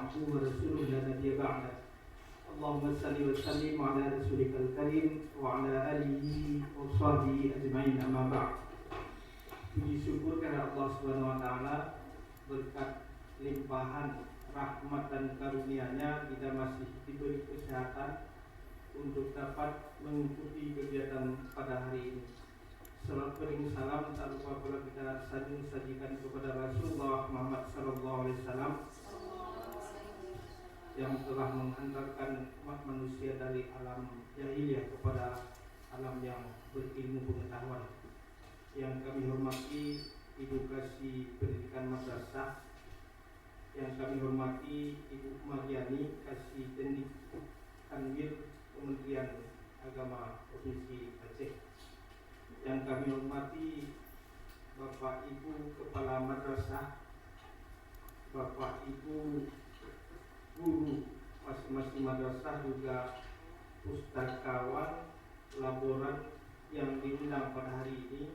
عبده ورسوله لا نبي بعده اللهم صل وسلم على رسولك الكريم وعلى آله وصحبه أجمعين أما بعد. Puji syukur kepada Allah Subhanahu wa taala, berkat limpahan rahmat dan karunia-Nya kita masih diberi kesehatan untuk dapat mengikuti kegiatan pada hari ini. Salam bering salam tak lupa pula kita sajikan kepada Rasulullah Muhammad sallallahu alaihi wasallam yang telah menghantarkan umat manusia dari alam jahiliyah kepada alam yang berilmu pengetahuan. Yang kami hormati edukasi pendidikan madrasah, yang kami hormati Ibu Mariani Kasih Dendik Kanwil Kementerian Agama Provinsi Aceh, yang kami hormati Bapak Ibu Kepala Madrasah, Bapak Ibu Guru masing-masing madrasah, juga pustakawan, laboran yang diundang pada hari ini.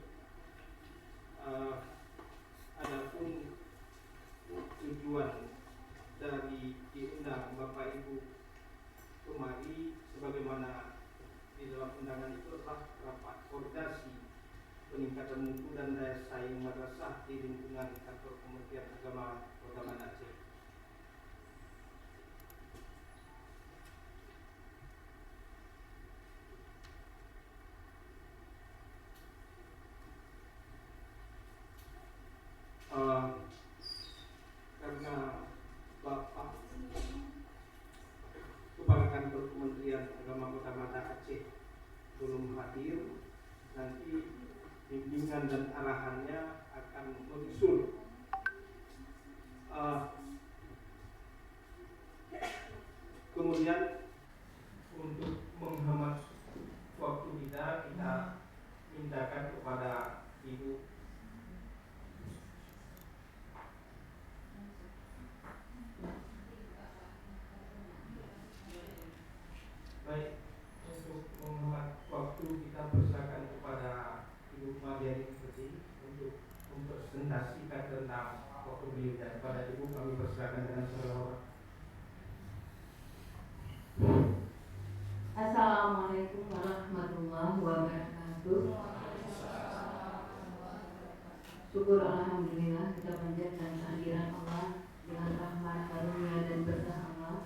Adapun tujuan dari diundang Bapak Ibu kemari sebagaimana di dalam undangan itu adalah rapat koordinasi peningkatan mutu dan daya saing madrasah di lingkungan kantor Kementerian Agama Kota Banda Aceh. Karena Bapak Kepala Kantor Kementerian Agama Kota Banda Aceh belum hadir, nanti bimbingan dan arahannya akan menyusul. Kemudian untuk menghemat waktu kita mintakan kepada Ibu baik, untuk menghemat waktu kita persilakan kepada Ibu Mariani seperti untuk mempresentasikan tentang waktu beliau, dan pada Ibu kami persilakan dengan selawat. Assalamualaikum warahmatullahi wabarakatuh. Syukur alhamdulillah kita panjatkan kehadiran Allah dengan rahmat, karunia dan berkah Allah.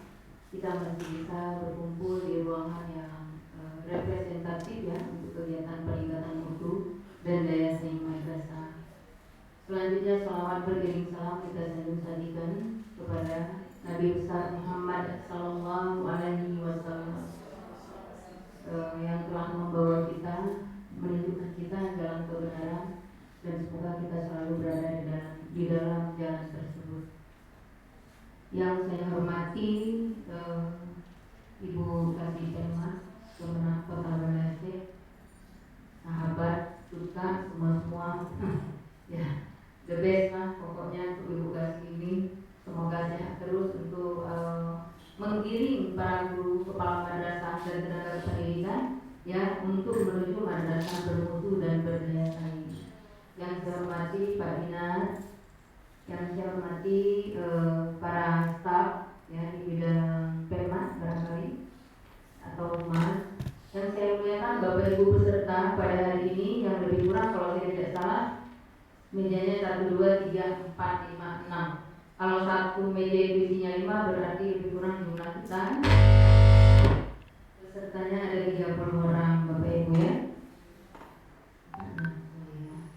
Kita masih bisa berkumpul di ruangan yang representatif ya untuk kegiatan peningkatan mutu dan daya saing madrasah. Selanjutnya salawat beriring salam kita sajikan kepada Nabi besar Muhammad sallallahu alaihi wasallam yang telah membawa kita, menunjukkan kita jalan kebenaran, dan semoga kita selalu berada di dalam jalan tersebut. Yang saya hormati Ibu Kasih Denmas, Kemenang Kota Banda Aceh, sahabat, duta, semua ya, the best lah pokoknya untuk Ibu Kasih ini. Semoga sehat terus untuk mengiring para guru, kepala madrasah dan tenaga pendidikan ya untuk menuju madrasah bermutu dan berdaya saing. Yang saya hormati Pak Dinas, yang saya hormati para staf ya di bidang Permas barangkali atau Humas. Yang saya muliakan Bapak Ibu peserta pada hari ini, yang lebih kurang kalau saya tidak salah mejanya 1, 2, 3, 4, 5, 6. Kalau satu meja itu isinya 5 berarti lebih kurang jumlah kita pesertanya ada 30 orang Bapak Ibu ya.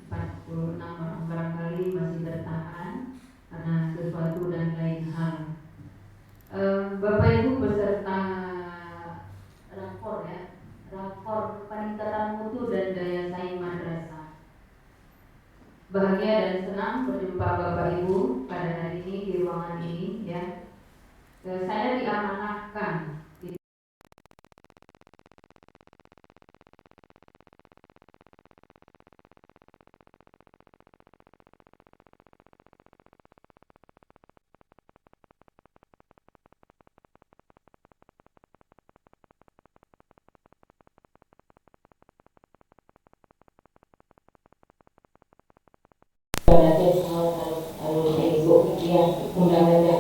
46 orang barangkali masih tertahan karena sesuatu dan lain hal. Bapak Ibu beserta rapor ya, rapor peningkatan mutu dan daya saing madrasah. Bahagia dan senang berjumpa Bapak Ibu pada hari ini di ruangan ini ya. Saya diamanahkan undangan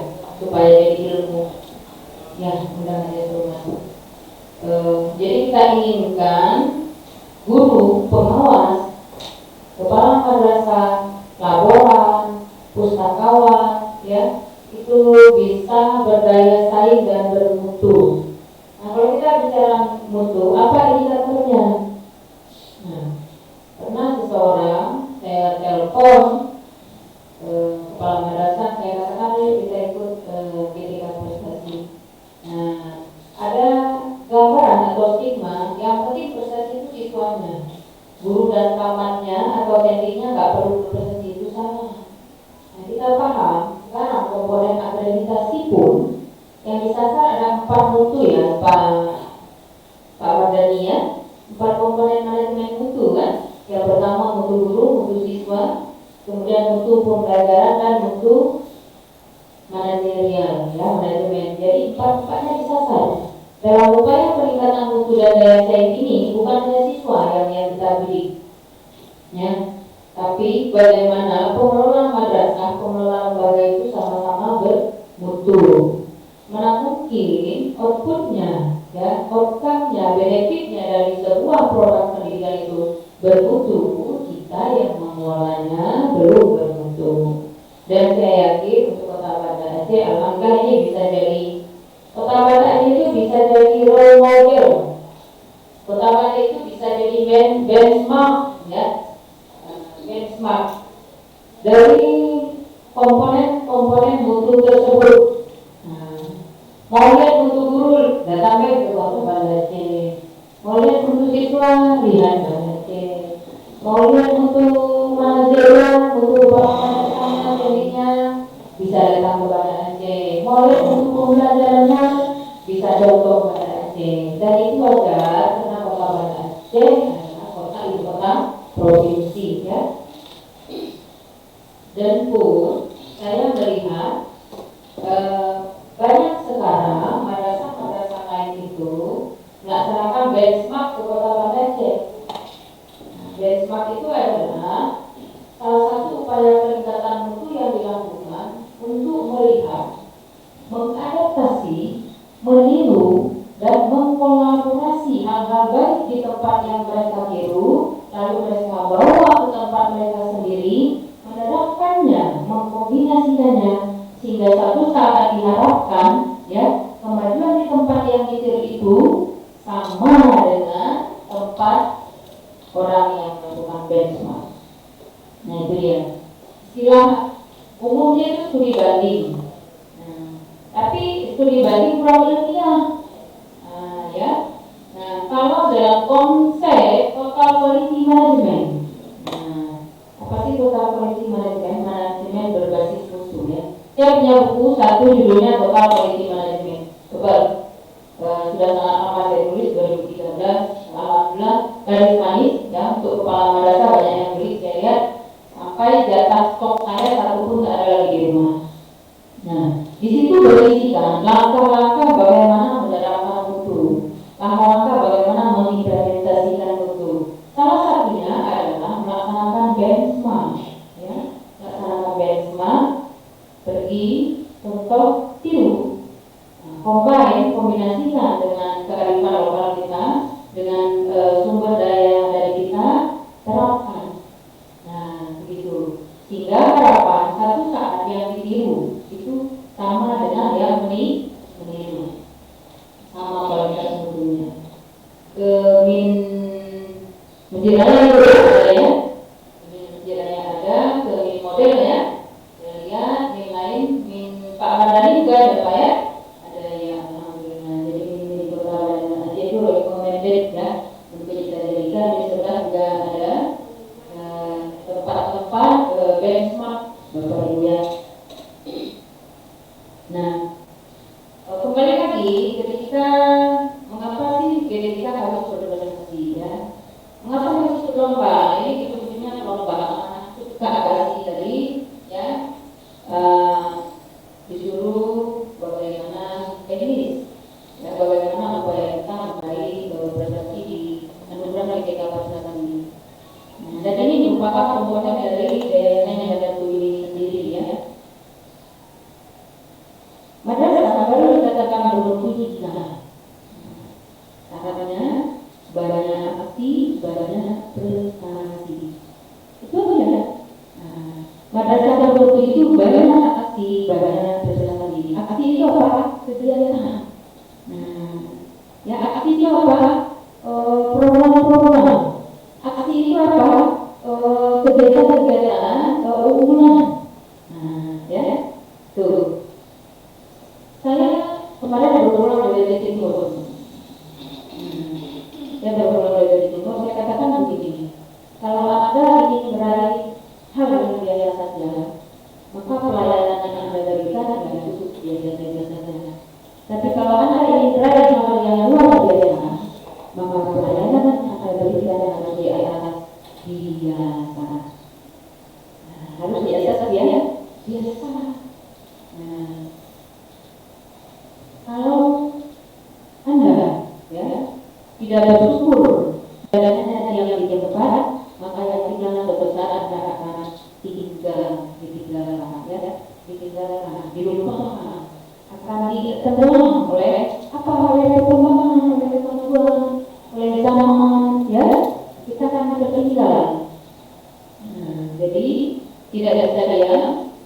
guru, pengawas, kepala madrasah, laboran, pustakawan, ya, itu bisa berdaya saing dan bermutu. Nah, kalau kita bicara mutu, apa indikatornya? Nah, pernah seseorang saya telepon kepala madrasah, saya katakan bisa ikut ketika prestasi. Nah, ada gambaran atau stigma yang penting prestasi itu siswanya, guru dan kamarnya atau tendinya nggak perlu berprestasi, itu sama. Nah, kita paham sekarang komponen akreditasi pun yang disasar ada 4 mutu ya Pak Wardani ya, 4 komponen manajemen mutu kan. Yang pertama mutu guru, mutu siswa, kemudian mutu pembelajaran dan mutu manajerial ya, manajemen. Jadi 4-4-nya disasar. Dalam upaya peningkatan mutu dan daya saing ini bukan hanya siswa yang kita bidik, ya, tapi bagaimana pengelola madrasah, pengelola lembaga itu sama-sama bermutu. Mana mungkin outputnya, ya, outcome-nya, benefitnya dari sebuah produk pendidikan itu bermutu, kita yang mengelolanya belum bermutu. Dan saya yakin untuk Kota Banda Aceh, alhamdulillah ini bisa jadi, Kota Banda Aceh itu bisa jadi role model, Kota Banda itu bisa jadi benchmark, ya, benchmark dari komponen-komponen mutu tersebut. Mau lihat mutu guru, datang ke Kota Banda Aceh. Mau lihat mutu siswa, lihat Banda Aceh. Mau lihat mutu manajerial, mutu pengalaman jadinya, bisa datang ke Banda Aceh. Mau lihat mutu pembelajarannya, bisa contoh Banda Aceh. Dan itu wajar karena Kota Banda Aceh adalah kota ibu kota provinsi, ya. Dan pun saya melihat banyak sekarang madrasah-madrasah lain itu melaksanakan benchmark ke Kota Banda Aceh. Benchmark itu adalah salah satu upaya peningkatan mutu yang dilakukan untuk melihat, mengadaptasi, meniru, dan mengkolaborasi hal-hal baik di tempat yang mereka tiru, lalu mereka bawa ke tempat mereka sendiri, menerapkannya, mengkombinasikannya, sehingga suatu saat diharapkan, ya, kemajuan di tempat yang ditiru itu sama dengan tempat orang yang melakukan benchmark. Nah, itu dia. Istilah umumnya itu studi banding. Nah, tapi studi banding kurang ilmiah. Ya. Nah, kalau dalam konsep total quality management. Nah, apa sih total quality management? Manajemen berbasis mutu, ya. Saya punya buku satu judulnya Total Quality Management. Coba sudah sangat lama saya tulis 2013. Alhamdulillah garis manis, ya, untuk kepala madrasah banyak yang beli. Saya lihat sampai jatah stok saya satu pun tidak ada lagi di rumah. Nah, di situ berisikan langkah-langkah bagaimana menerapkan mutu, langkah-langkah bagaimana mengimplementasikan mutu. Salah satunya adalah melaksanakan benchmark, ya, melaksanakan benchmark, pergi, contoh, tiru, kombinasikan dengan kearifan lokal kita, dengan sumber daya dari kita, terapkan. Nah, begitu. Sehingga harapan satu saat yang ditiru itu sama dengan yang meniru, sama kualitas mutunya. Menjiranya itu ada, ya, menjiranya ada, ke model, ya. Saya lihat yang lain, Pak Wardani juga ada, Pak, ya. Ada, ya, alhamdulillah. Jadi ini di Kota Banda Aceh itu recommended, ya, untuk kita jadikan. Di sebelah juga ada tempat-tempat benchmark, Bapak Ibu, ya. Nah, kembali lagi ketika mengapa sih kita harus berorganisasi, ya? Mengapa harus berlomba? Ini sebetulnya lomba suka agasi tadi, ya. Disuruh bagaimana teknis, ya, bagaimana upaya kita meraih prestasi di anugerah ITK Pasunatan ini. Nah, dan ini merupakan komponen dari yayasan yang ada ini sendiri, ya. Madrasah baru dikatakan bermutu jika syaratnya banyak aksi, banyak prestasi. Itu aja. Pada saat waktu itu banyak aksi, banyak prestasi. Aksi itu apa? Kegiatan. Ya aksi itu apa? Program-program. Aksi itu apa? Kegiatan-kegiatan unggulan. Ya, tuh. Saya kemarin baru pulang dari Timur. Saya baru pulang dari Timur. Saya katakan begini, kalau Anda ingin meraih hal yang biasa saja, maka pelayanan yang Anda berikan tidak cukup biasa-biasa saja. Tapi kalau Anda ingin meraih hal yang luar biasa, maka pelayanan yang Anda berikan harus di atas biasa. Harus di atas biasa. Kalau Anda tidak bersyukur dan yang di tempat, maka yang tinggal suatu saat Anda akan ditinggal di rumah, akan ditenggelam oleh perkembangan, oleh kemajuan, oleh zaman, kita akan tertinggal. Jadi tidak ada saya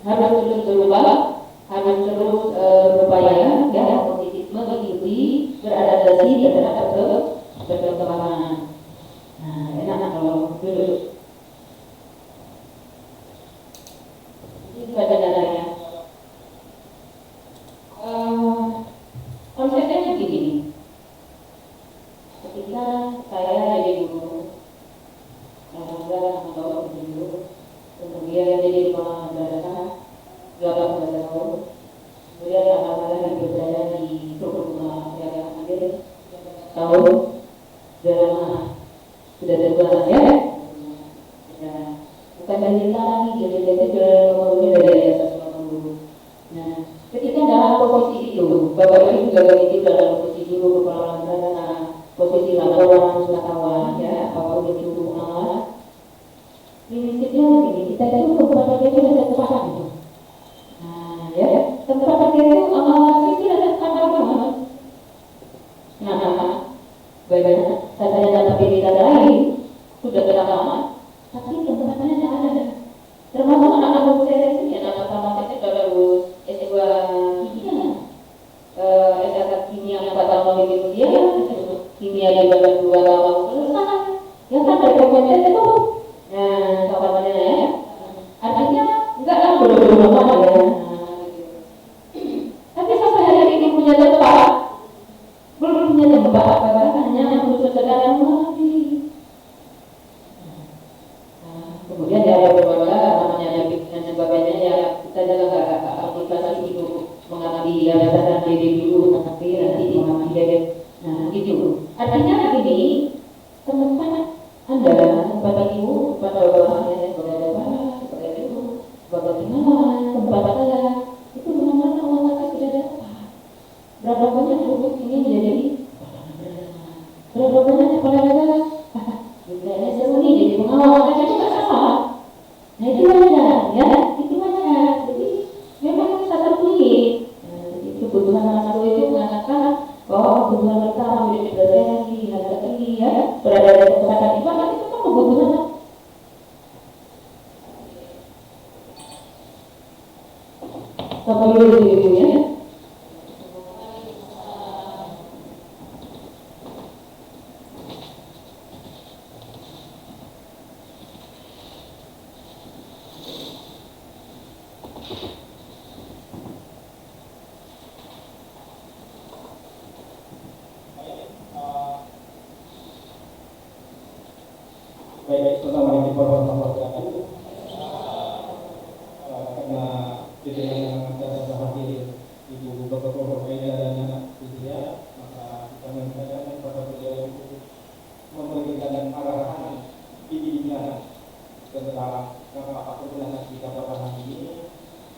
harus terus berubah, harus terus berupaya, positif mengikuti beradaptasi terhadap perkembangan. Enak kalau dulu. Ini pada darahnya. Konsepnya begini. Ketika saya jadi guru, membawa guru, kemudian jadi kepala madrasah 18 tahun, kemudian alhamdulillah berada di rumah yang hadir tahun dalam sudah terbuat bukan dari lagi jadi kemudian dari atas guru. Nah, ketika dalam posisi itu, Bapak Ibu juga itu dalam posisi guru kepala madrasah, posisi laporan wisatawan, apapun itu alat. Prinsipnya begini, kita itu tempat kerja itu ada tempat itu. Tempat kerja itu itu ada apa? Bagaimana saya dapat pendidikan lain sudah lama, tapi tempatnya tidak ada. Termasuk anak-anak saya sendiri, anak pertama saya sudah lulus S2 kimia, S1 kimia 4 tahun lebih kemudian, kimia juga 2 tahun selesai. Yang kan rekomendasi itu, artinya enggak lah belum apa. Tapi sampai hari ini punya tempat, belum punya tempat, hanya untuk saudara mengerti. Kemudian ada beberapa namanya dan sebagainya kita jaga aplikasi itu mengambil dasar diri dulu, tapi nanti mengambil diri. Gitu. Artinya begini, teman-teman Anda, tempat ibu, tempat bapak, sebagai bapak, sebagai ibu, bapak tinggalan, tempat saya itu benar-benar Allah kasih sudah dapat. Berapa banyak ibu ingin jadi berapa banyak kepala negara? Saya sembunyi jadi pengawal, itu tak salah. Nah itu banyak, itu banyak. Jadi memang kita terpilih. Jadi kebutuhan anak itu mengatakan bahwa kebutuhan mereka menjadi berprestasi, harga tinggi, berada di tempat itu kan kebutuhan. Sampai dulu ya. Baik, assalamualaikum warahmatullahi wabarakatuh. Karena dengan acara hadir Ibu Bapak Profesor dan anak dia, maka kita menyampaikan kepada beliau untuk memberikan arahan bimbingan tentang apa kebenaran kita pada hari ini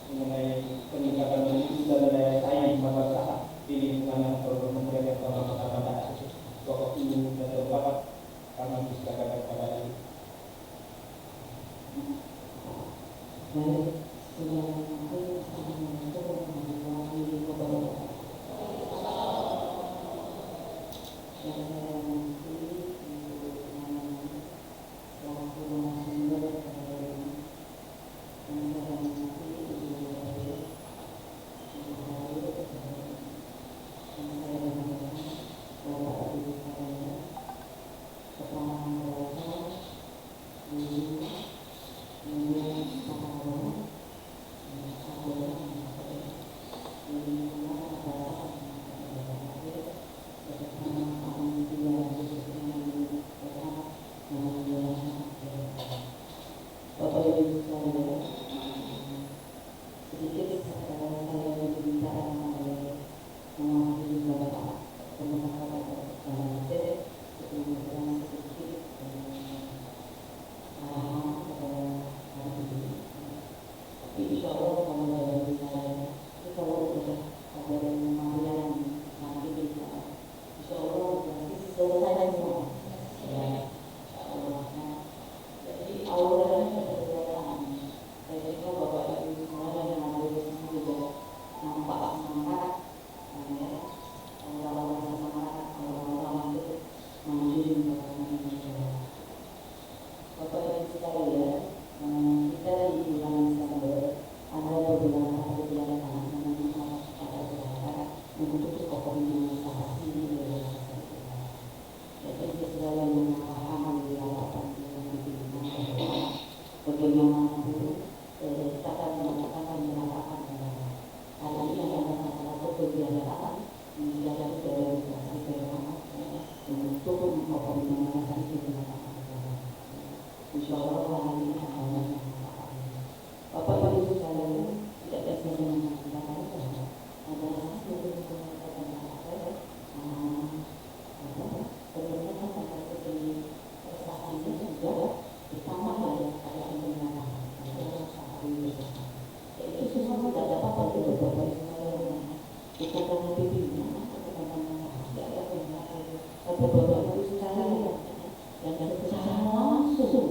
mengenai peningkatan mutu dan daya saing masyarakat di lingkungan kementerian yang telah pada waktu dan tempat karena disediakan pada ini. Ibu sekalian, sedikit saya diminta oleh mewakili Bapak Pemerintah Kota Aceh untuk memberikan sedikit arahan kepada hari ini. Tapi insya Allah kalau dari saya, kalau sudah ada yang memahami nanti insya Allah selesai semua. Ya, insya Allah. Jadi awalnya kepercayaan. Saya kira Bapak Ibu semua yang ada di sini juga nampak semangat, ya. Orang-orang semangat, orang-orang itu maju menjalankan. Bapak Ibu sekalian, kita di bulan Desember ada beberapa kegiatan yang pada saudara untuk komunikasi di dalam masyarakat. Jadi segala yang paham di hadapan bagaimana itu kita akan mengatakan hari ini ada salah satu kegiatan menjadi realisasi untuk mengkomunikasi dengan insya Allah hari ini akan Bapak Ibu sekalian tidak bisa mengatakan ada satu kegiatan seperti prestasi juga ditambah dari keadaan penyerahan itu semua tidak dapat untuk Bapak Ibu sekalian kita akan lebih bingung tapi Bapak Ibu sekalian yang secara langsung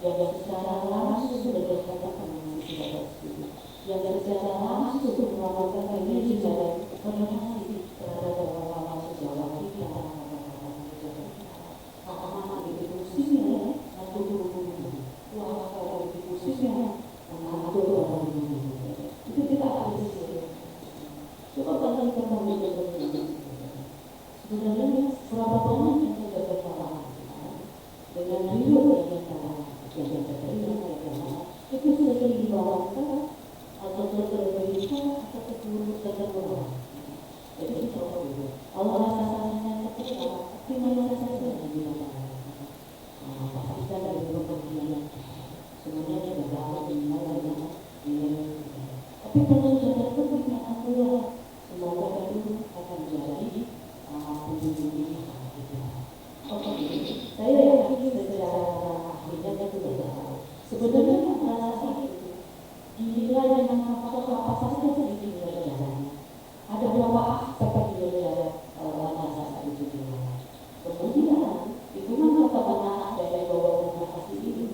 yang secara langsung berdekatan dengan tidak setuju yang secara langsung melakukan ini secara koordinasi terhadap orang-orang sejauh kita anak-anak di diskusinya atau guru-guru kalau di diskusinya atau orang itu kita akan diskusi coba kalau kita mau sebenarnya berapa banyak yang sudah bersalah dengan video yang itu sudah dibawakan atau terberikan atau terbuka. Jadi Allah rasanya tapi mana saja yang dilakukan. Kita dari kemudian sebenarnya berdoa tapi kalau sudah terbuka Allah semoga itu akan menjadi saya yakin secara akhirnya sudah sebenarnya merasa dinilai dengan apa saja di jalan. Ada beberapa aspek di dalam rasa itu juga. Kemudian itu mengapa benar dari bahwa komunikasi ini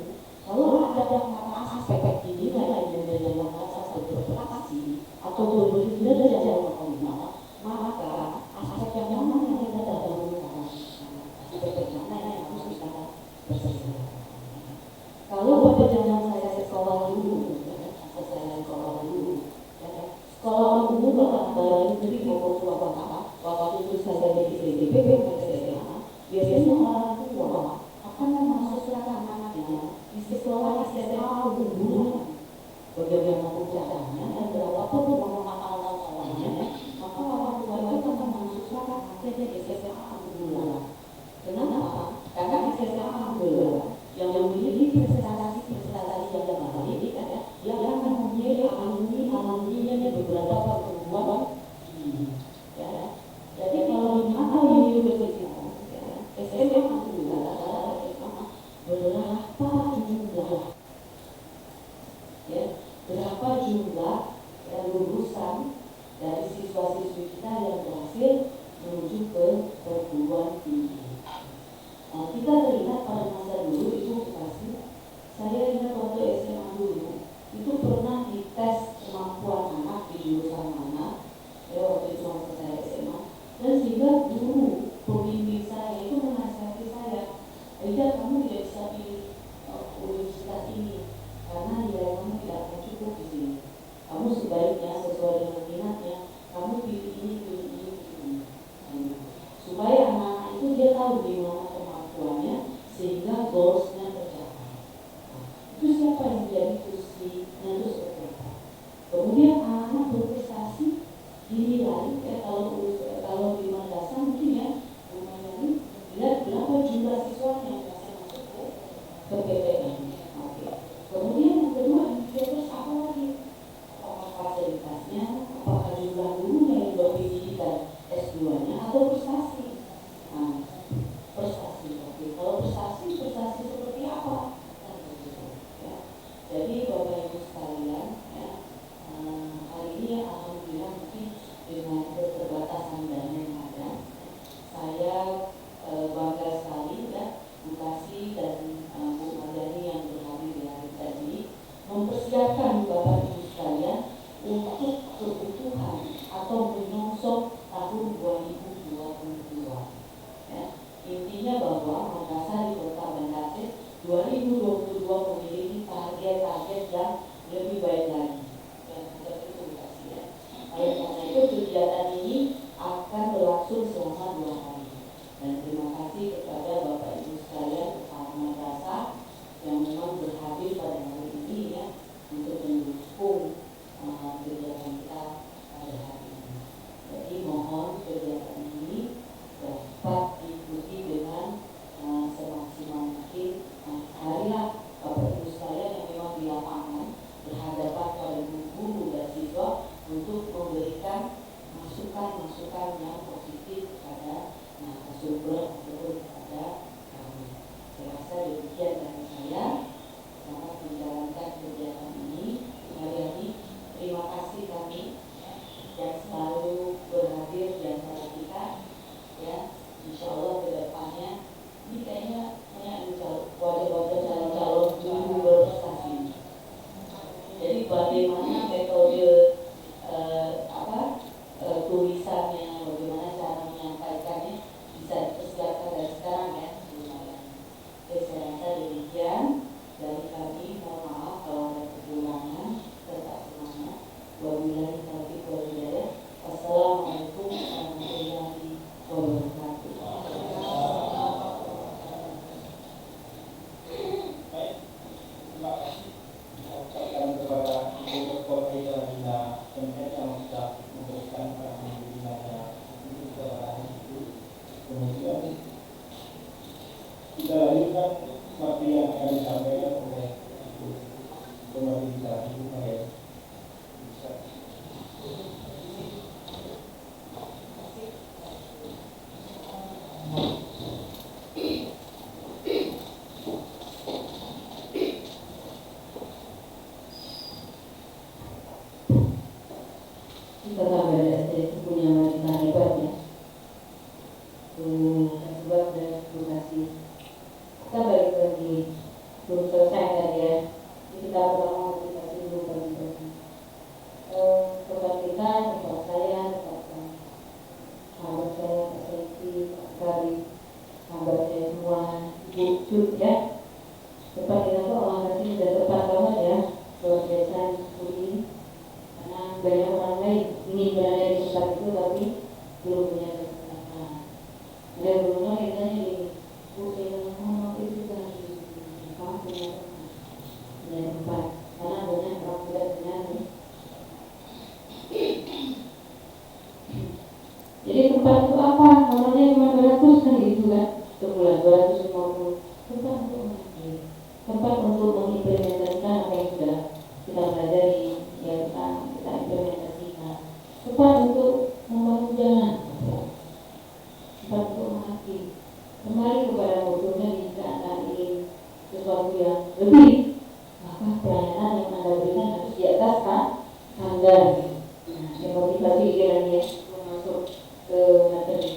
kalau ada aspek dinilai di dalam rasa berkomunikasi atau berbeda dalam komunikasi maka aspek yang mana yang kita dahulukan aspek yang mana yang harus kita persesuaikan. Kalau pada zaman saya sekolah dulu, sekolah dulu baru negeri maupun swasta, waktu itu saya di IPB biasanya orang tua akan memasukkan anaknya di sekolah SMA unggulan. Bagaimana caranya dan berapa pun pengalamannya, maka orang tua itu akan memasukkan anaknya di SMA unggulan. Kenapa? Karena SMA unggulan yang memiliki prestasi yang baik, yang akan memiliki alumni beberapa perguruan tinggi. Jadi kalau di mana universitas, SMA unggulan berapa jumlah? Berapa jumlah lulusan dari siswa-siswi kita yang berhasil menuju ke perguruan tinggi. Kita lihat pada masa dulu itu pasti saya ingat waktu SMA dulu itu pernah dites kemampuan anak di jurusan mana waktu itu waktu saya SMA dan sehingga guru pembimbing saya itu menasihati saya, Aida kamu tidak bisa pilih universitas ini karena nilai kamu tidak akan cukup di sini. Kamu sebaiknya sesuai dengan minatnya, kamu pilih ini. Supaya anak itu dia tahu di mana kemampuannya sehingga goalsnya tercapai. Itu siapa yang menjadi kursinya itu seperti apa. Kemudian anak berprestasi dinilai kalau di madrasah mungkin ya lihat berapa jumlah siswanya yang masuk ke PPN. 2022 memiliki target-target yang lebih baik lagi. Dan sudah komunikasi ya. Oleh karena itu kegiatan ini akan berlangsung selama 2 hari. Dan terima kasih kepada Bapak Ibu sekalian kepala madrasah yang memang berhadir pada hari ini ya untuk mendukung kegiatan kita pada hari ini. Jadi mohon kegiatan ini dapat diikuti dengan semaksimal mungkin. Harilah Bapak Ibu sekalian yang memang di lapangan berhadapan pada guru dan siswa untuk memberikan masukan-masukan yang positif kepada sumber ataupun kepada kami. Saya rasa demikian dari saya. Selamat menjalankan kegiatan ini. Sekali lagi terima kasih kami yang selalu berhadir di antara kita. Ya, insya Allah ke depannya ini kayaknya wajah-wajah calon-calon guru berprestasi. Jadi bagaimana metode tulisannya, bagaimana cara menyampaikannya bisa dipersiapkan dari sekarang ya. Jadi saya rasa demikian dari kami. Mohon maaf kalau ada kekurangan. Tetap semangat. Wabillahi taufiq wal hidayah. Wassalamualaikum warahmatullahi wabarakatuh. Baik, terima kasih. Ucapkan kepada Ibu Dr. Aida Rina MN yang sudah memberikan alhamdulillahnya untuk kepada itu. Kemudian kita lanjutkan materi yang akan disampaikan oleh Ibu Komarita Ibu Maria. Kita kan BSD punya wanita hebat ya. Sebab dan edukasi. Kita balik lagi belum selesai tadi ya. Jadi kita pertama edukasi belum bagi-bagi. Tempat kita, tempat saya, tempat sahabat saya, Pak Saiki, Pak Kari, sahabat saya semua, Ibu Cut ya. Tempat kita tuh orang kasih sudah tepat banget ya. Luar biasa ini. Karena banyak orang lain ingin berada di tempat itu tapi belum punya kesempatan. Ada beruntung ditanya gini, Bu, saya ngomong itu juga kamu punya tempat. Karena banyak orang tidak punya. Jadi tempat itu apa? Namanya cuma 200 kan gitu kan? Sebulan 250. Tempat untuk mengaji, tempat untuk mengimplementasikan apa yang sudah kita pelajari, yang kita implementasikan. Tempat untuk membangun jalan, tempat untuk mengaji. Kembali kepada musuhnya jika Anda ingin sesuatu yang lebih, maka pelayanan yang Anda berikan harus di atas standar. Yang motivasi pikirannya masuk ke materi.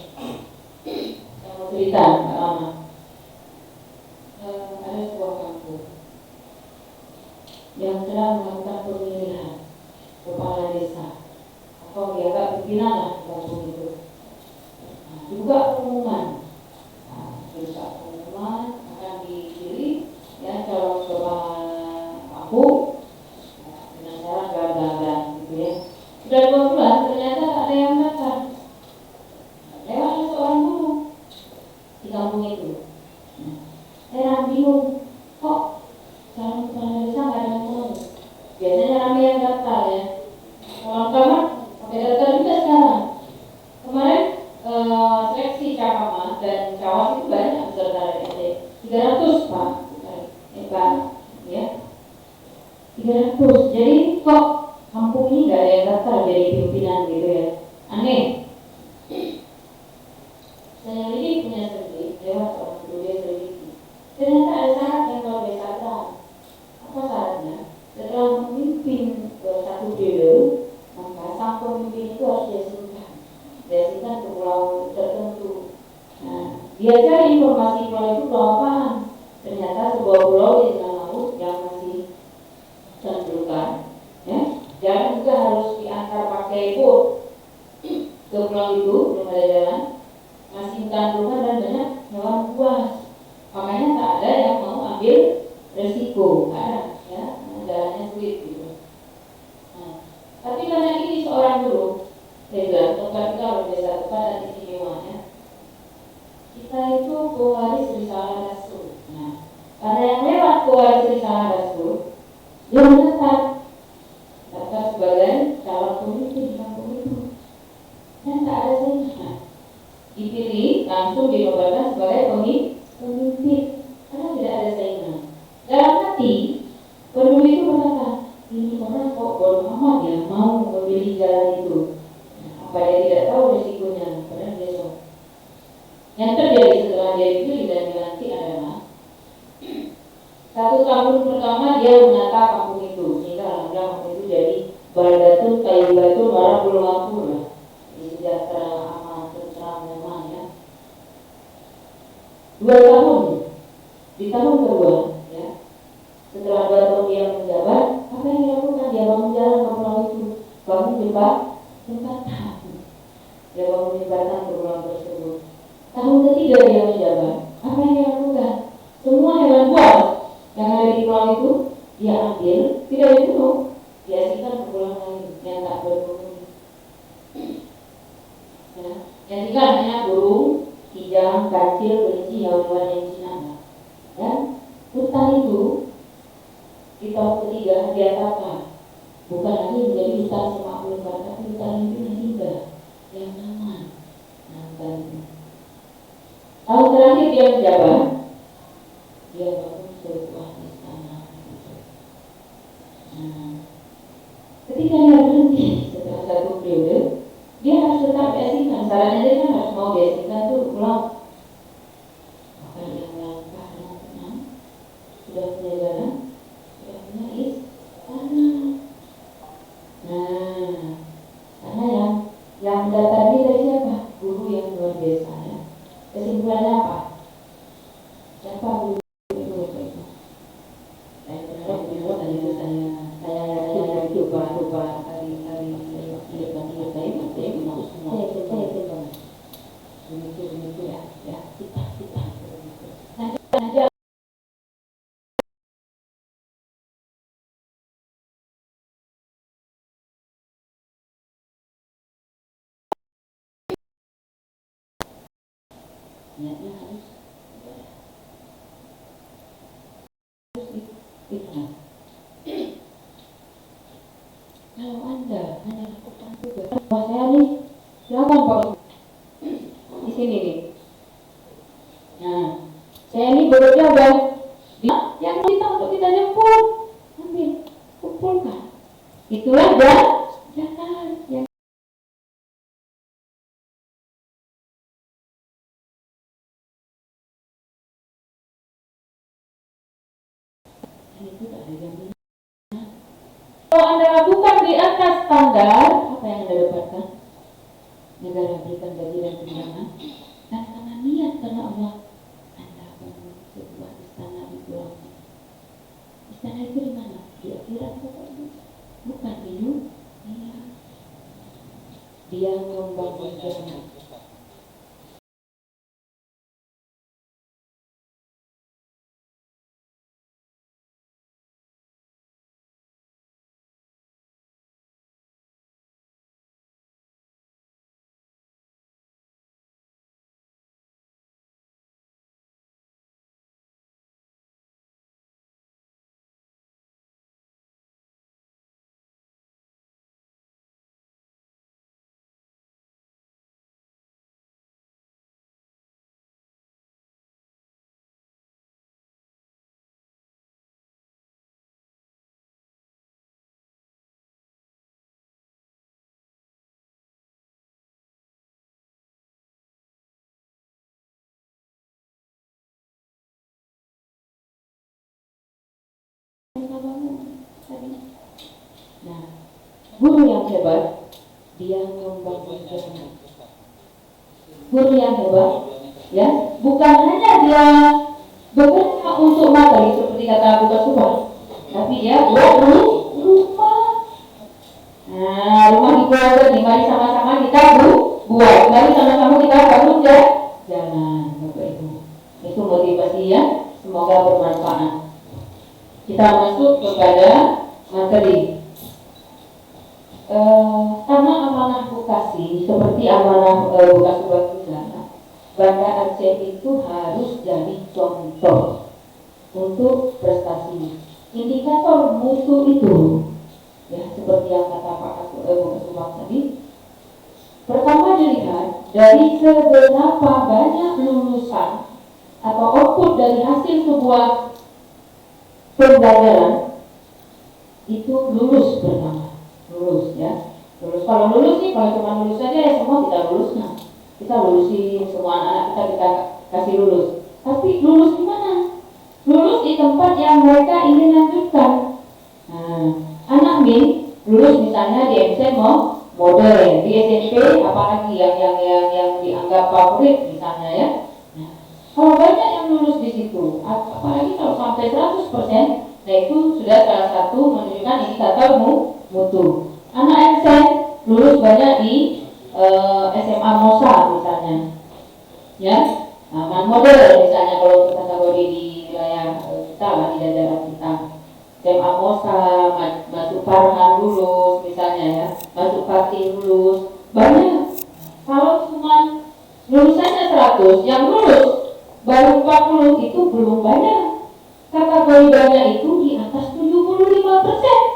Saya mau cerita, Mbak Mama. Ada sebuah kampung yang sedang melakukan pemilihan kepala desa atau dianggap pimpinan lah kampung itu. Juga pengumuman, akan dipilih ya calon kepala kampung dengan cara gagalan gitu ya. Sudah 2 bulan ternyata tak ada yang datang. Lewat seorang guru di kampung itu. Saya bingung, kok calon kepala desa nggak ada yang mau? Biasanya ramai yang daftar ya. Kawan-kawan pakai daftar juga sekarang. Kemarin seleksi capaman dan cawas itu banyak peserta RT. 300 Pak, Pak, ya. 300. Jadi kok kampung ini nggak ada yang daftar jadi pimpinan gitu ya? Aneh. Saya ini punya sedikit lewat orang dulu dia selidiki. Ternyata ada syarat yang luar biasa berat. Apa syaratnya? Setelah memimpin satu desa, maka sang pemimpin itu harus diasingkan ke pulau tertentu. Nah, dia cari informasi pulau itu pulau apaan? Ternyata sebuah pulau di tengah laut yang masih terbuka. Ya, jalan juga harus diantar pakai boat ke pulau itu, belum ada jalan, masih hutan dan banyak hewan buas. Makanya tak ada yang mau ambil ambil resiko, ada ya, jalannya sulit gitu. Nah, tapi karena ini seorang guru, saya bilang tempat kita luar biasa kepada istimewanya. Kita itu pewaris risalah Rasul. Nah, karena yang lewat pewaris risalah Rasul, dia menetap sebagai calon pemimpin di kampung itu, dan tak ada saingan. Dipilih langsung dinobatkan sebagai pemimpin karena tidak ada saingan. Dalam hati penduduk itu berkata, ini orang kok bodoh amat ya mau memilih jalan itu. Nah, apa dia tidak tahu risikonya? Padahal dia tahu. Yang terjadi setelah dia dipilih dan dilantik adalah 1 tahun pertama dia menata kampung itu, sehingga alhamdulillah kampung itu jadi baldatun thayyibatun warabul ghafur, sejahtera, aman, tentram, nyaman ya. 2 tahun, di tahun kedua ya, setelah 2 tahun dia menjabat, apa yang dilakukan? Dia bangun jalan ke pulau itu, bangun jembatan, dia bangun jembatan ke pulau tersebut. Tahun ketiga dia menjabat, apa yang dia lakukan? Semua hewan buas yang ada di pulau itu dia ambil, tidak dibunuh, dia asingkan ke pulau lain yang tak berpenghuni. Ya, yang tinggal hanya burung, kijang, kancil, kelinci, hewan-hewan yang jinak. Dan hutan itu di tahun ketiga dia tata, bukan lagi menjadi hutan semak belukar, tapi hutan itu yang indah, yang aman. Nah, hutan itu. Tahun terakhir dia menjabat, dia bangun sebuah istana. Nah, ketika dia berhenti setelah 1 periode, dia harus tetap diasingkan. Syaratnya dia kan harus mau diasingkan tuh pulang. Maka dia melangkah dengan tenang, sudah punya jalan, sudah punya istana. Nah, karena yang mendatar ini dari siapa? Guru yang luar biasa ya. Kesimpulannya apa? Siapa guru itu? Saya pernah dibuat dan itu saya lupa hari begitu ya kita nanti aja. Niatnya harus ikhlas. Kalau Anda hanya lakukan tugas, saya nih silakan Pak di sini nih. Nah, saya ini bekerja yang kita untuk kita jemput, ambil, kumpulkan. Itulah jangan yang itu tak ada jaminan. Kalau Anda lakukan di atas standar, apa yang Anda dapatkan? Negara berikan gaji dan tunjangan, dan karena niat karena Allah, Anda bangun sebuah istana di pulau. Istana itu di mana? Di akhirat pokoknya, bukan di dunia. Dia membangun jalan. Nah, guru yang hebat, dia membangun jalan. Guru yang hebat, ya, bukan hanya dia bekerja untuk materi seperti kata Abu Bakar, tapi dia buat rumah. Nah, rumah di keluarga nih, mari sama-sama kita buat, mari sama-sama kita bangun jalan, Bapak Ibu. Itu motivasi ya, semoga bermanfaat. Kita masuk kepada materi. Karena amanah vokasi seperti amanah bekas subak kita, Banda Aceh itu harus jadi contoh untuk prestasi. Indikator mutu itu, ya seperti yang kata Pak bekas subak tadi. Pertama dilihat dari seberapa banyak lulusan atau output dari hasil sebuah pembelajaran itu lulus pertama. Lulus ya. Lulus, kalau lulus sih, kalau cuma lulus saja ya semua kita lulus. Nah, kita lulusin semua anak-anak kita kasih lulus. Tapi lulus di mana? Lulus di tempat yang mereka ingin lanjutkan. Nah, anak min lulus misalnya di MC model, di SMP apalagi yang dianggap favorit misalnya ya. Nah, kalau banyak yang lulus di situ, apalagi kalau sampai 100%, nah itu sudah salah satu menunjukkan indikator mutu. Anak MC lulus banyak di SMA Mosa misalnya, ya. Nah, model misalnya kalau untuk kategori di wilayah kita lah di daerah kita. SMA Mosa, masuk Farhan lulus misalnya ya, masuk Fatih lulus, banyak. Kalau cuma lulusannya 100, yang lulus baru 40 itu belum banyak. Kategori banyak itu di atas 75%.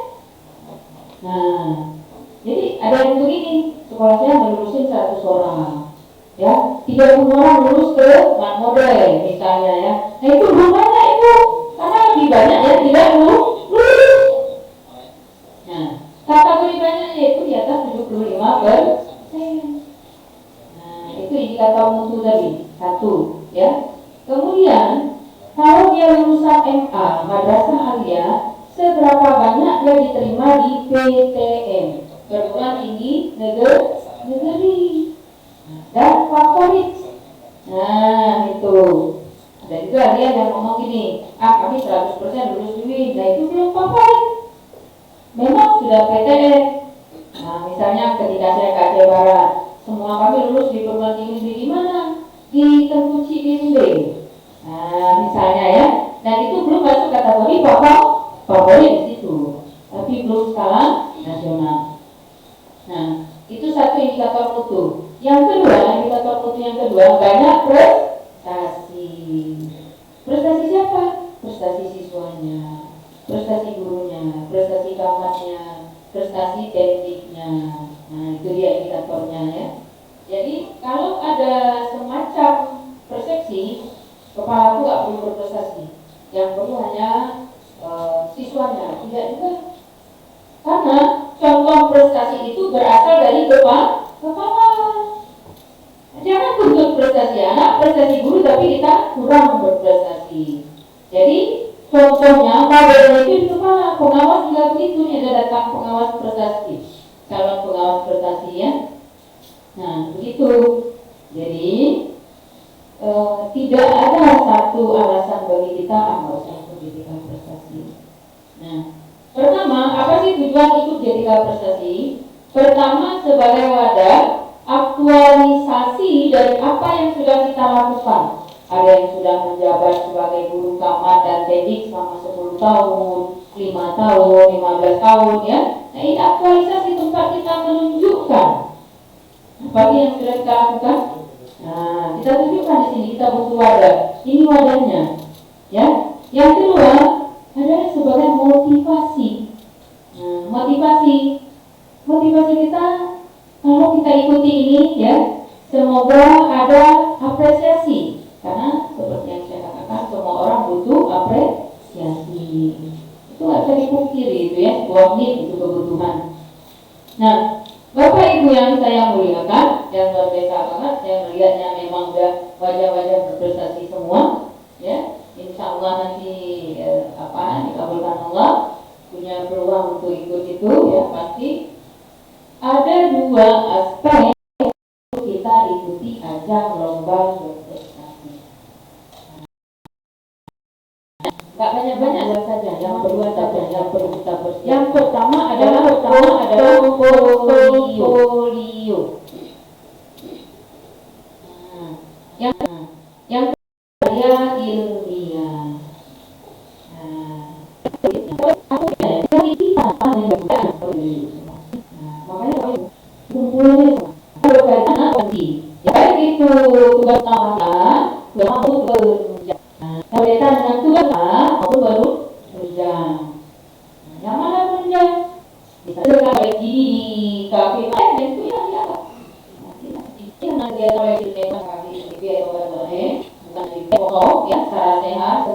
Nah, jadi ada yang begini, sekolah saya melulusin 100 orang, ya, 30 orang lulus ke model misalnya ya. Nah itu belum banyak itu, karena lebih banyak yang tidak lulus. Nah, kategori banyaknya itu di atas 75%. Nah, itu indikator mutu tadi, satu, ya. Kemudian, kalau dia lulusan MA, Madrasah Aliyah, seberapa banyak dia diterima di PTN, Perguruan Tinggi Negeri, dan favorit. Nah, itu. Ada juga dia yang ngomong gini, kami 100% lulus UIN, nah itu belum favorit. Memang sudah PTN. Nah, misalnya ketika saya ke Aceh Barat, semua kami lulus di perguruan tinggi negeri di mana? Di Tengku Cibimbing. Nah, misalnya ya, dan itu belum masuk kategori favorit di situ, tapi belum skala nasional. Nah, itu satu indikator mutu. Yang kedua, indikator mutu yang kedua, banyak prestasi. Prestasi siapa? Prestasi siswanya, prestasi gurunya, prestasi kamarnya, prestasi tekniknya. Nah, itu dia indikatornya ya. Jadi kalau ada semacam persepsi kepala aku gak perlu berprestasi, yang perlu hanya siswanya, tidak juga. Karena contoh prestasi itu berasal dari kepala. Jangan tuntut prestasi anak, prestasi guru, tapi kita kurang berprestasi. Jadi contohnya modelnya itu di kepala. Pengawas juga begitu, ini ada datang pengawas prestasi, calon pengawas prestasi ya. Nah begitu. Jadi tidak ada satu alasan bagi kita harus ikut jadikan prestasi. Nah, pertama, apa sih tujuan ikut jadikan prestasi? Pertama, sebagai wadah aktualisasi dari apa yang sudah kita lakukan. Ada yang sudah menjabat sebagai guru kamar dan teknik selama 10 tahun, 5 tahun, 15 tahun ya. Nah, ini aktualisasi tempat kita menunjukkan apa yang sudah kita lakukan. Nah, kita tunjukkan di sini, kita butuh wadah. Ini wadahnya, ya. Yang kedua adalah sebagai motivasi. Nah, motivasi kita kalau kita ikuti ini, ya, semoga ada apresiasi. Karena seperti yang saya katakan, semua orang butuh apresiasi. Itu nggak bisa dipungkiri itu ya, sebuah need itu kebutuhan. Nah, Bapak Ibu yang saya muliakan, yang luar biasa banget, saya melihatnya memang udah wajah-wajah berprestasi semua, ya. Insya Allah nanti dikabulkan Allah, punya peluang untuk ikut itu, ya pasti. Ada dua aspek kita ikuti ajang lomba berprestasi. Nggak banyak-banyak saja. Yang kedua saja yang perlu kita persiapkan. Yang pertama adalah portfolio. Yang karya ilmiah. Dari kita makanya kumpulnya berkaitan apa sih? Ya itu tugas utama, mampu bekerja. Berkaitan dengan tugas mampu bekerja. Yang mana bekerja? Bisa kayak gini di kafe dan itu yang apa? Yang nanti oleh kita kafe di bukan di pokok ya secara sehat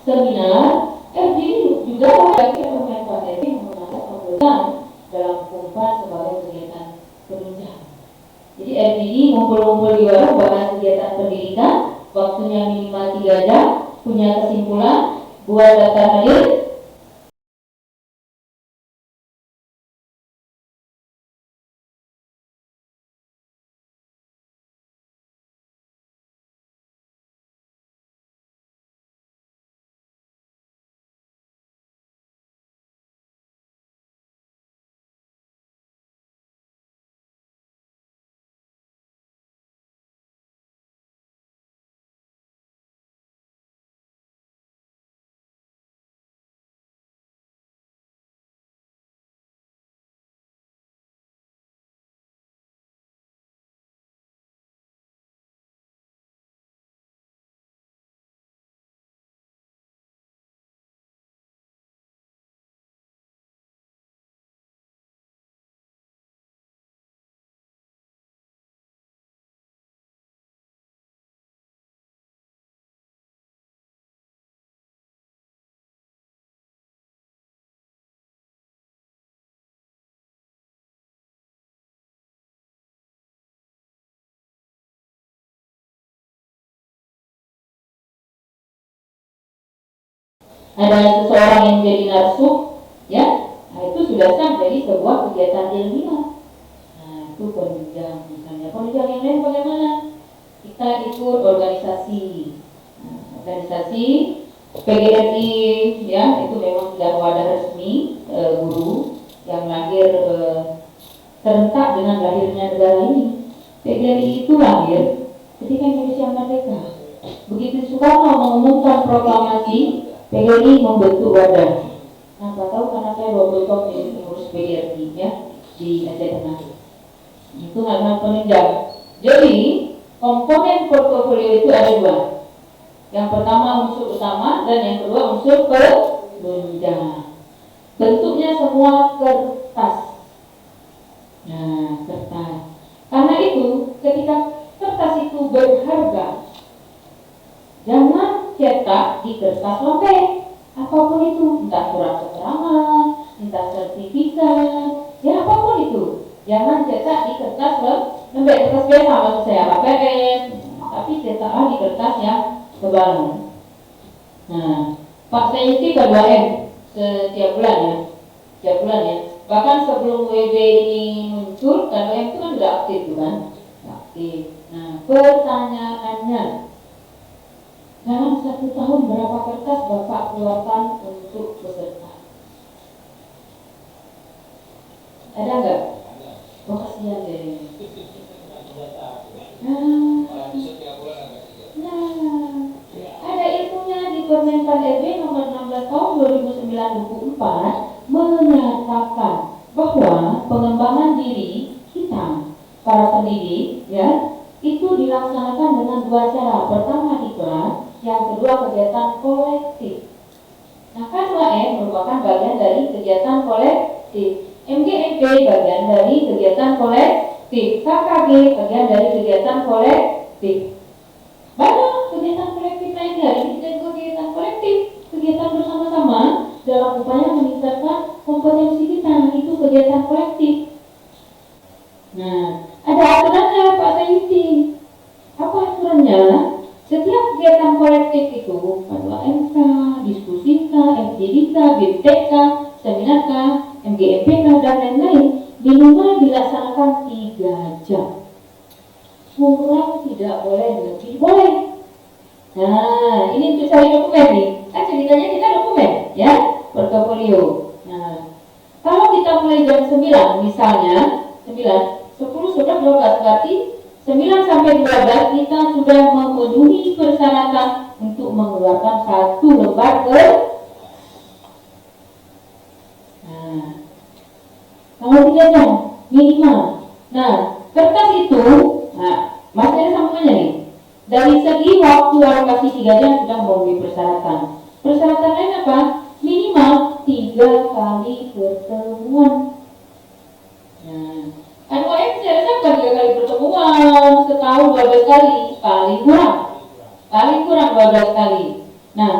seminar FGD juga bagi pemain materi menggunakan pembelajaran dalam kumpulan sebagai kegiatan penunjang. Jadi FGD ngumpul-ngumpul di warung bahas kegiatan pendidikan, waktunya minimal 3 jam, punya kesimpulan, buat daftar hadir. Ada seseorang yang jadi narsum, ya, nah itu sudah sah jadi sebuah kegiatan ilmiah. Nah itu penunjang, misalnya penunjang yang lain bagaimana? Kita ikut organisasi, organisasi PGRI, ya itu memang sudah wadah resmi guru yang lahir serentak dengan lahirnya negara ini. PGRI itu lahir ketika Indonesia merdeka. Begitu Soekarno mengumumkan proklamasi, PGRI membentuk wadah. Nah, tahu karena saya 20 tahun jadi pengurus PGRI ya di Aceh Tengah. Itu hal-hal penunjang. Jadi komponen portofolio itu ada 2. Yang pertama unsur utama dan yang kedua unsur penunjang. Bentuknya semua kertas. Nah, kertas. Karena itu ketika kertas itu berharga, jangan cetak di kertas lembek, apapun itu, entah surat keterangan, entah sertifikat, ya apapun itu, jangan cetak di kertas lembek, kertas biasa maksud saya KPS, tapi cetaklah di kertas yang tebal. Nah, Pak Sayuti K2M setiap bulan ya, bahkan sebelum WB ini muncul, K2M itu kan sudah aktif kan, aktif. Nah, pertanyaannya, dalam 1 tahun berapa kertas Bapak keluarkan untuk peserta? Ada nggak? Oh kasihan deh. Nah, ada ilmunya di Permenpan RB nomor 16 tahun 2009-24 menyatakan bahwa pengembangan diri kita para pendidik ya itu dilaksanakan dengan 2 cara. Pertama di kelas, yang kedua kegiatan kolektif. Nah, K2M merupakan bagian dari kegiatan kolektif. MGMP bagian dari kegiatan kolektif. KKG bagian dari kegiatan kolektif. Banyak kegiatan kolektif lainnya. Ini kegiatan kolektif, kegiatan bersama-sama dalam upaya meningkatkan kompetensi kita. Itu kegiatan kolektif. Nah, ada aturannya Pak Sayuti. Apa aturannya? Setiap kegiatan kolektif itu, K2MK, diskusi K, FGD K, BPK, seminar K, MGMP K, dan lain-lain, minimal dilaksanakan 3 jam. Kurang tidak boleh, lebih boleh. Nah, ini untuk cari dokumen nih. Kan ceritanya kita dokumen, ya, portofolio. Nah, kalau kita mulai jam 9, misalnya, 9, 10, 11, 12, berarti 9 sampai 12 kita sudah memenuhi persyaratan untuk mengeluarkan 1 lembar minimal. Nah, kertas itu, masih ada sambungannya nih. Dari segi waktu alokasi 3 jam sudah memenuhi persyaratan. Persyaratan lain apa? Minimal 3 kali pertemuan. Nah, N1M saya rasa bukan 3 kali pertemuan, setahun 12 kali, paling kurang 12 kali. Nah,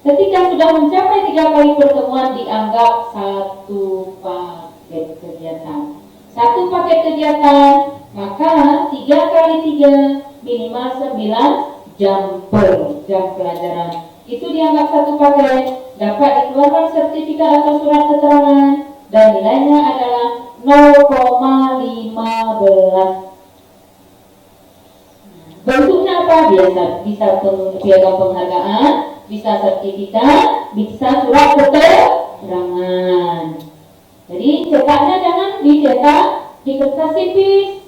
ketika sudah mencapai 3 kali pertemuan dianggap satu paket kegiatan. Satu paket kegiatan, maka 3 kali 3 minimal 9 jam per jam pelajaran. Itu dianggap satu paket, dapat dikeluarkan sertifikat atau surat keterangan dan nilainya adalah 0,15. Bentuknya apa? Biasa bisa piagam penghargaan, bisa sertifikat, bisa surat keterangan. Jadi cetaknya jangan dicetak di kertas tipis.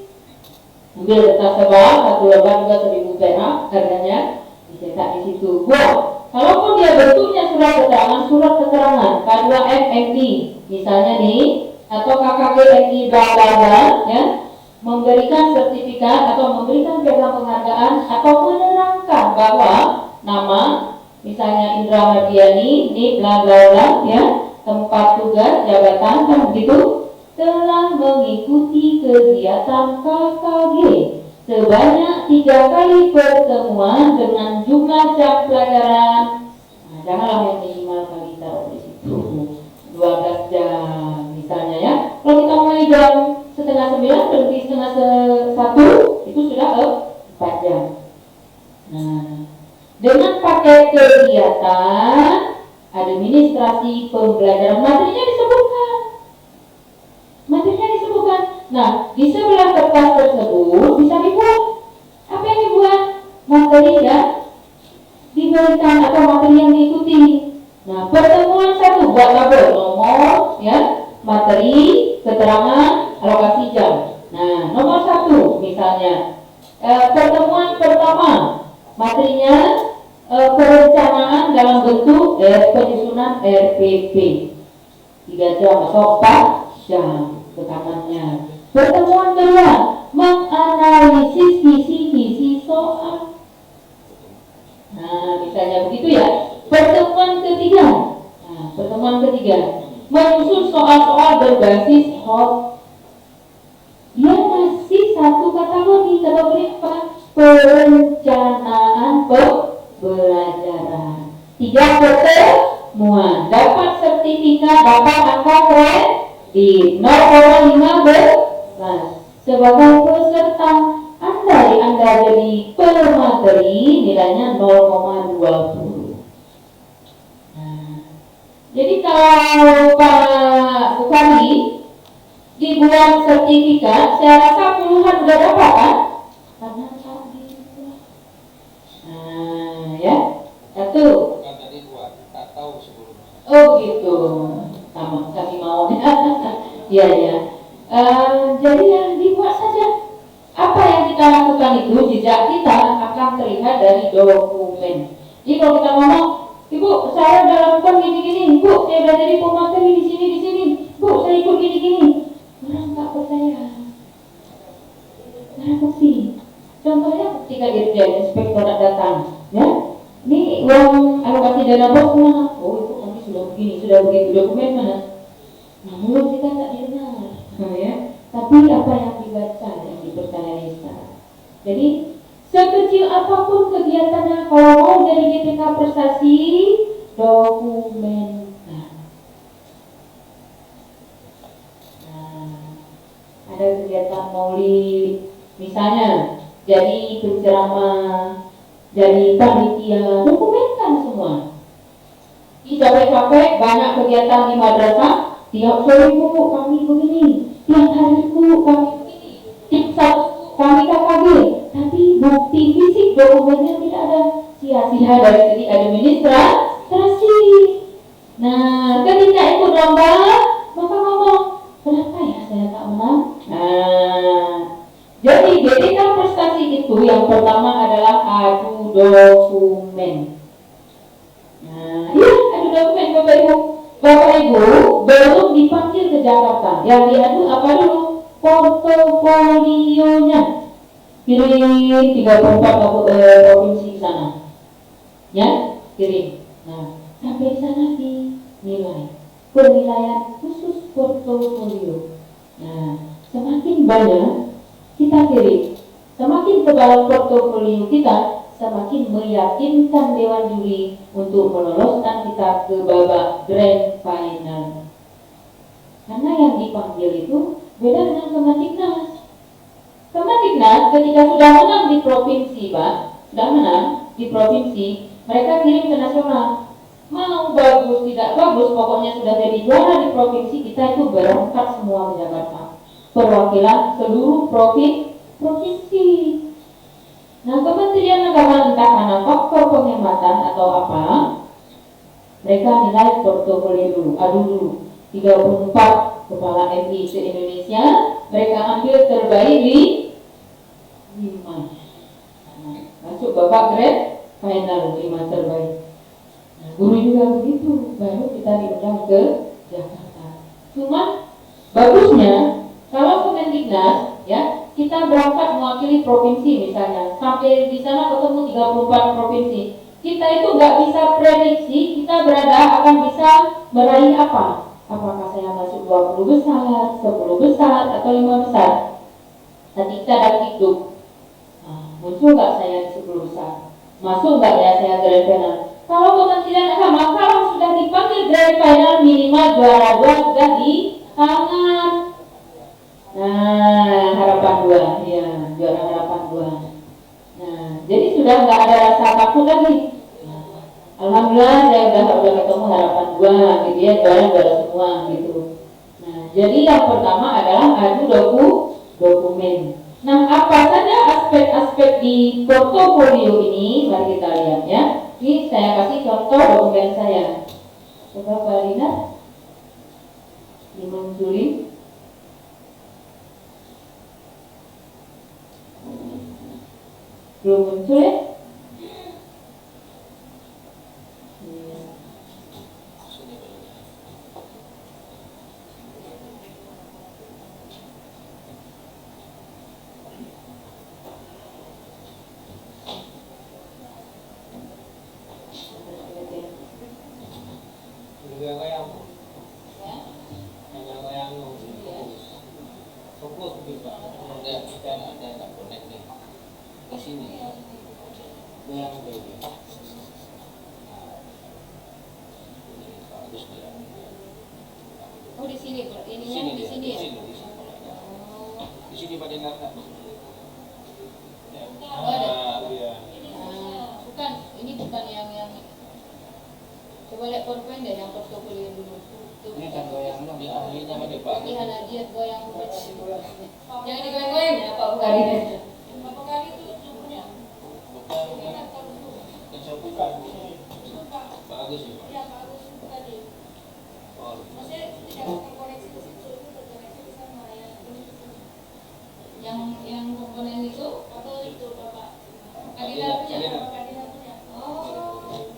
Ambil kertas tebal, 1 lembar juga 1.000 perak harganya, dicetak di situ. Kalaupun dia bentuknya surat keterangan K2M MI misalnya nih, atau KKG MI bla bla bla, ya, memberikan sertifikat atau memberikan piagam penghargaan atau menerangkan bahwa nama misalnya Indra Mardiani ini bla bla bla, ya, tempat tugas jabatan kan begitu, telah mengikuti kegiatan KKG sebanyak 3 kali pertemuan dengan jumlah jam pelajaran. Nah, janganlah yang minimal kali taruh di situ 12 jam misalnya, ya. Kalau kita mulai jam 8:30 berhenti 8:30, itu sudah 4 jam. Nah, dengan pakai kegiatan administrasi pembelajaran, materinya disebutkan. Nah, di sebelah kertas tersebut bisa dibuat apa yang dibuat? Materi yang diberikan atau materi yang diikuti. Nah, pertemuan 1 buat tabel nomor, ya, materi, keterangan, alokasi jam. Nah, nomor 1 misalnya pertemuan pertama, materinya perencanaan dalam bentuk penyusunan RPP 3 jam atau 4 jam tekanannya. Pertemuan kedua, menganalisis visi soal. Nah, misalnya begitu, ya. Pertemuan ketiga, menyusun soal-soal berbasis hot. Dia masih satu kategori apa? Perencanaan pembelajaran. 3 pertemuan, dapat sertifikat, dapat angka kredit 0,15 sebagai peserta. Anda jadi pemateri, nilainya 0,20. Nah, jadi kalau Pak Bukhari dibuat sertifikat, saya rasa puluhan udah dapat kan? Karena ya, 1. Oh gitu, sama kami maunya. Ya. Jadi ya dibuat saja. Apa yang kita lakukan itu, jejak kita akan terlihat dari dokumen. Jadi kalau kita ngomong, Ibu, saya udah lakukan gini-gini, Bu, saya udah jadi pemateri di sini, Bu, saya ikut gini-gini. Orang nggak percaya. Nah, bukti. Contohnya ketika dirjen inspektorat datang, ya, ini uang alokasi dana bos mana? Oh, itu kami sudah begini, sudah begitu, dokumen mana? Nah, mulut kita tak didengar, ya. Tapi apa yang dibaca, yang dipercayai sekarang. Jadi sekecil apapun kegiatannya, kalau mau jadi GTK prestasi, dokumenkan. Nah, ada kegiatan maulid, misalnya jadi penceramah, jadi panitia, dokumenkan semua. Di capek-capek banyak kegiatan di madrasah, tiap sore Bu kami begini, tiap hari Bu kami begini, tiap Sabtu kami KKG, tapi bukti fisik dokumennya tidak ada, sia-sia dari segi administrasi. Nah, ketika ikut lomba, maka ngomong, kenapa ya saya tak menang? Nah, jadi GTK prestasi itu yang pertama adalah adu dokumen. Nah, iya, adu dokumen Bapak Ibu belum dipanggil ke Jakarta. Yang diadu apa dulu? portofolionya. Kirim 34 provinsi di sana. Ya, kirim. Nah, sampai di sana dinilai. Penilaian khusus portofolio. Nah, semakin banyak kita kirim, semakin tebal portofolio kita, semakin meyakinkan Dewan Juri untuk meloloskan kita ke babak grand final. Karena yang dipanggil itu beda dengan Kemendiknas. Kemendiknas ketika sudah menang di provinsi, Pak, sudah menang di provinsi, mereka kirim ke nasional. Mau bagus tidak bagus, pokoknya sudah jadi juara di provinsi, kita itu berangkat semua ke Jakarta. Perwakilan seluruh provinsi. Nah, Kementerian Agama entah karena faktor penghematan atau apa, mereka nilai portofolio dulu, adu dulu. 34 kepala MI se-Indonesia, mereka ambil terbaik di 5. Masuk babak grand final 5 terbaik. Nah, guru juga begitu, baru kita diundang ke Jakarta. Cuma bagusnya kalau Kemendiknas, ya, kita berangkat mewakili provinsi misalnya, sampai di sana ketemu 34 provinsi. Kita itu nggak bisa prediksi kita berada akan bisa meraih apa. Apakah saya masuk 20 besar, 10 besar, atau 5 besar? Nanti kita dapat hidup. Nah, muncul nggak saya di 10 besar? Masuk nggak ya saya grand final? Kalau Kementerian Agama, kalau sudah dipanggil grand final, minimal juara 2 sudah di tangan. Nah, harapan 2, ya, juara harapan 2. Nah, jadi sudah nggak ada rasa takut lagi. Nah, alhamdulillah saya udah ketemu harapan 2, gitu ya, juara semua gitu. Nah, jadi yang pertama adalah adu dokumen. Nah, apa saja aspek-aspek di portofolio ini? Mari kita lihat ya. Ini saya kasih contoh dokumen saya. Coba Pak Rina dimunculin. Belum muncul ya? Oh di sini, ininya di sini ya? Di sini Pak Dengar. Oh ada. Bukan, ini bukan yang coba lihat PowerPoint deh yang portofolio dulu. Ini kan goyang dong, ahlinya ada Pak. Ini hadiah goyang. Jangan digoyang-goyang ya Pak Bukari. Pak Bukari itu sumbernya. Bukan. Yang saya buka. Pak Agus ya Pak. Iya Pak Agus tadi. Maksudnya tidak terkoneksi ke situ, itu terkoneksi ke sana yang komponen itu atau itu Bapak Kadina punya? Oh.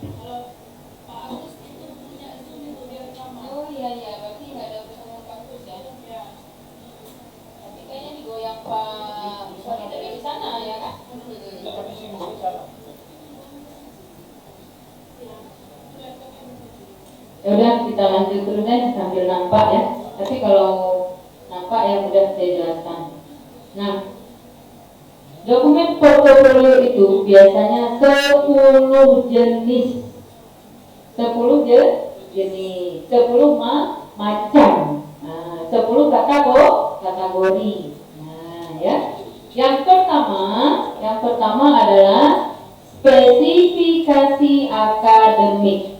Kalau Pak Agus itu punya itu dia sama. Oh iya, berarti nggak ada urusan Pak Agus ya? Iya. Tapi kayaknya digoyang Pak Sony dari sana ya kan? Tapi sini salah. Ya udah kita lanjut terus deh sambil nampak ya. Tapi kalau nampak ya mudah saya jelaskan. Nah, dokumen portofolio itu biasanya 10 jenis. 10 jenis, 10 macam. Nah, 10 kategori. Nah, ya. Yang pertama adalah spesifikasi akademik.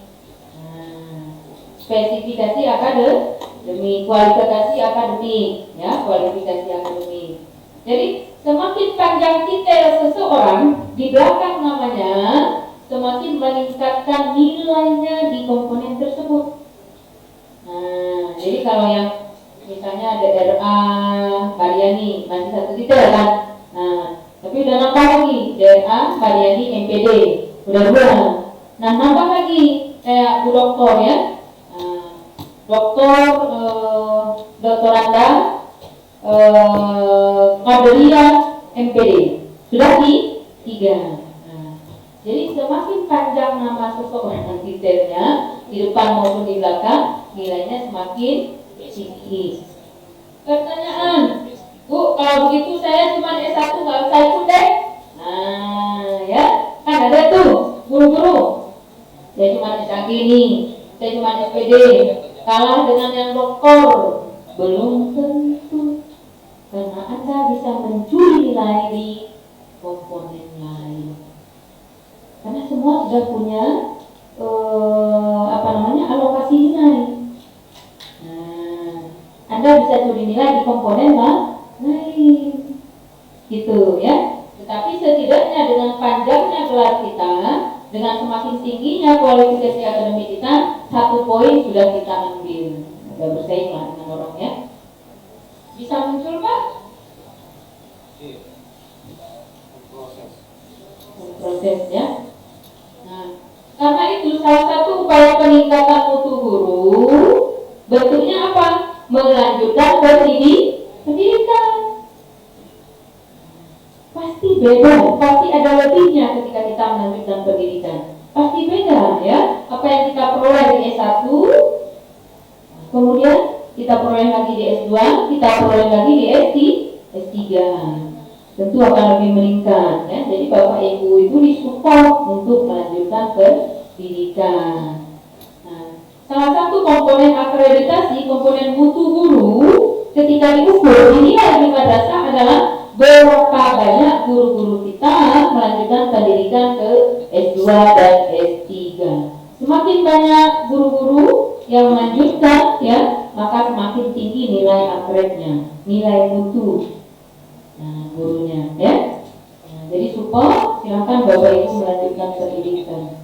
Spesifikasi akademik, kualifikasi akademik, ya, kualifikasi akademik. Jadi semakin panjang titel seseorang di belakang namanya, semakin meningkatkan nilainya di komponen tersebut. Nah, jadi kalau yang misalnya ada RA Mariani masih 1 titel kan, nah, tapi udah nambah lagi DRA Mariani MPD, udah 2. Nah, nambah lagi kayak Bu Doktor ya. Doktor, doktoranda Qadariyah MPD sudah di 3. Nah, jadi semakin panjang nama seseorang detailnya di depan maupun di belakang, nilainya semakin tinggi. Pertanyaan, Bu, kalau begitu saya cuma S1 nggak usah ikut deh. Nah, ya, kan ada tuh guru-guru. Saya cuma S1 nih, saya cuma SPD, kalah dengan yang doktor. Belum tentu, karena Anda bisa mencuri nilai di komponen lain. Karena semua sudah punya alokasi nilai. Nah, Anda bisa curi nilai di komponen lain, gitu ya. Tetapi setidaknya dengan panjangnya gelar kita, dengan semakin tingginya kualifikasi akademik kita, 1 poin sudah kita ambil. Sudah bersaing lah dengan orangnya. Bisa muncul Pak? Proses ya. Nah, karena itu salah satu upaya peningkatan mutu guru bentuknya apa? Melanjutkan pendidikan. Pasti beda, pasti ada lebihnya ketika kita melanjutkan pendidikan. Pasti beda ya. Apa yang kita peroleh di S1, kemudian kita peroleh lagi di S2, kita peroleh lagi di S3. Tentu akan lebih meningkat ya. Jadi Bapak Ibu itu disupport untuk melanjutkan pendidikan. Nah, salah satu komponen akreditasi, komponen mutu guru ketika diukur dinilai di madrasah adalah berapa banyak guru-guru kita melanjutkan pendidikan ke S2 dan S3. Semakin banyak guru-guru yang melanjutkan ya, maka semakin tinggi nilai akrednya, nilai mutu gurunya ya. Nah, jadi support, silakan Bapak Ibu melanjutkan pendidikan.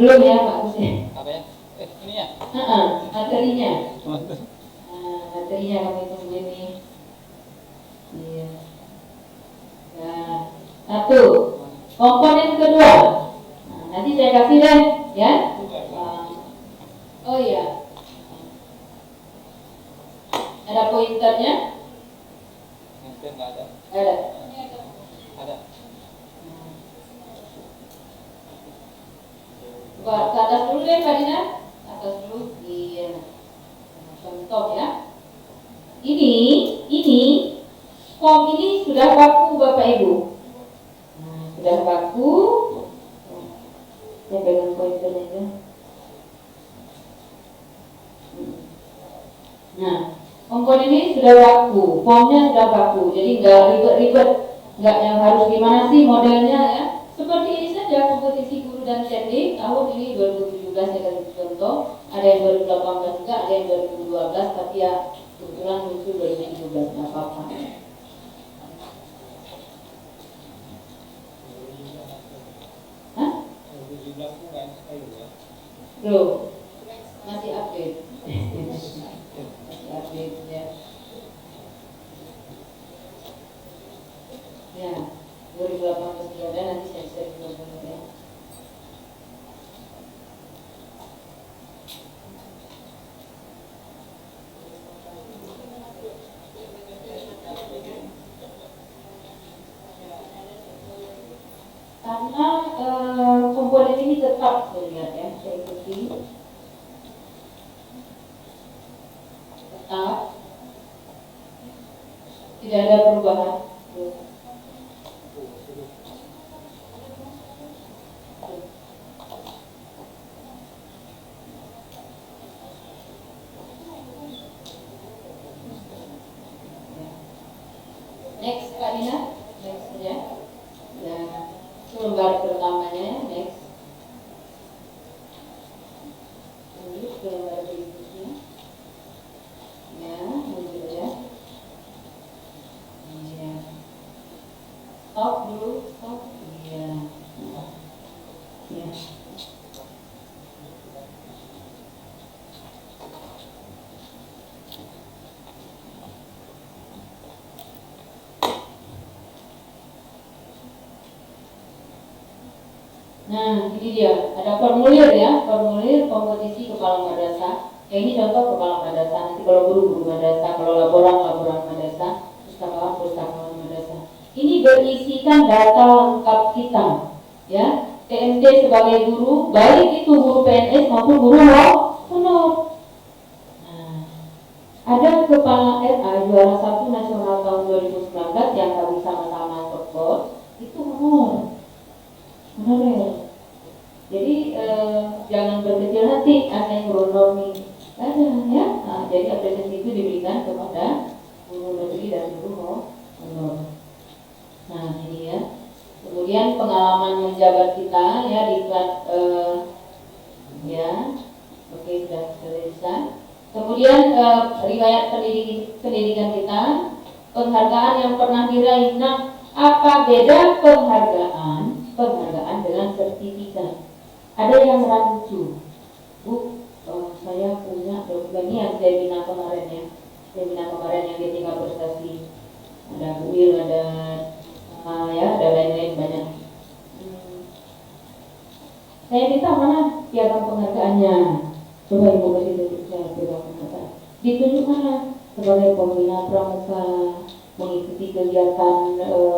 Belum ya Pak Gus? Apa ya? Ini ya? Materinya. Materinya kami tunggu ini. Iya. Nah, 1. Komponen kedua. Nanti saya kasih deh, ya. Oh iya. Ada pointernya? Pointer nggak ada. Ada. Ada. Ke atas dulu deh, Kak Dina. Atas dulu. Iya. Contoh ya. Ini form ini sudah baku Bapak Ibu. Nah, sudah baku. Saya pegang pointernya aja. Nah, komponen ini sudah baku, formnya sudah baku, jadi nggak ribet-ribet, nggak yang harus gimana sih modelnya ya. Seperti ini saja kompetisi guru dan cending tahun ini 2017 saya kasih contoh, ada yang 2018 juga, ada yang 2012, tapi ya kebetulan muncul 2017 nggak apa-apa. Loh, masih update. Masih update ya. Ya, 2018 juga ada, nanti saya share juga ya. Karena komponen ini tetap saya lihat ya, saya ikuti tetap tidak ada perubahan. Next Kak Dina, next saja. Ya, lembar pertamanya next. Lanjut ke lembar berikutnya. Ya, lanjut ya. Ya. Stop dulu, stop. Ya. Ya. Nah, ini dia, ada formulir ya, formulir kompetisi kepala madrasah. Ini contoh kepala madrasah. Nanti kalau guru madrasah, kalau laporan madrasah, pustakaan madrasah. Ini berisikan data lengkap kita, ya. PMT sebagai guru, baik itu guru PNS maupun guru honor. Nah, ada kepala RA juara 1 nasional tahun 2019 yang kami sama-sama support, itu honor. Honorer. Jadi jangan berkecil hati, ada yang beronomi, ada ya. Nah, jadi apresiasi itu diberikan kepada guru negeri dan guru honor. Nah ini ya. Kemudian pengalaman menjabat kita ya di kelas ya, oke sudah selesai. Kemudian riwayat pendidikan kita, penghargaan yang pernah diraih. Nah, apa beda penghargaan dengan sertifikat? Ada yang rancu, Bu, saya punya dokumen ini yang seminar kemarin ya, yang ketika prestasi, ada buil, ada ya, ada lain-lain banyak. Saya minta mana piagam penghargaannya? Coba ibu kasih tunjuk saya piagam penghargaan. Ditunjuk mana? Sebagai pembina pramuka, mengikuti kegiatan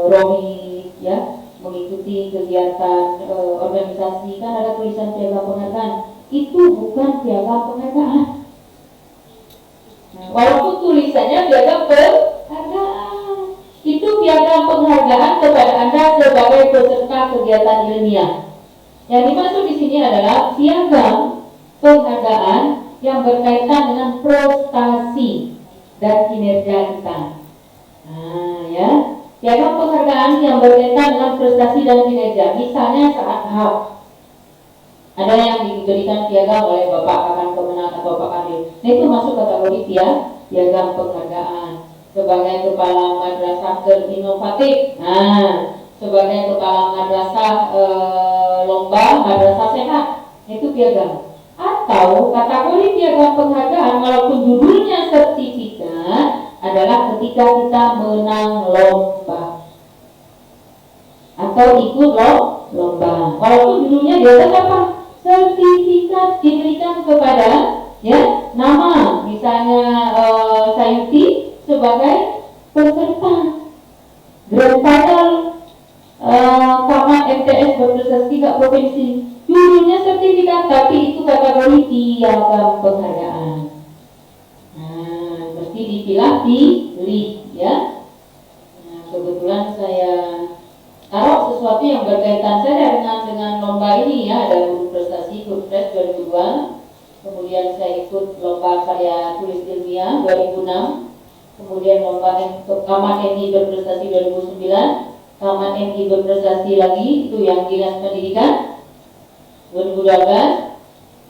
ROMI, ya, mengikuti kegiatan organisasi, kan ada tulisan piagam penghargaan. Itu bukan piagam penghargaan. Nah, walaupun tulisannya piagam penghargaan, itu piagam penghargaan kepada Anda sebagai peserta kegiatan ilmiah. Yang dimaksud di sini adalah piagam penghargaan yang berkaitan dengan prestasi dan kinerja kita. Nah, ya. Piagam penghargaan yang berkaitan dengan prestasi dan kinerja, misalnya saat HAP, ada yang diberikan piagam oleh Bapak Kakan Kemenang atau Bapak Kadil. Nah, itu masuk kategori piagam penghargaan. Sebagai kepala madrasah terinovatif, nah, sebagai kepala madrasah lomba madrasah sehat, itu piagam. Atau kategori piagam penghargaan walaupun judulnya sertifikat adalah ketika kita menang lomba atau ikut lomba. Walaupun judulnya di atas apa? Sertifikat diberikan kepada ya nama, misalnya Sayuti sebagai peserta Grand Final Kamat MTS berprestasi 3 provinsi. Judulnya sertifikat, tapi itu kategori piagam penghargaan. Nah, mesti pilih ya. Nah, kebetulan saya taruh sesuatu yang berkaitan saja dengan lomba ini ya. Ada guru prestasi Gurpres 2002, kemudian saya ikut lomba karya tulis ilmiah 2006, kemudian lomba Kamat MI berprestasi 2009, Kamat MI berprestasi lagi itu yang Dinas Pendidikan 2012.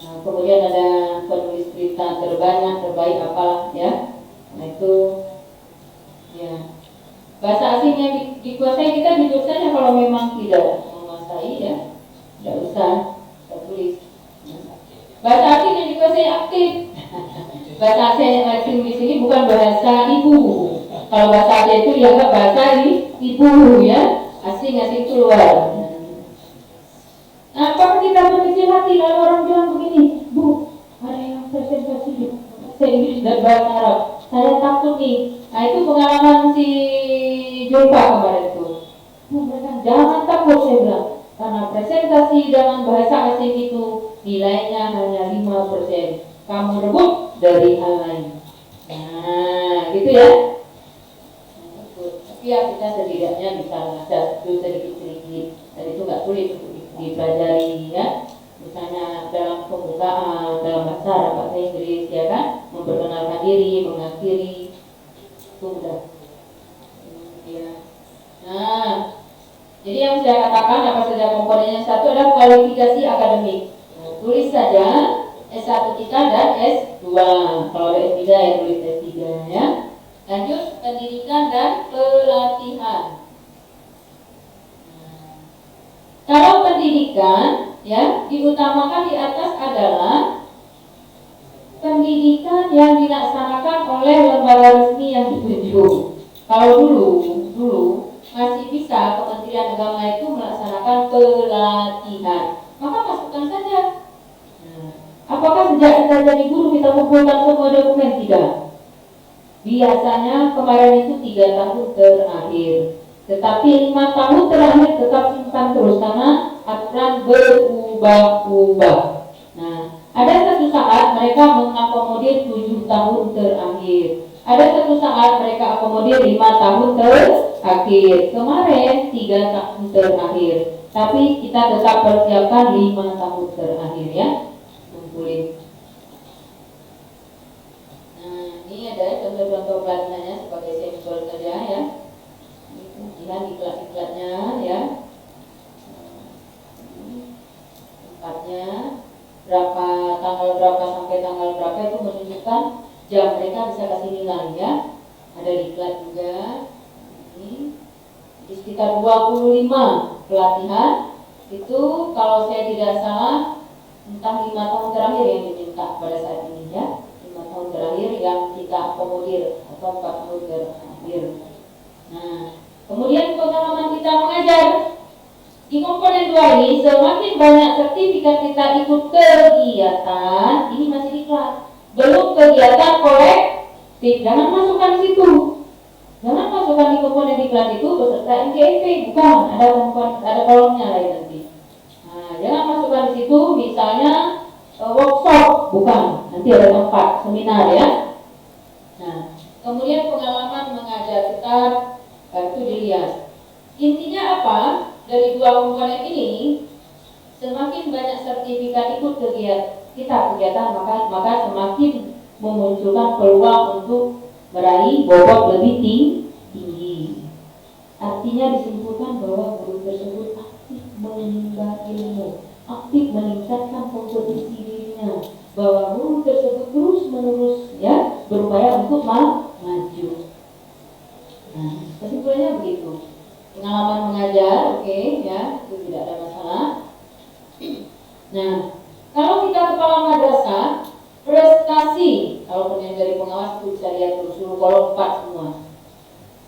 Nah, kemudian ada penulis berita terbaik apalah ya. Nah itu ya, bahasa asing yang dikuasai kita jujur saja, kalau memang tidak menguasai ya tidak usah tulis. Bahasa asing yang dikuasai aktif. Bahasa asing di sini bukan bahasa ibu. Kalau bahasa asing itu dianggap bahasa ibu ya, asing keluar. Nah, apakah kita berkecil hati lalu orang bilang begini, Bu, ada yang presentasi bahasa Inggris dan bahasa Arab, saya takut nih. Nah, itu pengalaman si Jumpa kemarin itu. Jangan takut, saya bilang, karena presentasi dalam bahasa asing itu nilainya hanya 5%. Kamu rebut dari hal lain. Nah, gitu ya. Tapi ya kita setidaknya bisa belajar itu sedikit-sedikit. Dan itu nggak sulit untuk dipelajari ya, misalnya dalam pembukaan dalam bahasa Inggris ya kan, memperkenalkan diri, mengakhiri itu udah ya. Nah, jadi yang saya katakan apa saja komponennya. Satu adalah kualifikasi akademik. Nah, tulis saja S1 kita dan S2. Kalau ada S3 ya tulis S3 ya. Lanjut pendidikan dan pelatihan. Kalau pendidikan ya diutamakan di atas adalah pendidikan yang dilaksanakan oleh lembaga resmi yang ditunjuk. Kalau dulu masih bisa Kementerian Agama itu melaksanakan pelatihan, maka masukkan saja. Nah, apakah sejak kita jadi guru kita kumpulkan semua dokumen? Tidak. Biasanya kemarin itu 3 tahun terakhir, tetapi 5 tahun terakhir tetap simpan terus karena aturan berubah-ubah. Nah, ada satu saat mereka mengakomodir 7 tahun terakhir. Ada satu saat mereka akomodir 5 tahun terakhir. Kemarin 3 tahun terakhir. Tapi kita tetap persiapkan 5 tahun terakhir ya. Kumpulin. Nah, ini ada contoh-contoh pelatihannya sebagai sampel saja ya. Ini pelatihan iklan-iklannya ya. Tempatnya berapa, tanggal berapa sampai tanggal berapa itu menunjukkan jam mereka bisa kasih nilai ya. Ada iklan juga. Ini di sekitar 25 pelatihan itu kalau saya tidak salah entah 5 tahun terakhir yang diminta pada saat ini ya. 5 tahun terakhir yang kita akomodir atau 4 tahun terakhir. Nah, kemudian pengalaman kita mengajar di komponen 2 ini, semakin banyak sertifikat kita ikut kegiatan, ini masih iklan, belum kegiatan kolektif, jangan masukkan di situ. Jangan masukkan di komponen iklan itu beserta NGFP, bukan, ada kolomnya lain nanti. Nah, jangan masukkan di situ misalnya workshop, bukan, nanti ada tempat seminar ya. Nah, kemudian pengalaman mengajar kita itu dilihat. Intinya apa? Dari 2 komponen ini, semakin banyak sertifikat ikut kegiatan maka semakin memunculkan peluang untuk meraih bobot lebih tinggi. Artinya disimpulkan bahwa guru tersebut aktif menimba ilmu, aktif meningkatkan kompetensi dirinya, bahwa guru tersebut terus-menerus ya berupaya untuk maju. Nah, kesimpulannya begitu. Pengalaman mengajar, oke, ya, itu tidak ada masalah. Nah, kalau kita kepala madrasah, prestasi, kalau yang dari pengawas itu bisa lihat terus dulu kolom 4 semua,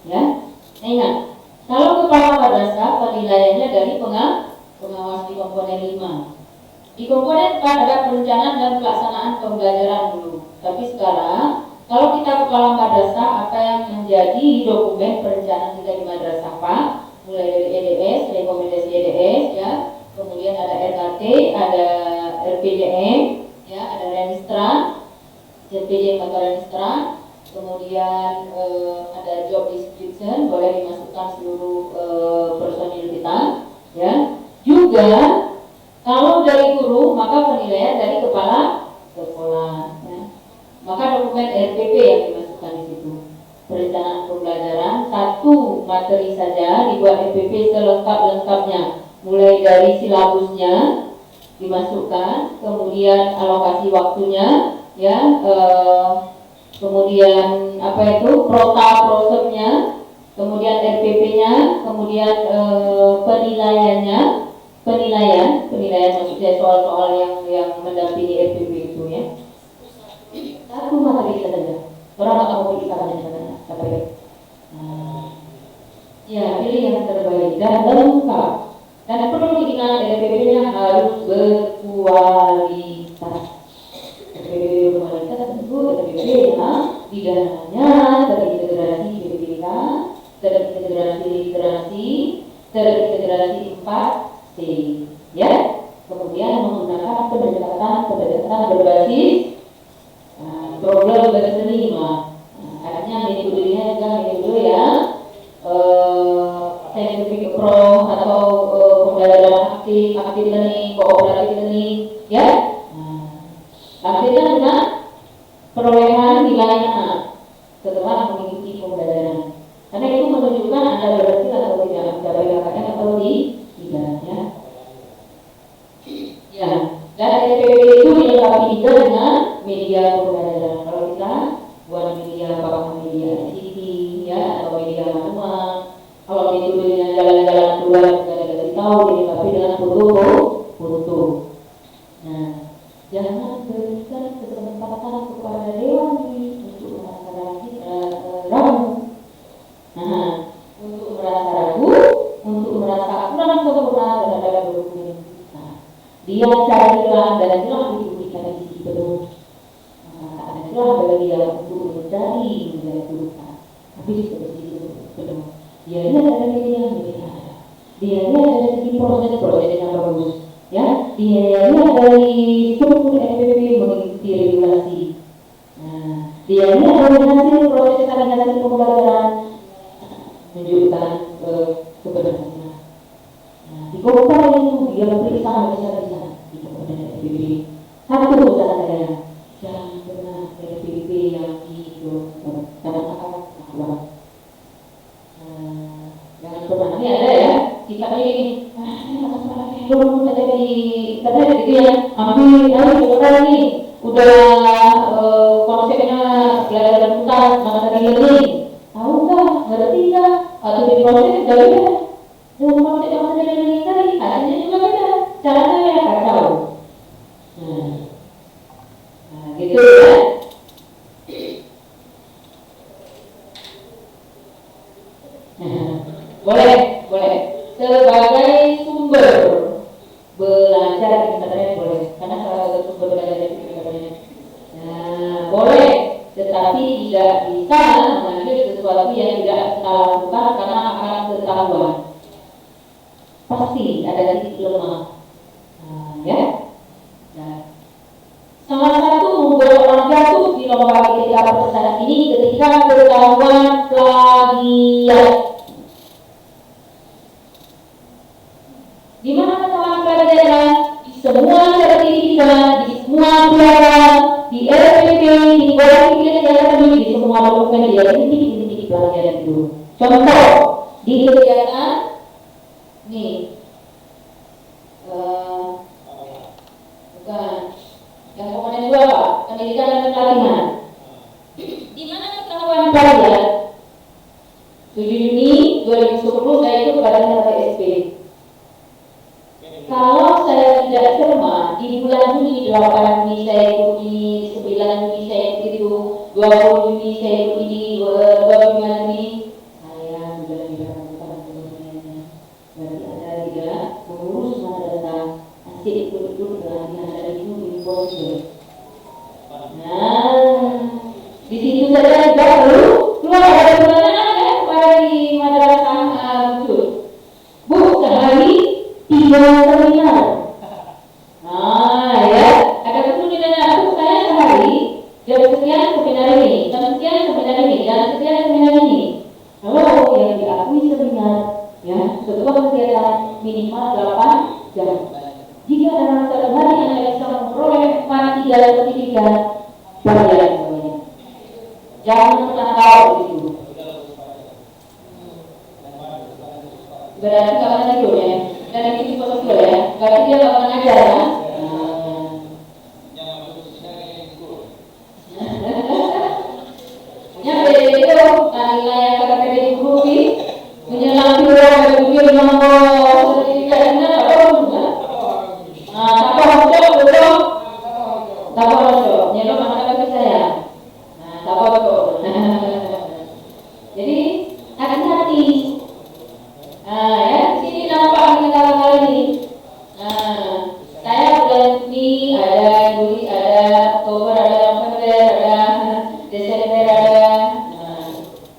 ya. Nah, ingat, kalau kepala madrasah penilaiannya dari pengawas di komponen 5. Di komponen 4 ada perencanaan dan pelaksanaan pembelajaran dulu. Tapi sekarang kalau kita kepala madrasah, apa yang menjadi dokumen perencanaan kita di madrasah Pak? Mulai dari EDS, rekomendasi EDS ya, kemudian ada RKT, ada RPJM, ya, ada Renistra, RPJM atau Renistra, kemudian ada job description, boleh dimasukkan seluruh personil kita, ya. Juga kalau dari guru maka penilaian dari kepala sekolah. Ya. Maka dokumen RPP yang dimasukkan di situ. Perencanaan pembelajaran 1 materi saja dibuat RPP selengkap-lengkapnya, mulai dari silabusnya dimasukkan, kemudian alokasi waktunya, ya, kemudian apa itu prota-prosesnya, kemudian RPP-nya, kemudian penilaian maksudnya soal-soal yang mendampingi RPP itu ya. 1 materi saja. Orang kamu pilih katanya kata ya. Ya, pilih yang terbaik dan lengkap. Dan perlu diingat RPP-nya harus berkualitas. RPP berkualitas tentu RPP yang pidananya terintegrasi BPK, terintegrasi literasi, terintegrasi 4C, ya. Kemudian menggunakan pendekatan berbasis problem bahasa 5. Artinya metodenya juga metode ya scientific approach atau pembelajaran aktif learning, cooperative learning, ya. Akhirnya dengan perolehan nilainya setelah mengikuti pembelajaran. Karena itu menunjukkan Anda berhasil atau tidak mencapai KKN atau tidak, ya. Ya, dan RPP itu dilengkapi juga dengan media pembelajaran. Kalau kita buat media apakah media ICT ya atau media manual, kalau metodenya jalan-jalan keluar kita dikasih tahu dilengkapi dengan foto. Nah, jangan berikan kesempatan kepada dewan untuk merasa ragu. Nah, untuk merasa ragu Kemudian carilah dan diberikan isi penuh. Tak ada celah bagi dia untuk mencari Tuhan. Tapi seperti itu penuh. Dia lihat ada yang ada. Dia lihat dari segi proses-proses yang bagus. Ya, dia lihat dari struktur FPP mengikuti regulasi. Dia lihat dari hasil proses hasil pembelajaran menunjukkan keberhasilan. Di kota itu dia periksa bisa di kemudian FPP. Satu usaha saya, jangan pernah FPP yang itu kadang-kadang kurang. Jangan pernah. Ini ada ya, sikapnya ini. Belum ada di internet gitu ya. Ambil orang ini udah konsepnya belajar bukan materi learning. Tahu nggak? Ngerti nggak? Atau di proses dari ya? Dengan konsep materi learning tadi, hasilnya juga beda. Caranya ya kacau. Gitu ya. Boleh. Sebagai sumber belajar internet boleh, karena salah satu sumber belajar internet. Boleh, tetapi tidak bisa mengambil sesuatu yang tidak kita lakukan karena akan ketahuan. Pasti ada titik lemah. Ya. Salah satu membuat orang jatuh di lomba ketika perpecahan ini ketika ketahuan plagiat. Di mana ketahuan plagiat? Di semua sertifikat, di semua pelajaran, di RPP, di kualifikasi di semua dokumen dia ini plagiat itu. Contoh di kegiatan nih, bukan yang komponen 2 Pak, pendidikan dan pelatihan. Di mana ketahuan plagiat? 7 Juni 2010 saya ikut badan data SP. Kalau saya tidak cermat, di bulan Juni 8 Juni saya ikuti, 9 Juni saya ikuti itu, 20 Juni saya ikuti, 29 Juni saya sudah dilakukan sebenarnya. Berarti ada dia mengurus madrasah asik betul-betul pelatihan dari itu di Bogor. Di situ saja baru keluar ada pertanyaan kan kepada di madrasah Bukut. Bu, sehari 3 seminar. Ya, ada kemudian aku saya sehari jam sekian seminar ini, jam sekian seminar ini, jam sekian seminar ini. Kalau yang diakui seminar, ya, sebuah kegiatan minimal 8 jam. Jika dalam satu hari Anda bisa memperoleh 4-3 sertifikat, pelajaran semuanya. Jangan pernah tahu itu. Berarti nggak pernah tidur ya. Dan itu foto ya. Berarti dia nggak pernah ngajar ya. Punya PDD itu nilai yang kata PDD guru ini menyelam di ruang berpikir nomor sertifikatnya apa enggak? Tapo nyelok mana kata saya. Tapo. Jadi hati-hati. Ya, di sini nampak negara ini. Saya bulan Juni ada, Juli ada, Oktober ada, November ada, Desember ada.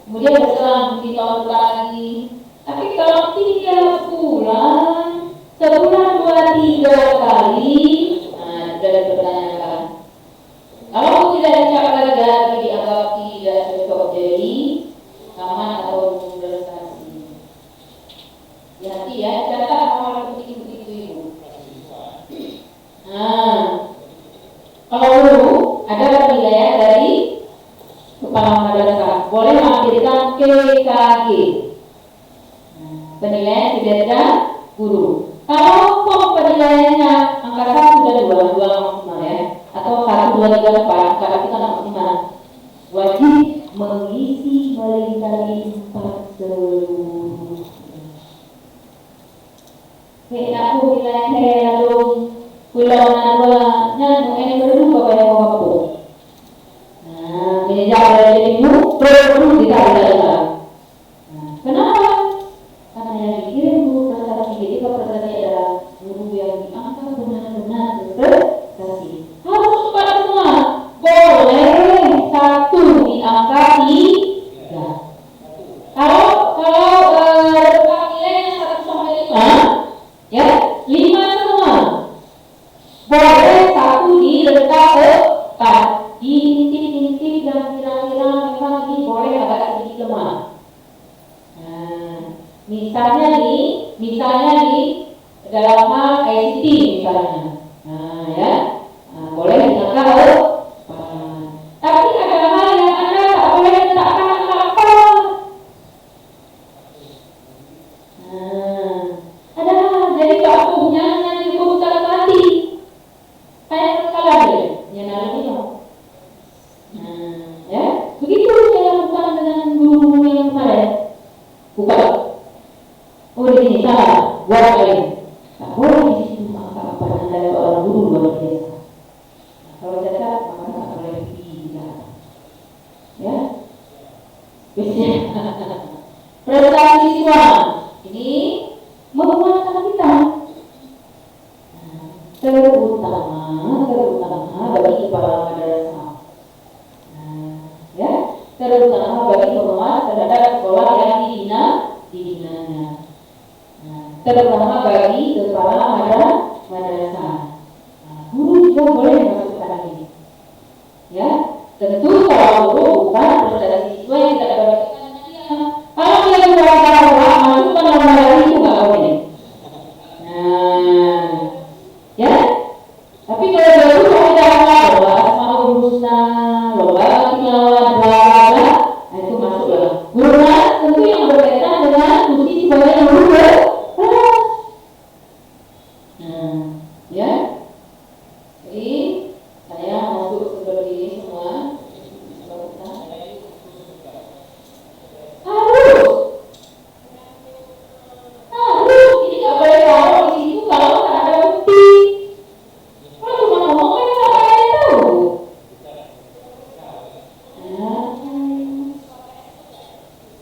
Kemudian berselang di tahun lagi. Tapi kalau 3 bulan, sebulan 2-3 kali, sudah dipertanyakan. Kalau tidak dicap lagi dianggap tidak cocok jadi aman atau prestasi. Hati ya, catat hal begitu Ibu. Kalau dulu ada penilaian dari kepala madrasah, boleh melampirkan KKG. Penilaian kinerja guru. Kalau penilaiannya angka 1 dan 2 maksimal ya, atau 1, 2, 3, 4, kalau kita maksimal, wajib mengisi melingkari 4 seluruh. Aku nilai lalu pulau naduanya ini berdua pada waktu. Menjadi dari ibu perlu ditarik. Kenapa? Karena yang dikirim guru prestasi jadi prestasi adalah guru yang dianggap benar-benar Misalnya nih dalam hal ICT misalnya, nah ya, boleh digunakan lapan. Tapi ada hal yang Anda tak boleh letakkan lapan. Ada hal jadi bakunya yang dibutuhkan hati. Kayak kalah dia, nyenang ini. Ya, begitu saya lakukan dengan guru yang kemarin. Bukan. Oh ini salah, buat lain. Tak boleh di situ maka apa Anda seorang guru luar biasa. Kalau cacat maka tak boleh pergi ya. Biasanya prestasi siswa ini menguatkan kita. Terutama bagi kepala madrasah. Ya, terutama bagi pengawas terhadap sekolah yang dibinanya. Terutama bagi kepala madrasah. Guru juga boleh masukkan ini. Ya, tentu kalau guru bukan prestasi siswa yang tidak dapat dia. Kalau dia berbicara masukkan lomba itu nggak boleh. Ya. Tapi kalau dia guru tidak lomba asmaul husna, lomba tilawah, bla itu masuklah. Guru tentu yang berkaitan dengan fungsi sebagai guru ya. Jadi saya masuk seperti ini semua. Harus. Ini nggak boleh taruh di situ kalau tak ada bukti. Kalau cuma ngomong kan nggak ada yang tahu.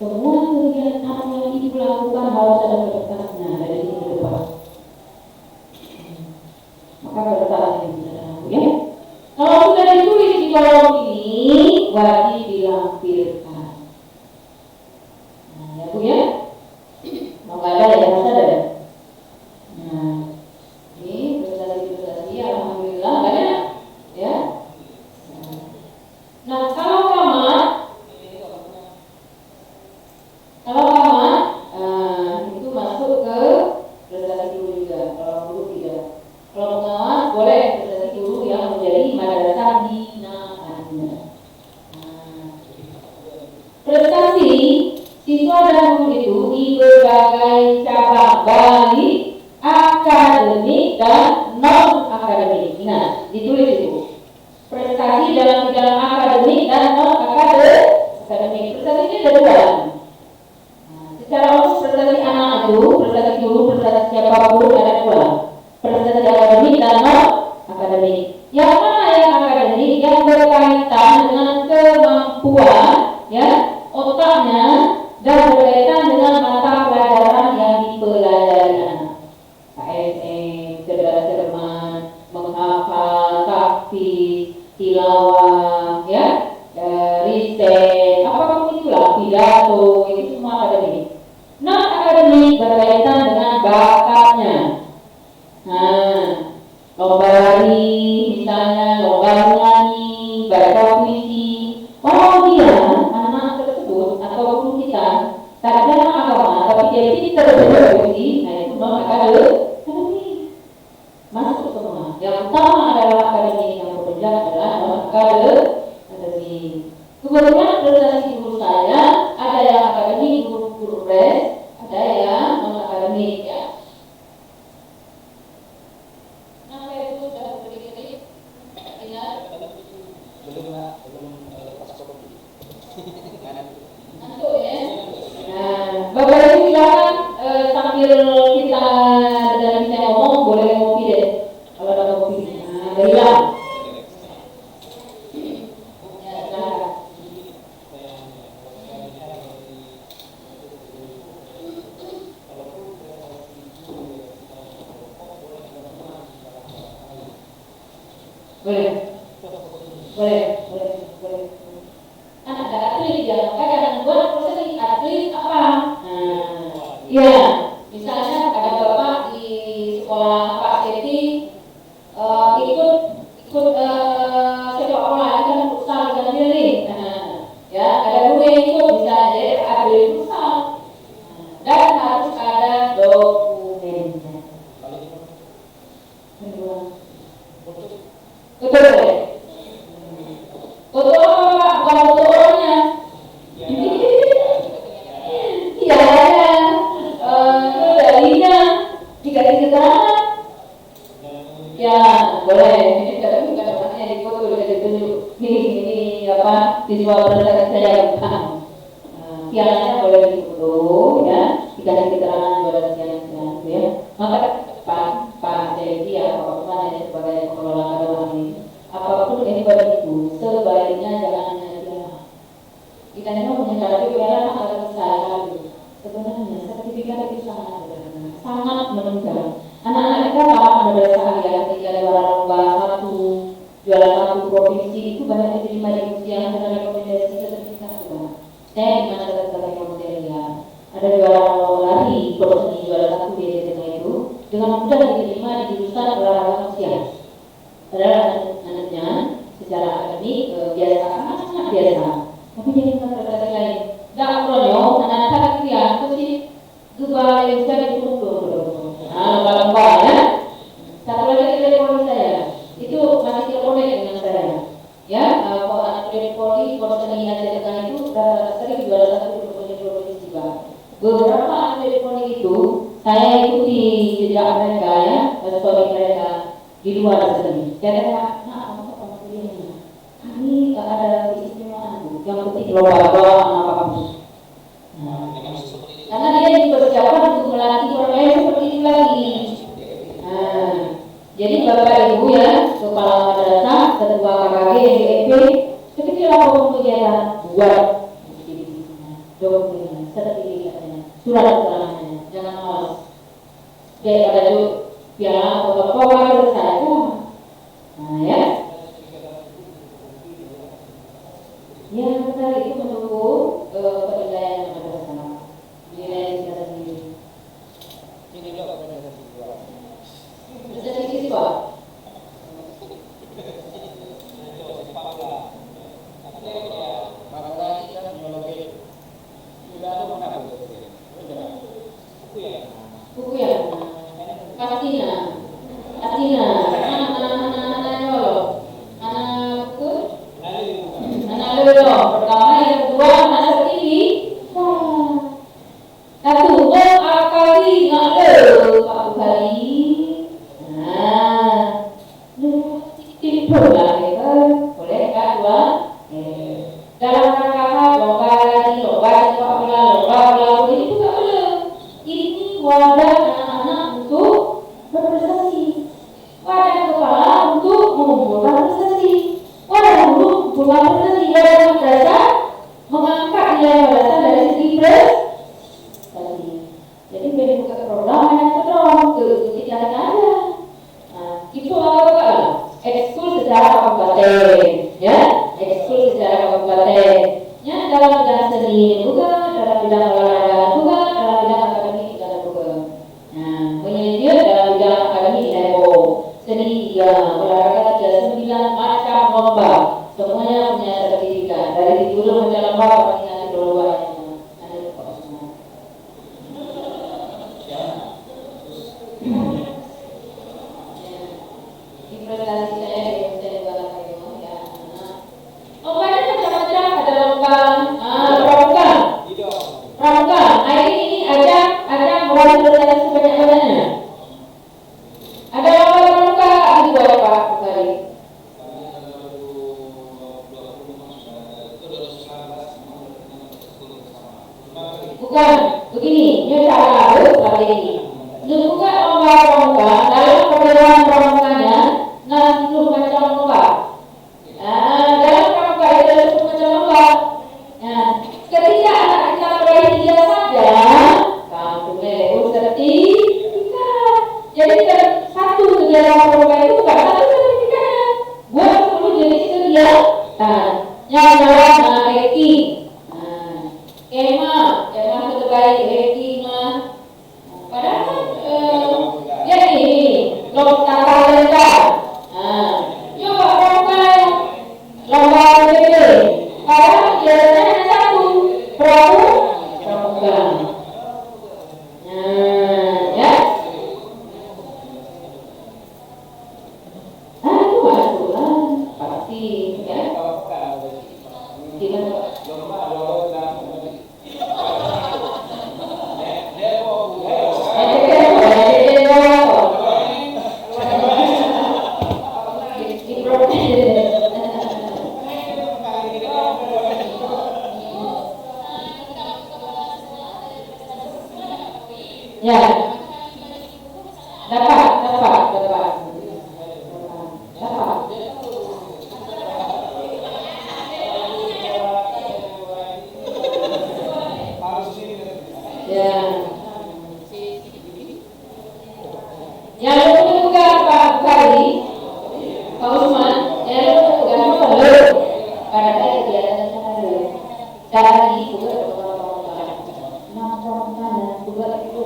Semua kegiatan yang dilakukan harus ada batasnya dari sini ke depan. Maka bertahan ya. Kalau sudah ditulis di kolom ini wajib dilampirkan. Ya Bu ya. Mau nggak ada ya harus ada. Ini prestasi alhamdulillah banyak ya. Nah kalau kamar itu masuk ke prestasi guru juga. Kalau guru tidak. Kalau pengawas boleh prestasi guru yang menjadi madrasah binaan. Prestasi siswa dan guru itu di berbagai cabang baik akademik dan non akademik. Nah, ditulis itu. Prestasi dalam bidang akademik dan non akademik. Prestasi ini ada dua. Secara umum prestasi anak itu, prestasi guru, prestasi siapapun ada dua. Prestasi akademik dan non akademik. Yang mana yang akademik? Yang berkaitan dengan kemampuan, ya, otaknya dan berkaitan dengan mata pelajaran yang dipelajari anak. KSM, cerdas-cermat, menghafal, tahfiz, tilawah, ya, riset, apapun itulah, pidato, itu semua akademik. Non akademik berkaitan dengan bakatnya. Lomba lari misalnya, lomba nyanyi, baca puisi. Kalau dia anak tersebut atau guru kita tak ada agama tapi dia pintar baca puisi, nah itu non akademik. Masuk semua. Yang utama adalah akademik, yang bekerja adalah non akademik. Kebetulan prestasi guru saya ada yang akademik, guru les, ada yang non akademik ya. Bapak Ibu silakan sambil kita dari saya ngomong boleh ngopi deh kalau ada kopi. Baiklah. Ya silakan. Boleh. Kan ada atlet ya, maka jangan buat proses atlet apa? Iya, misalnya ada bapak di sekolah Pak Seti ikut sepak bola kan futsal dan diri. Ya ada guru yang ikut bisa jadi atlet futsal dan siswa berdekat saya Pak. Pialanya boleh difoto ya, dikasih keterangan juara sekian ya. Maka Pak Jadi ya, Pak Osman ya sebagai pengelola kader ini, apapun event itu sebaiknya jangan hanya dia. Kita ini punya cara piala agar saya sebenarnya sertifikat itu sangat menunjang. Anak-anak kita kalau ada dasar ya, ketika juara lomba juara satu provinsi itu banyak diterima di usia dan rekomendasi sertifikat juga. Saya di mana sebagai kemudian ya ada juara lari berseni juara satu di SMA itu dengan mudah diterima di jurusan olahraga usia. Padahal anaknya secara akademik biasa, sangat biasa. Tapi dia ingin prestasi lain. Tak perlu anak-anak dia pasti juga yang bisa diukur. Lomba-lomba ya. Satu lagi telepon saya itu masih teleponik dengan saya. Ya, kalau anak poli seni aja itu sering juara satu di provinsi juga. Beberapa anak poli itu saya ikuti jejak mereka ya, suami mereka di luar seni. Saya kata, kami ada keistimewaan yang penting lomba-lomba apa bagus. Karena dia dipersiapkan untuk melatih orang lain seperti itu lagi. Jadi Bapak Ibu ya, Kepala Madrasah, Ketua KKG, DEP, ketika lakukan kegiatan buat dokumen, sertifikatnya, surat keterangannya, jangan malas. Kayak ada tuh piala atau apa selesai. Nah ya. Ya, benar itu menunggu penilaian madrasah. Nilai kita sendiri. Ini juga organisasi juga. Organisasi siswa. Buku ya. Kastina. Pertama, yang kedua, anak seperti satu, akali Pak Bukali. Tidur lah, boleh Kak dua. Dalam rangka lomba lagi, lomba sepak bola, lomba ini juga boleh. Ini wadah anak-anak untuk berprestasi. Wadah kepala untuk mengumpulkan prestasi. Wadah guru mengumpulkan prestasi. Wadah madrasah mengangkat nilai madrasah dari segi prestasi. Jadi beri buka program yang kedong ke kita ada. Itu apa? Ekskul sejarah kabupaten, ya, ekskul sejarah kabupaten. Ya, dalam bidang seni juga, dalam bidang olahraga juga, dalam bidang akademik juga. Nah, penyedia dalam bidang akademik INEBO, seni 3, olahraga 39 macam lomba, semuanya punya sertifikat. Dari 30 macam lomba, kami nanti lomba yang ada di Pak Osman. Prestasi saya ya. Lombanya macam-macam, ada lomba pramuka. Hari ini ada mulai prestasi sebanyak-banyaknya. Ada lomba pramuka dibuat Pak Bukari. Bukan, begini, ini cara strategi. Dibuka lomba pramuka, dalam pertemuan pramukanya 60 macam lomba. Dalam pramuka itu ada 10 macam lomba. Ketika anak kita meraih dia saja, kamu boleh sertifikat. Jadi satu kegiatan pramuka itu bukan satu sertifikatnya. Buat 10 jenis kegiatan. Yang dalam hiking, kemah terbaik hiking mah. Padahal ya ini lomba lomba. Coba lomba PBB. Padahal biasanya hanya satu pramuka. Ya. Itu masuklah pasti ya. Gimana? Ya. Dapat. Ya. Yang lu juga Pak Kali, Pak Usman, yang lu juga perlu pada kegiatan sana dari juga nongkrong juga itu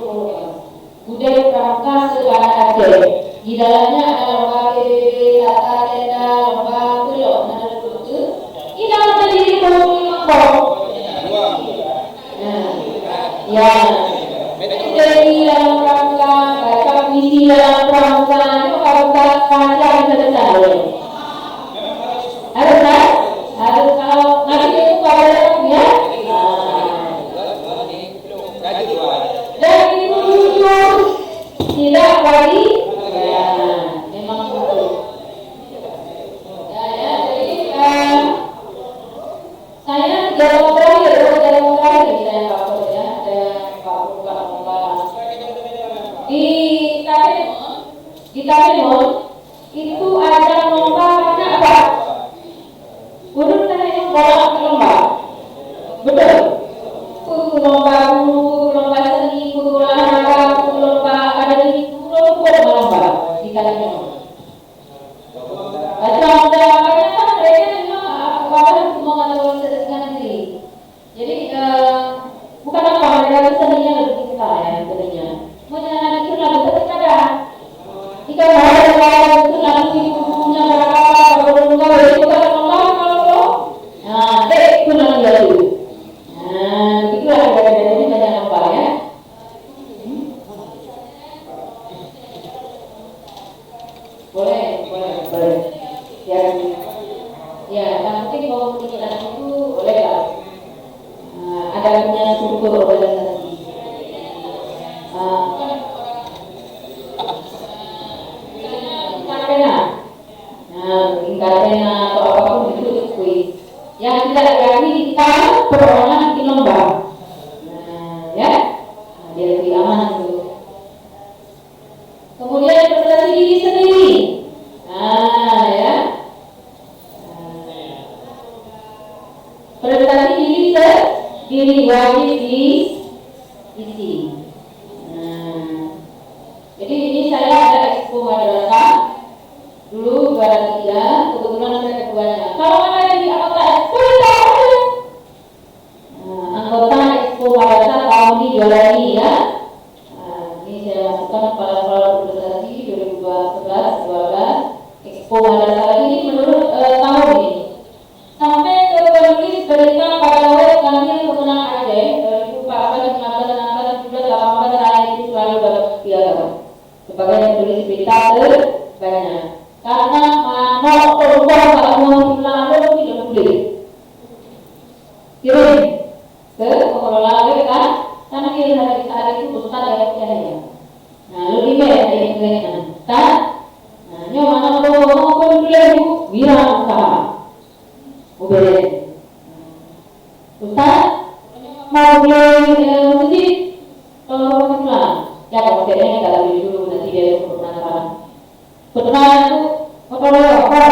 budaya pramuka segala Aceh. Di dalamnya ada lomba PBB, tata tenda, lomba kulon, ada itu. Di dalamnya diri nongkrong. Ya. Jadi dalam pramuka, baca puisi dalam pramuka, itu kalau baca bisa selesai. Harus kan? Harus kalau nanti itu kalau ya. Dan itu jujur, tidak lagi. Ya, memang betul. Ya, jadi saya jalan terakhir saya Pak ya, Pak di Tarimon itu ada lomba banyak apa? Guru saya bola lomba, betul. Lomba seni, olahraga, lomba akademik, lomba di Tarimon. Banyak kan mereka memang kawan mengenal dengan diri. Jadi bukan apa mereka seninya lebih kita ya seninya. Menyenangkan itu lagu ketika ada. Jika ada itu lagu punya berapa berapa itu kan kalau nah itu nanti lagi. Nah itulah ini banyak apa ya. Boleh. Ya, yang penting mau pikiran itu boleh lah. Ada punya struktur organisasi. Karena atau apapun itu kuis. Yang tidak lagi kita perorangan bikin lomba. Ya, biar lebih aman itu. Kemudian prestasi diri sendiri. Ya. Prestasi diri sendiri wajib diisi. Jadi ini saya ada expo madrasah dulu 23, kebetulan saya ketuanya. Kalau ada yang di anggota expo anggota expo madrasah tahun ini jalani ya. Ini saya masukkan kepala prestasi 2011, 12 expo madrasah ini menurut tahun ini. Sampai ke penulis berita pada web kami pemenang Aceh 2014, 15, 16, 17, 18 saya itu selalu dapat piagam sebagai penulis berita terbanyak. Karena mau perubahan kalau mau lalu tidak boleh kirim ke pengelola web kan, karena kirim hari saat itu ustaz yang punya. Nah lebih baik dari yang kan. Nah nyaman mau boleh bilang usaha. Ubed, Ustaz mau beli masjid kalau pulang, ya kalau saya kalau beli dulu nanti dia perkenalan itu apa?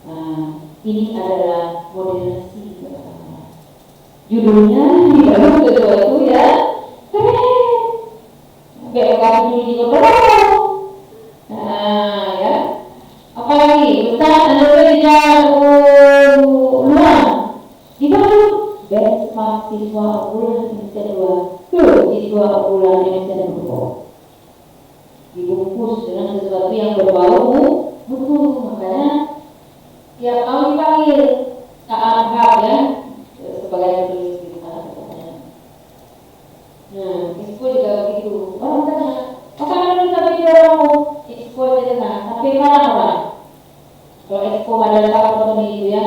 Nah ini adalah moderasi judulnya di dalam sesuatu ya keren, kayak kamu di kota. Nah ya, apalagi Ustaz anda kerja di mana benchmark siswa bulan siswa bulan Indonesia dan dibungkus dengan sesuatu yang berbau buku, makanya tiap tahun dipanggil Kak Anhab ya sebagai penulis kita. Nah, expo juga begitu. Orang tanya, apakah anda bisa bagi orang expo saja nah, sampai mana orang? Kalau expo ada tahun itu ya.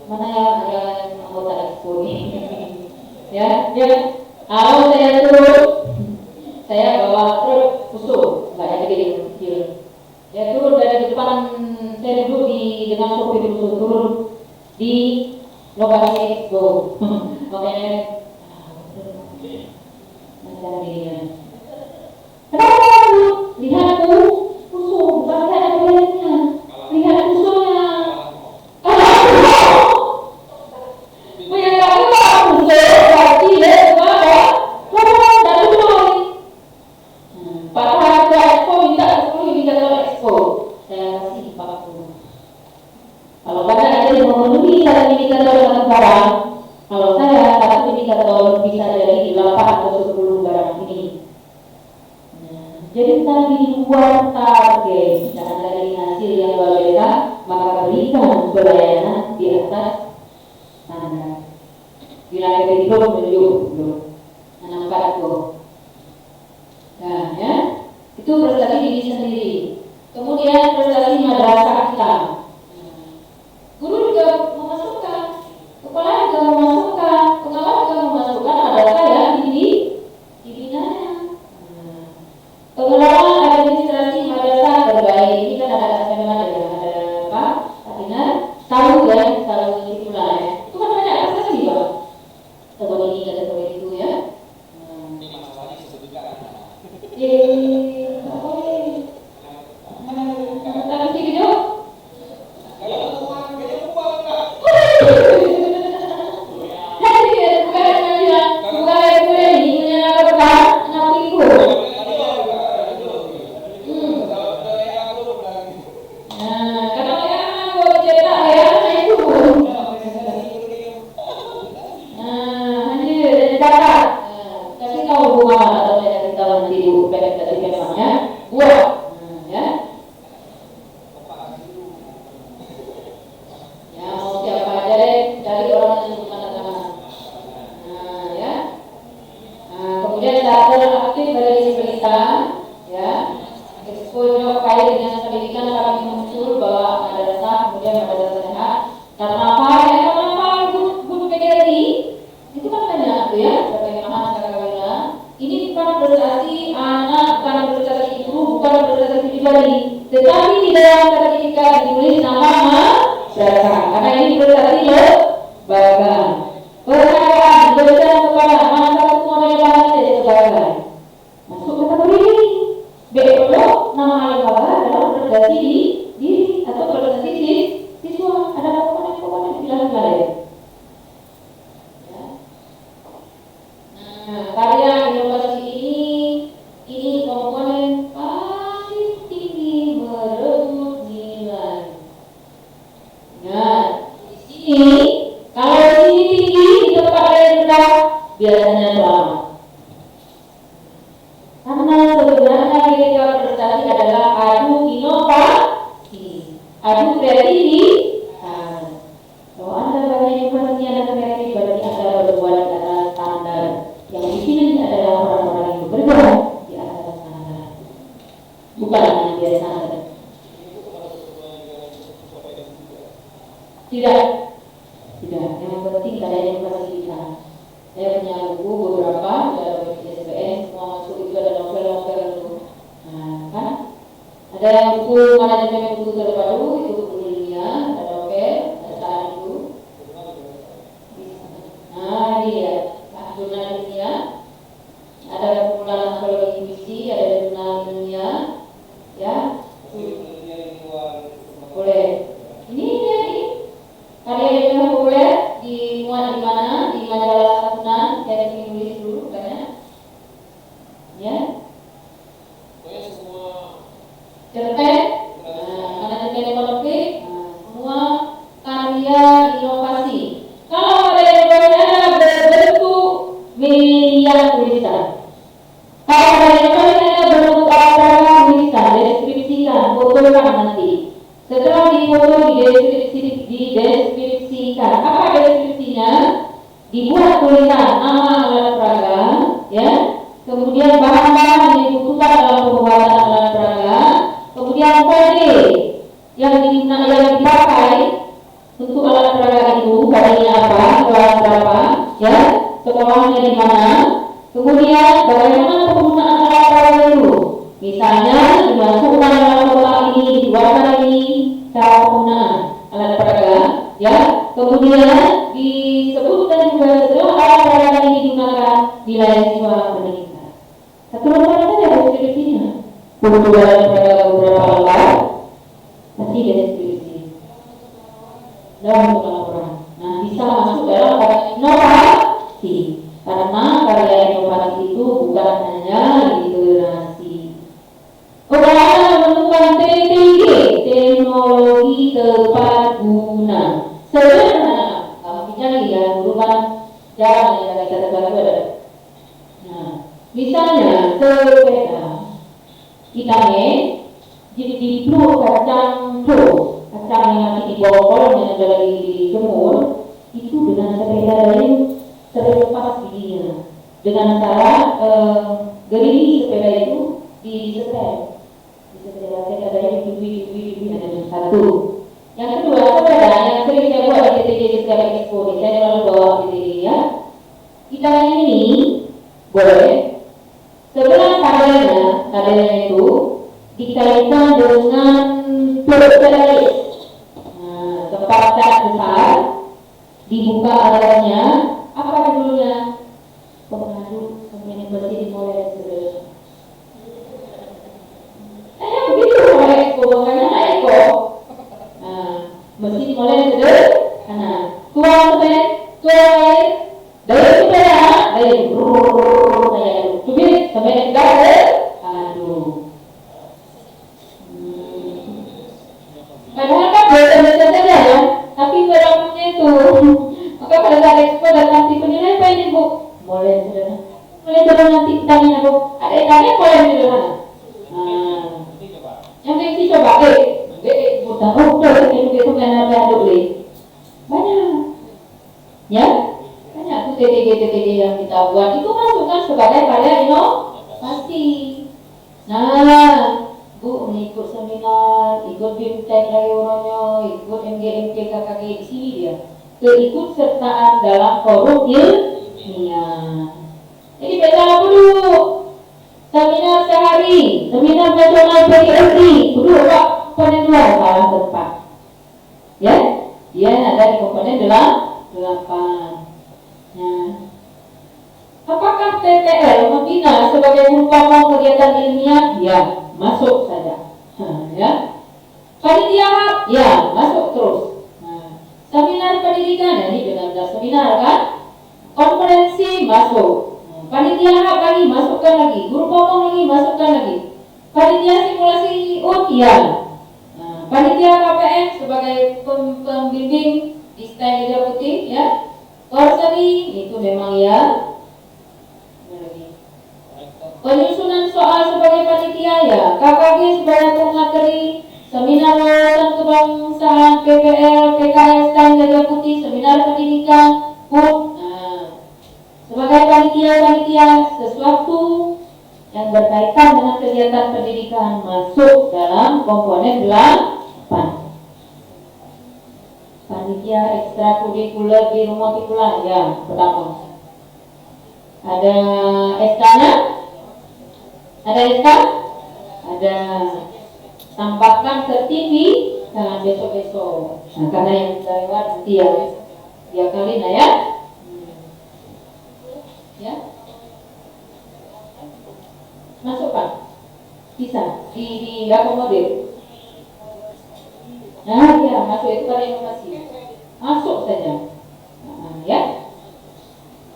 Mana yang anggota expo ini? Ya. Kalau saya turun, saya bawa truk khusus, nggak ada gede kecil. Saya turun dari depan, saya duduk di dengan sopir khusus turun di lokasi expo. Makanya macam dia. Kenapa? Lihat usul, bukan lihat kulitnya. Lihat usulnya. Punya kamu usul berarti lihat apa? Kamu dah tulis. Padahal expo minta 10 indikator expo. Saya kasih 40. Kalau banyak ada yang memenuhi satu indikator dengan barang, kalau saya satu indikator bisa jadi 8 atau 10 barang ini. Jadi tadi di luar target dan dari hasil yang luar biasa, maka berikan pelayanan di atas standar. Bila kita menunjuk nampak itu. Nah, ya, itu prestasi diri sendiri. Kemudian prestasi madrasah kita. Guru juga memasukkan, kepala juga memasukkan, pengawas juga memasukkan madrasah yang dibinanya. Pengelolaan administrasi madrasah terbaik ini kan ada asesmen ya, ada apa? Artinya tahu ya, tahu itulah ya. Itu kan banyak prestasi bang. Tahun ini ada tahun itu ya. Ini masalahnya sebutkan. Apa ini? Tak mesti video. Sekolahnya di mana, kemudian bagaimana penggunaan alat-alat itu, misalnya dimasukkan dalam kotak ini, dikeluarkan ini, cara penggunaan alat peraga, ya. Kemudian disebutkan juga setelah alat peraga ini digunakan nilai siswa meningkat. Satu lembar saja harus skripsinya. Butuh pada beberapa lembar, pasti dia skripsi. Dalam bukan laporan. Nah, bisa masuk dalam karya inovasi. Karena karya inovasi itu bukan hanya literasi. Orang menemukan teknologi tepat guna. Sederhana. Kalau bicara ya, bukan jarang yang kata-kata itu ada. Nah, misalnya sepeda kita jadi dipeluk kacang yang nanti dibawa yang ada lagi dijemur itu dengan sepeda lain terlepas giginya dengan cara gerigi sepeda itu disetel sepedanya dicubi ada satu. Yang kedua sepeda yang sering saya buat di TTD sekarang expo ini saya selalu bawa di TTD ya. Kita ini boleh sebelah kadernya itu dikaitkan dengan perut tempat cat besar dibuka alatnya apa judulnya pengadu pemilik mesin molen sederhana. Begitu oleh Eko makanya Eko mesin molen sederhana tuang semen tuang air dari sepeda dari kayak cubit semen gas aduh. Padahal kan biasa-biasa saja ya, tapi barangnya itu. Maka pada saat expo datang si penilai apa ini bu? Boleh sederhana. Boleh coba nanti tanya bu. Ada tanya boleh sederhana. Yang ini coba bukan udah itu kan apa boleh. Banyak. Ya? Banyak tuh TTG yang kita buat itu masukkan sebagai karya inovasi. Nah, Bu ikut seminar, ikut BIMTEK lagi orangnya, ikut MGMT KKG di sini dia. Keikut sertaan dalam forum ilmiah. Jadi beda apa dulu? Seminar sehari, seminar nasional PDSI, dulu Pak komponen 2 salah tempat. Ya, dia ada di komponen 8. Nah, apakah TTL membina sebagai merupakan kegiatan ilmiah? Ya. Masuk saja, ya. Panitia, ya, masuk terus. Nah, seminar pendidikan, ini benar-benar seminar kan? Konferensi masuk. Panitia lagi masukkan lagi. Guru ngomong lagi masukkan lagi. Panitia simulasi ujian. Nah, panitia KPM sebagai pembimbing di stand media putih, ya. Korseni itu memang ya. Penyusunan soal sebagai panitia ya, KKG sebagai pemateri, seminar wawasan kebangsaan, PPL, PKS dan Gajah Putih, seminar pendidikan, sebagai panitia sesuatu yang berkaitan dengan kegiatan pendidikan masuk dalam komponen 8. Panitia ekstrakurikuler di rumah tikulan ya, pertama. Ada SK-nya? Ada SK? Ada. Tambahkan ke TV jangan besok-besok. Nah, karena yang sudah lewat nanti ya kali nah ya. Ya. Masukkan. Bisa diakomodir. Nah, ya masuk itu kan inovasi. Masuk saja. Nah, ya.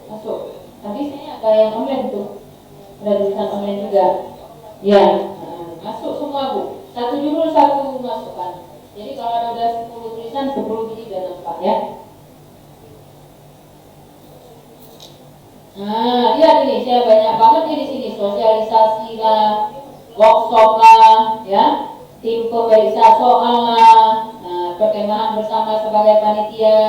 Masuk. Tadi saya ada yang online tuh. Ada tulisan online juga. Ya, masuk semua Bu. Satu judul satu masukkan. Jadi kalau ada 10 tulisan 10 biji dan 4 ya. Nah, lihat ini saya banyak banget di sini sosialisasi lah, workshop lah, ya, tim pemeriksa soal lah, perkemahan bersama sebagai panitia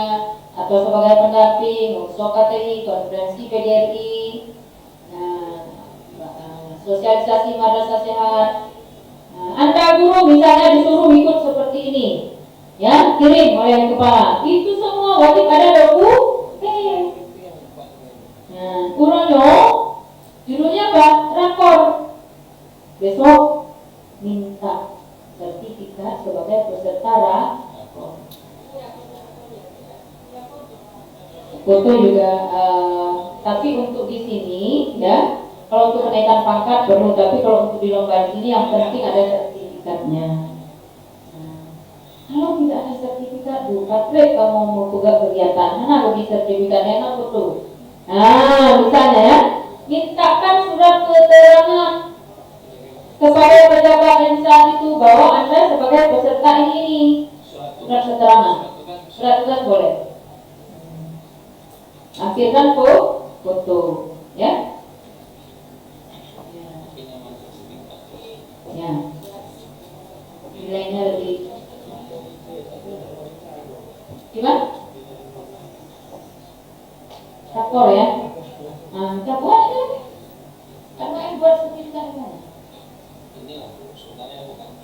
atau sebagai pendamping, workshop KTI, konferensi PDRI. Sosialisasi madrasah sehat. Anda guru misalnya disuruh ikut seperti ini, ya, kirim oleh kepala. Itu semua wajib ada dokumen. Nah, kurangnya judulnya apa? Rapor. Besok minta sertifikat sebagai peserta rapor. Foto juga, tapi untuk di sini, ya. Kalau untuk kenaikan pangkat perlu, tapi kalau untuk di lomba ini yang penting ada sertifikatnya. Nah, kalau tidak ada sertifikat, Bu, Patrick kamu mau buka kegiatan, mana bagi sertifikatnya enak betul. Nah, misalnya ya, mintakan surat keterangan kepada pejabat instansi itu bahwa Anda sebagai peserta ini. Surat keterangan, surat tugas boleh. Akhirkan foto, ya. Ya, nilainya lebih gimana? Rapor ya. Nah, kita buat ya. Karena yang buat sendiri kan.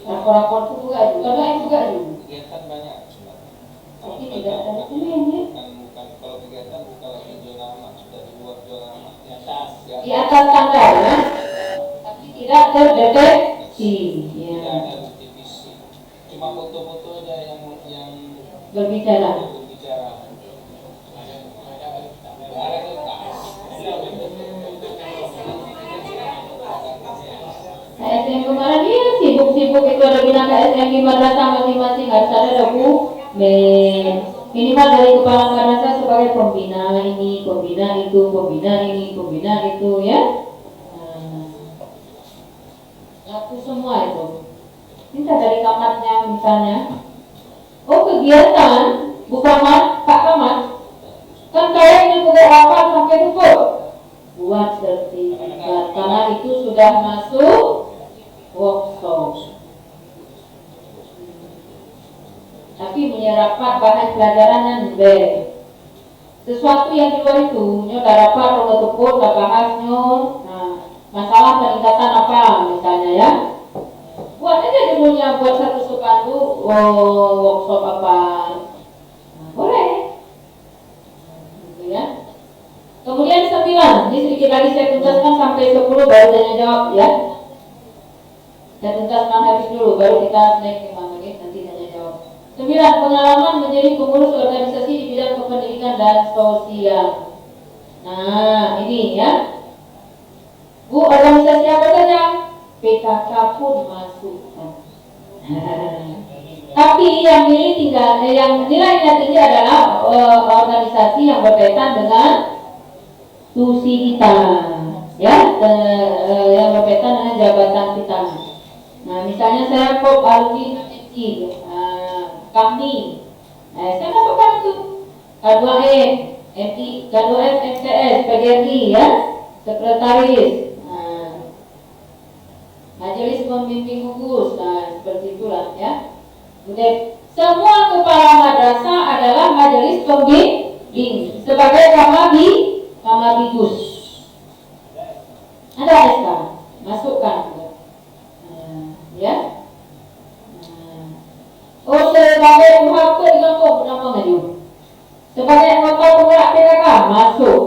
Rapor-rapor itu juga karena yang juga kegiatan banyak sebenarnya. tapi tidak ada dokumennya. Bukan kalau kegiatan kalau zona amat sudah di luar zona amat Di atas tanggal ya, tapi tidak terdeteksi. Ya. tidak ada divisi. Cuma foto-foto aja yang Berbicara. KSM kemarin ya sibuk-sibuk itu ada bina KSM di madrasah masing-masing harus ada dokumen minimal dari kepala madrasah sebagai pembina ini, pembina itu, pembina ini, pembina itu ya. Laku semua itu. Minta dari kamarnya misalnya. Oh kegiatan bukan Pak Kamat. Kan kayaknya bukan apa sampai tutup. Buat sertifikat karena itu sudah masuk workshop. Tapi menyerapat bahan pelajarannya sesuatu yang di luar itu nyo dapat orang tepuk dah bahasnya. Nah, masalah peningkatan apa misalnya ya. Buat aja dulunya buat satu sepandu workshop apa. Nah, boleh. Gitu ya. Kemudian 9, ini sedikit lagi saya tuntaskan sampai 10 baru tanya jawab ya. Saya tuntaskan habis dulu baru kita naik ke menit nanti tanya jawab. 9, pengalaman menjadi pengurus organisasi di bidang kependidikan dan sosial. Nah, ini ya. Bu, organisasi apa saja? PKK pun masukkan. Tapi yang nilainya tinggi adalah organisasi yang berkaitan dengan tusi kita, ya, yang berkaitan dengan jabatan kita. Nah, misalnya saya kop alumni kecil, kami, saya masukkan itu K2M, K2M, MTS, PGRI, ya, sekretaris, majelis pembimbing gugus, seperti itulah, ya. Kemudian semua kepala madrasah adalah majelis pembimbing sebagai Kamabigus. Ada SK, masukkan. Ya. Oh, sebagai UHP di kampung kenapa ngaju? Sebagai anggota penggerak PKK masuk.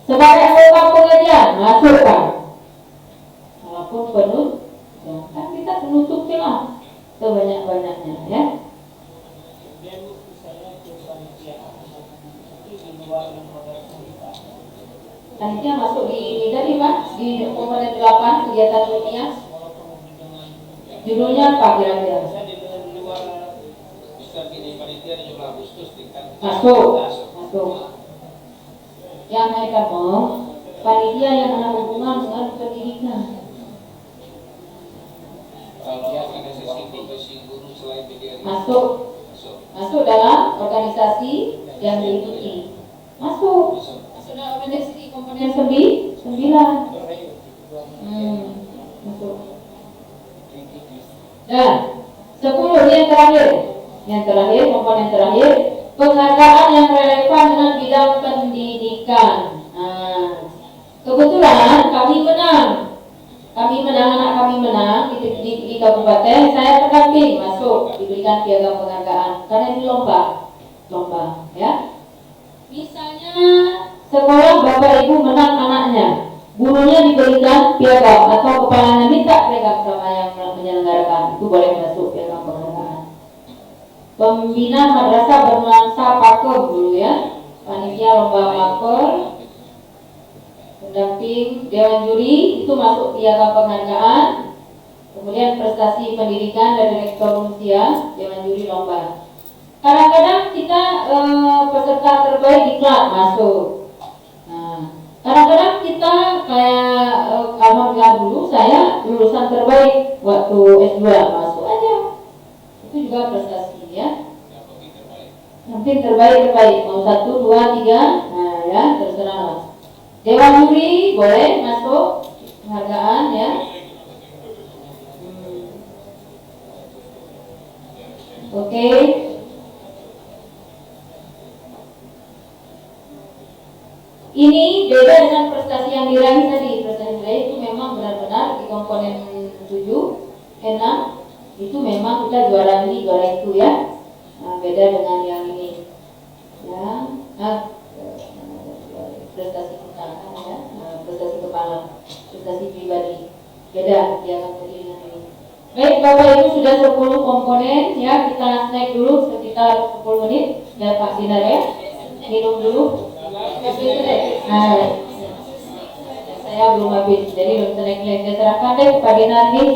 Sebagai anggota pengajian masukkan. Walaupun penuh, ya, kan kita penutup lah sebanyak-banyaknya, ya. Panitia masuk di tadi Pak di komponen 8 kegiatan dunia. Judulnya apa kira-kira? Masuk. Yang mereka mau panitia yang ada hubungan dengan pendidikan. Masuk dalam organisasi yang diikuti. Masuk dalam organisasi komponen 9. Masuk. Dan 10 yang terakhir komponen terakhir penghargaan yang relevan dengan bidang pendidikan. Kebetulan kami menang, anak kami menang di kabupaten. Saya pendamping masuk diberikan piagam penghargaan karena ini lomba, ya. Misalnya sekolah bapak ibu menang anaknya, gurunya diberikan piagam atau kepalanya minta piagam sama yang menyelenggarakan, itu boleh masuk piagam penghargaan. Pembina madrasah bernuansa pakem dulu ya, panitia lomba pakem, pendamping ranking Dewan Juri itu masuk piagam penghargaan. Kemudian prestasi pendidikan dari Rektor Unsia, Dewan Juri lomba. Kadang-kadang kita peserta terbaik di klub masuk. Nah, kadang-kadang kita kayak alhamdulillah dulu saya lulusan terbaik waktu S2 masuk aja. Itu juga prestasi ya. Mungkin terbaik mau 1, 2, 3, nah ya terserah lah. Dewan Juri boleh masuk penghargaan ya. Oke. Ini beda dengan prestasi yang diraih tadi. Prestasi diraih itu memang benar-benar di komponen 7, 6 itu memang kita juara ini, juara itu ya. Nah, beda dengan yang ini. Ya, prestasi kita ya, prestasi kepala, prestasi pribadi. Beda dia akan tadi dengan ini. Baik, Bapak Ibu sudah 10 komponen ya, kita snack dulu sekitar 10 menit ya Pak Sinar ya. Minum dulu. Nah, saya belum habis, jadi belum snack lagi. Saya serahkan deh Pak Dinar nih.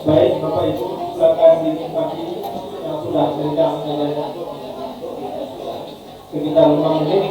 Baik, Bapak Ibu, silakan dinikmati yang sudah sedang sekitar 5 menit.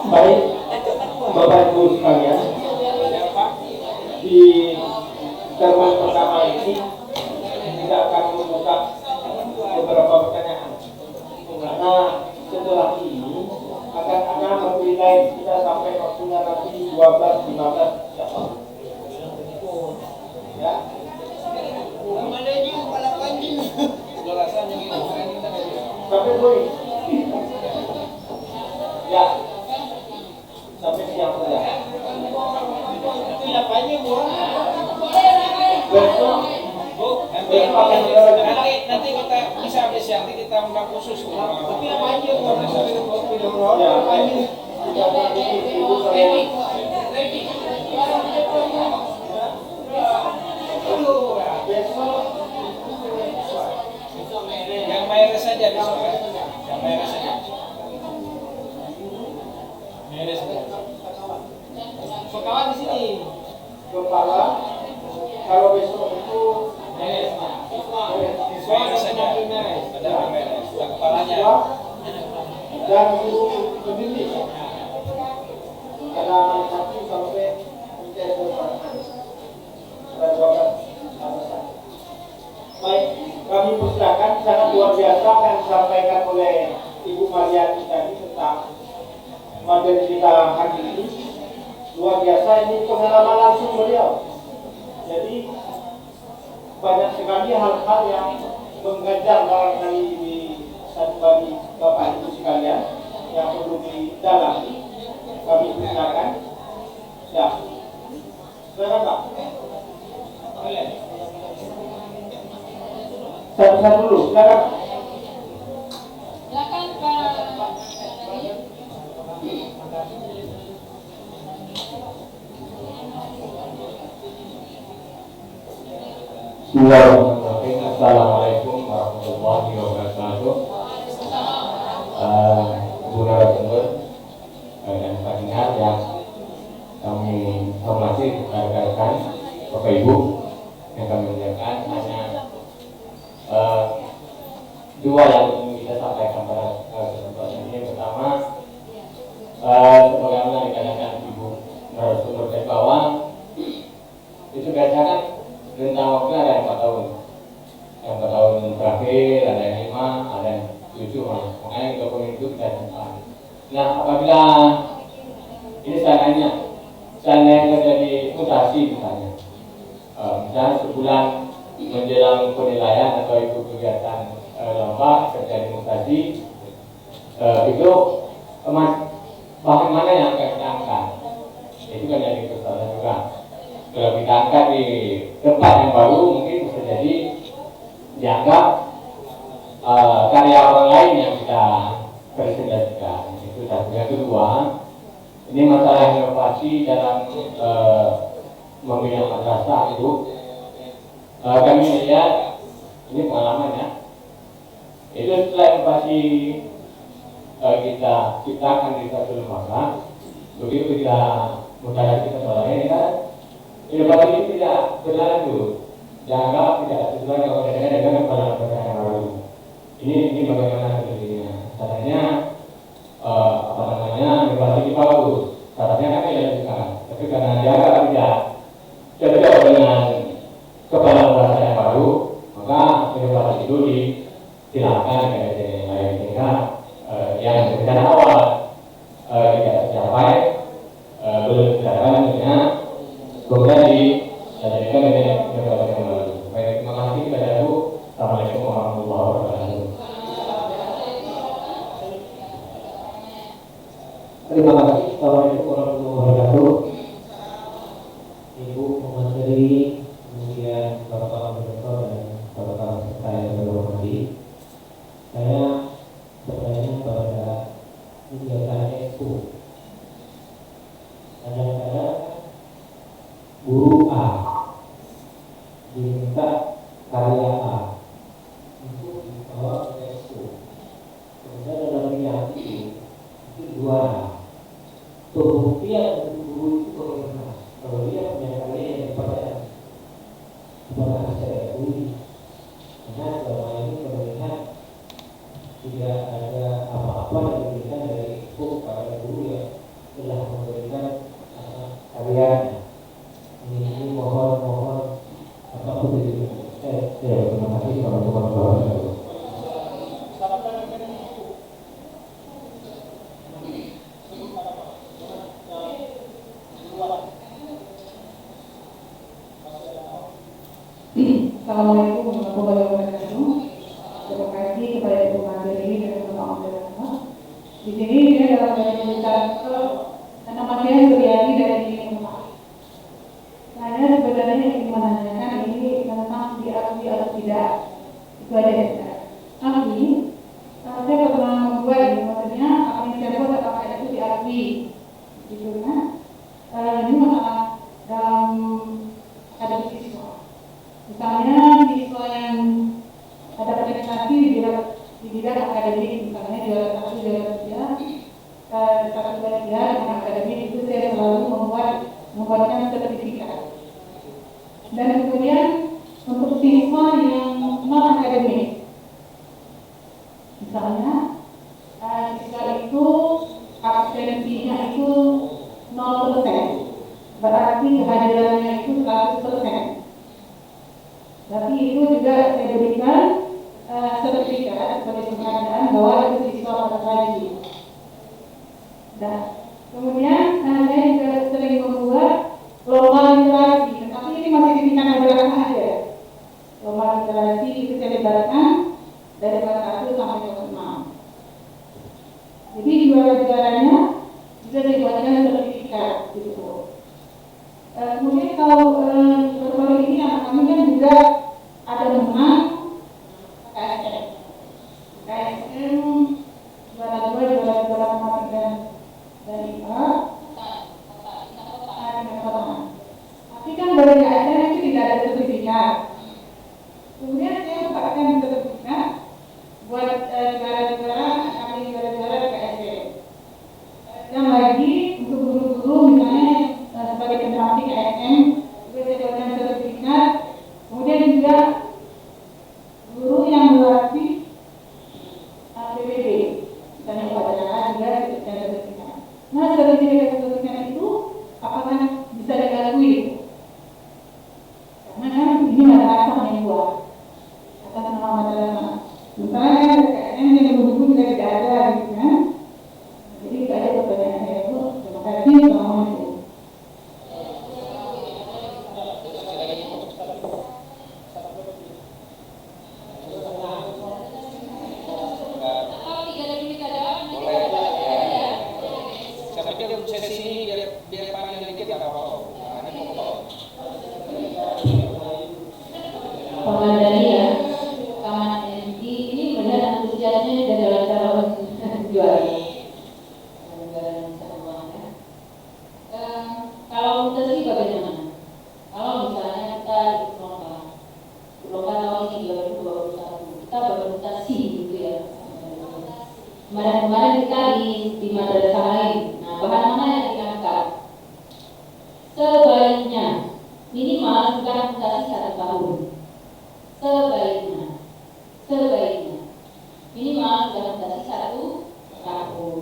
Baik, Bapak Ibu sekalian, di sermon pertama ini kita akan membuka beberapa pertanyaan. Karena setelah ini akan ada menilai kita sampai waktunya nanti 12.15 ya. Sampai boleh. Ya. Sampai siang saja. Besok nanti kita bisa sampai siang kita undang khusus. Tapi apa aja yang Mayres saja besok. Yang Mayres saja. Mayres saja. Pekawan di sini. kepala kalau besok itu Mayres saja. Ada Mayres. Dan kepalanya. dan guru pendidik karena nanti sampai menjadi baik, kami persilakan sangat luar biasa akan disampaikan oleh Ibu Mariani tadi tentang materi kita hari ini. Luar biasa, ini pengalaman langsung beliau. Jadi banyak sekali hal-hal yang mengganjal barangkali di bagi Bapak Ibu sekalian yang perlu didalami. Kami persilakan. Ya, silakan Pak. Satu-satu dulu, silakan. Silakan Pak. Bismillahirrahmanirrahim. Assalamualaikum warahmatullahi wabarakatuh. Bu narasumber dan pendengar yang kami hormati, rekan-rekan, Bapak Ibu yang kami muliakan, hanya dua yang ingin kita sampaikan pada kesempatan ini. Pertama, sebagaimana dikatakan Ibu narasumber dari bawah, itu biasanya kan rentang waktu ada yang 4 tahun, yang 4 tahun terakhir, ada yang 5, ada yang 7, makanya dokumen itu kita simpan. Nah, apabila ini seandainya terjadi mutasi misalnya, misalnya sebulan menjelang penilaian atau ikut kegiatan lomba terjadi mutasi, itu bahan mana yang akan kita angkat? Itu kan jadi persoalan juga. Kalau kita angkat di tempat yang baru, mungkin bisa jadi dianggap karya orang lain yang kita presentasikan. Itu satu. Yang kedua, ini masalah inovasi dalam membina madrasah itu. Kami melihat ini pengalaman ya. Itu setelah inovasi kita ciptakan di satu lembaga, begitu kita mutasi kita soal ini kan, inovasi ini tidak berlanjut, dianggap tidak sesuai dengan lembaga yang baru. Ini bagaimana jadinya? Caranya inovasi ini bagus, caranya kan dilanjutkan, tapi karena dianggap tidak cocok dengan kepala bahasa yang baru, maka inovasi itu disilakan ke yang lain, sehingga yang rencana awal tidak tercapai, belum tercapai dengan kemudian dijadikan dengan inovasi yang baru. Baik, terima kasih kepada Ibu. Assalamualaikum warahmatullahi wabarakatuh. Terima kasih. Assalamualaikum warahmatullahi wabarakatuh. Ibu pemateri, kemudian Bapak Profesor dan Bapak peserta yang berhormati. Saya bertanya pada kegiatan Expo. Kadang-kadang guru A diminta karya A untuk dibawa ke Expo. Kemudian dalam lihat itu juara. Tuh Terima kasih warahmatullahi wabarakatuh. Assalamualaikum warahmatullahi wabarakatuh. Terima kasih kepada Ibu Mandiri dan Bapak Amdal. Di sini saya dalam bercerita nama saya Suryani dari Rumah. Saya sebenarnya ingin menanyakan ini tentang diakui atau tidak. Itu aja ya. Tapi saya pernah membuat ini, maksudnya apa yang saya buat apakah itu diakui, gitu kan? Ini masalah dalam ada siswa. Misalnya siswa yang ada prestasi di bidang akademik, misalnya juara 1, juara 3, satu belajar dengan akademik, itu saya selalu membuatkan sertifikat. Dan kemudian untuk siswa yang non akademik, misalnya siswa itu absensinya itu 0%, berarti kehadirannya itu 100%. Tapi itu juga saya berikan sertifikat sebagai penghargaan bahwa itu siswa pada rajin. Dan kemudian saya juga sering membuat lomba literasi, tapi ini masih di tingkat madrasah saja. Lomba literasi itu saya lebarkan dari kelas 1 sampai kelas 6. Jadi juara-juaranya bisa dibuatkan sertifikat gitu. Kemudian kalau baru-baru ini anak kami kan juga ada menang KSM juara 2, juara matematika dan IPA dengan kota. Tapi kan dari KSM itu tidak ada sertifikat. Kemudian saya bukakan sertifikat buat juara-juara kami juara-juara KSM. Dan lagi untuk guru-guru misalnya sebagai pendamping KSM juga saya buatkan sertifikat. Kemudian juga guru yang melatih PBB misalnya upacara juga dan sertifikat. Nah sertifikat itu apakah bisa diakui? Karena kan ini madrasah yang buat atas nama madrasah. Misalnya KSM yang guru-guru juga tidak ada gitu kan. Jadi tidak ada pertanyaan saya itu. Terima kasih. Assalamualaikum. Kemarin kita di madrasah lain. Nah, bahan mana yang diangkat? Sebaiknya minimal sudah mutasi 1 tahun. Sebaiknya minimal sudah mutasi 1 tahun.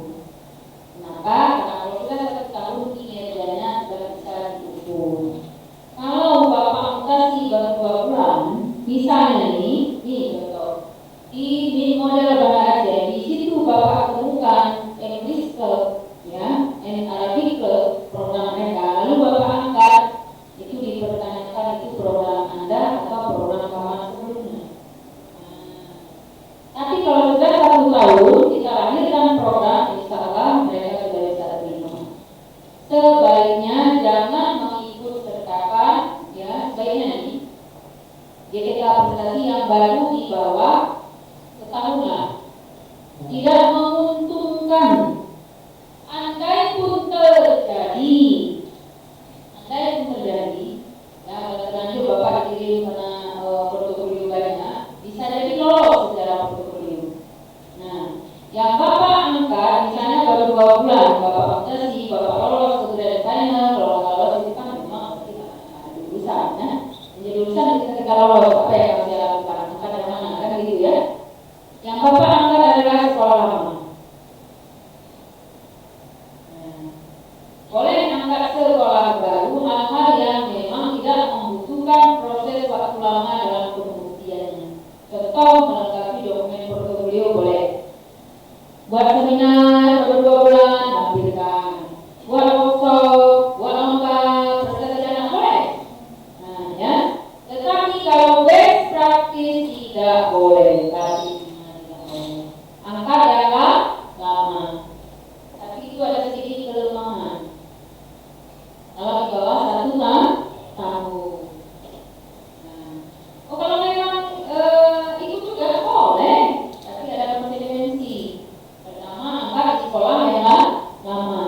Kenapa? Karena kalau sudah 1 tahun kinerjanya sudah bisa diukur. Kalau bapak mutasi baru 2 bulan, misalnya ini contoh di model bahasa Aceh, di situ bapak temukan English Club, ya, and Arabic Club, program mereka, lalu bapak angkat, itu dipertanyakan itu program Anda atau program kawan sebelumnya. Tapi kalau sudah 1 tahun kita lahirkan program, insya Allah mereka sudah bisa terima. Sebaiknya jangan mengikut sertakan, ya, sebaiknya nih GTK prestasi yang baru di bawah setahunlah, tidak menguntungkan. Andai pun terjadi, ya terlanjur bapak dikirim karena portofolio banyak, bisa jadi lolos secara portofolio. Nah, yang bapak angkat misalnya baru 2 bulan, bapak mutasi, bapak lolos ke grand final, kalau nggak lolos itu kan memang tidak ada lulusan, ya. Menjadi lulusan ketika lolos apa yang harus saya lakukan, angkat dari mana, kan gitu ya. Yang bapak angkat adalah sekolah lama. atau melengkapi dokumen portofolio boleh. Buat seminar per 2 bulan lampirkan. Buat workshop, buat lomba, perserjana boleh. Nah, ya. Tetapi kalau best practice tidak boleh. Angkat adalah lama. Tapi itu ada sedikit kelemahan. Kalau di bawah 1 tahun. Oh, kalau memang itu juga boleh, tapi ada konsekuensi. Pertama, angkat di sekolah yang lama.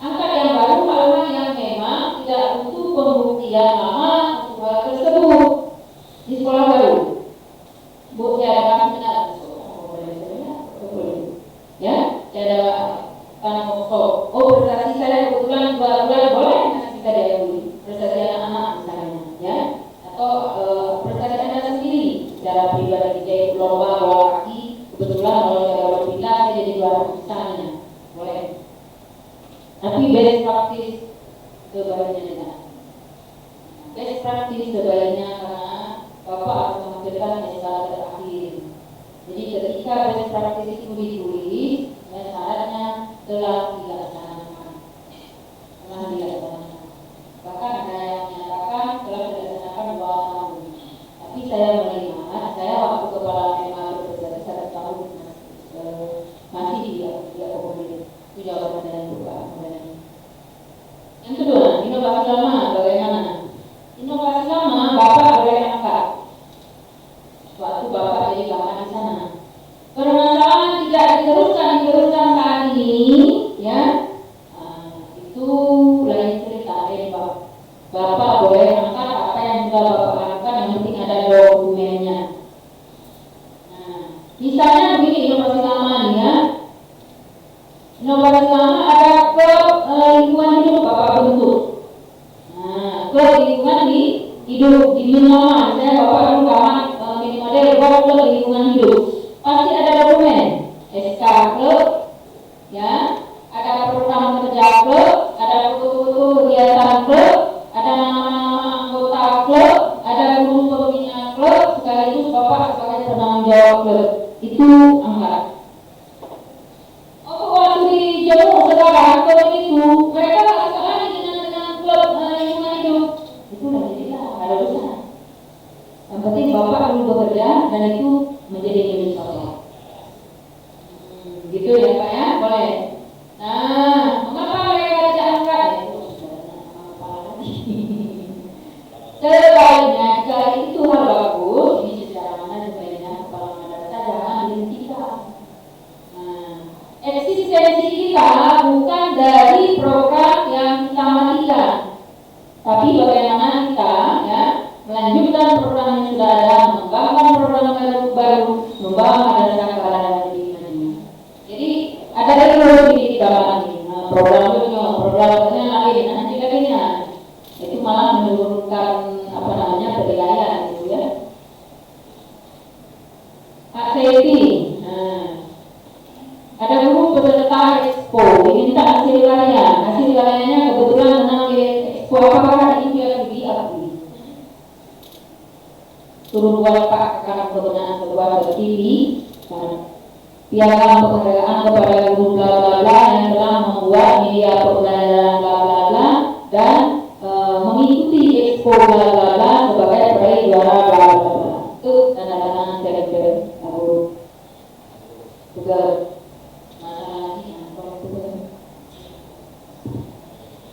Angkat yang baru hal-hal yang memang tidak butuh pembuktian lama untuk hal tersebut di sekolah baru. Bu, tiada seminar, ya, tiada tanah kosong. Oh, prestasi saya kebetulan 2 bulan boleh, nanti kita diakui. Prestasi anak-anak misalnya, ya. Atau prestasi Anda sendiri secara pribadi, jadi lomba bola kaki, kebetulan kalau saya bola pindah saya jadi juara misalnya, boleh. Tapi best practice sebaliknya tidak. Best practice sebaliknya karena Bapak harus memikirkan skala terakhir. Jadi ketika best practice itu ditulis, syaratnya telah dilaksanakan. Bahkan ada yang menyatakan telah dilaksanakan 2 tahun. Tapi saya melihat, saya waktu kepala SMA bekerja 1 tahun masih tidak komunikasi. Itu jawaban dari Bapak. Yang kedua, inovasi lama bagaimana? Inovasi lama Bapak boleh angkat. Waktu Bapak jadi kawan di sana. Permasalahan tidak diteruskan saat ini, ya. Itu lain cerita, Pak. Bapak boleh angkat apa yang sudah Bapak lakukan, yang penting ada dokumennya. Nah, misalnya begini inovasi lama nih, ya. Inovasi lama ada ke lingkungan hidup Bapak bentuk. Nah, ke lingkungan hidup di dunia lama. Misalnya Bapak dulu kawan mini model ke lingkungan hidup. Pasti ada dokumen, SK klub, ya, ada program kerja klub, ada foto-foto kegiatan klub, ada nama-nama anggota klub, ada guru pembina klub, sekaligus Bapak sebagai penanggung jawab klub. Itu angkat. Oh, waktu di Jemur sekarang klub itu mereka sekali dengan klub lingkungan hidup. Itu jadilah ada urusan. Yang penting Bapak dulu bekerja dan itu menjadi milik Bapak. Gitu ya Pak ya, boleh. Nah, mengapa mereka tidak angkat? Sebaliknya, jika itu hal bagus, ini secara mana sebaiknya kepala madrasah jangan dihentikan. Nah, eksistensi kita bukan dari program yang kita matikan, tapi bagaimana kita ya melanjutkan program yang sudah ada, mengembangkan program baru, membawa madrasah ke arah yang lebih maju. Jadi ada teknologi di dalam ini, programnya lain, nanti lainnya itu malah menurunkan penilaian gitu ya. Aktiviti, ada guru peserta expo, diminta hasil karyanya kebetulan menang di expo apakah itu yang diakui. Turun 2 Pak karena kebenaran sebuah TV. Piagam penghargaan kepada guru bla bla bla yang telah membuat media pembelajaran bla bla bla dan mengikuti expo bla bla bla sebagai peraih juara bla bla bla. Itu tanda-tangan dari guru. Juga masalahnya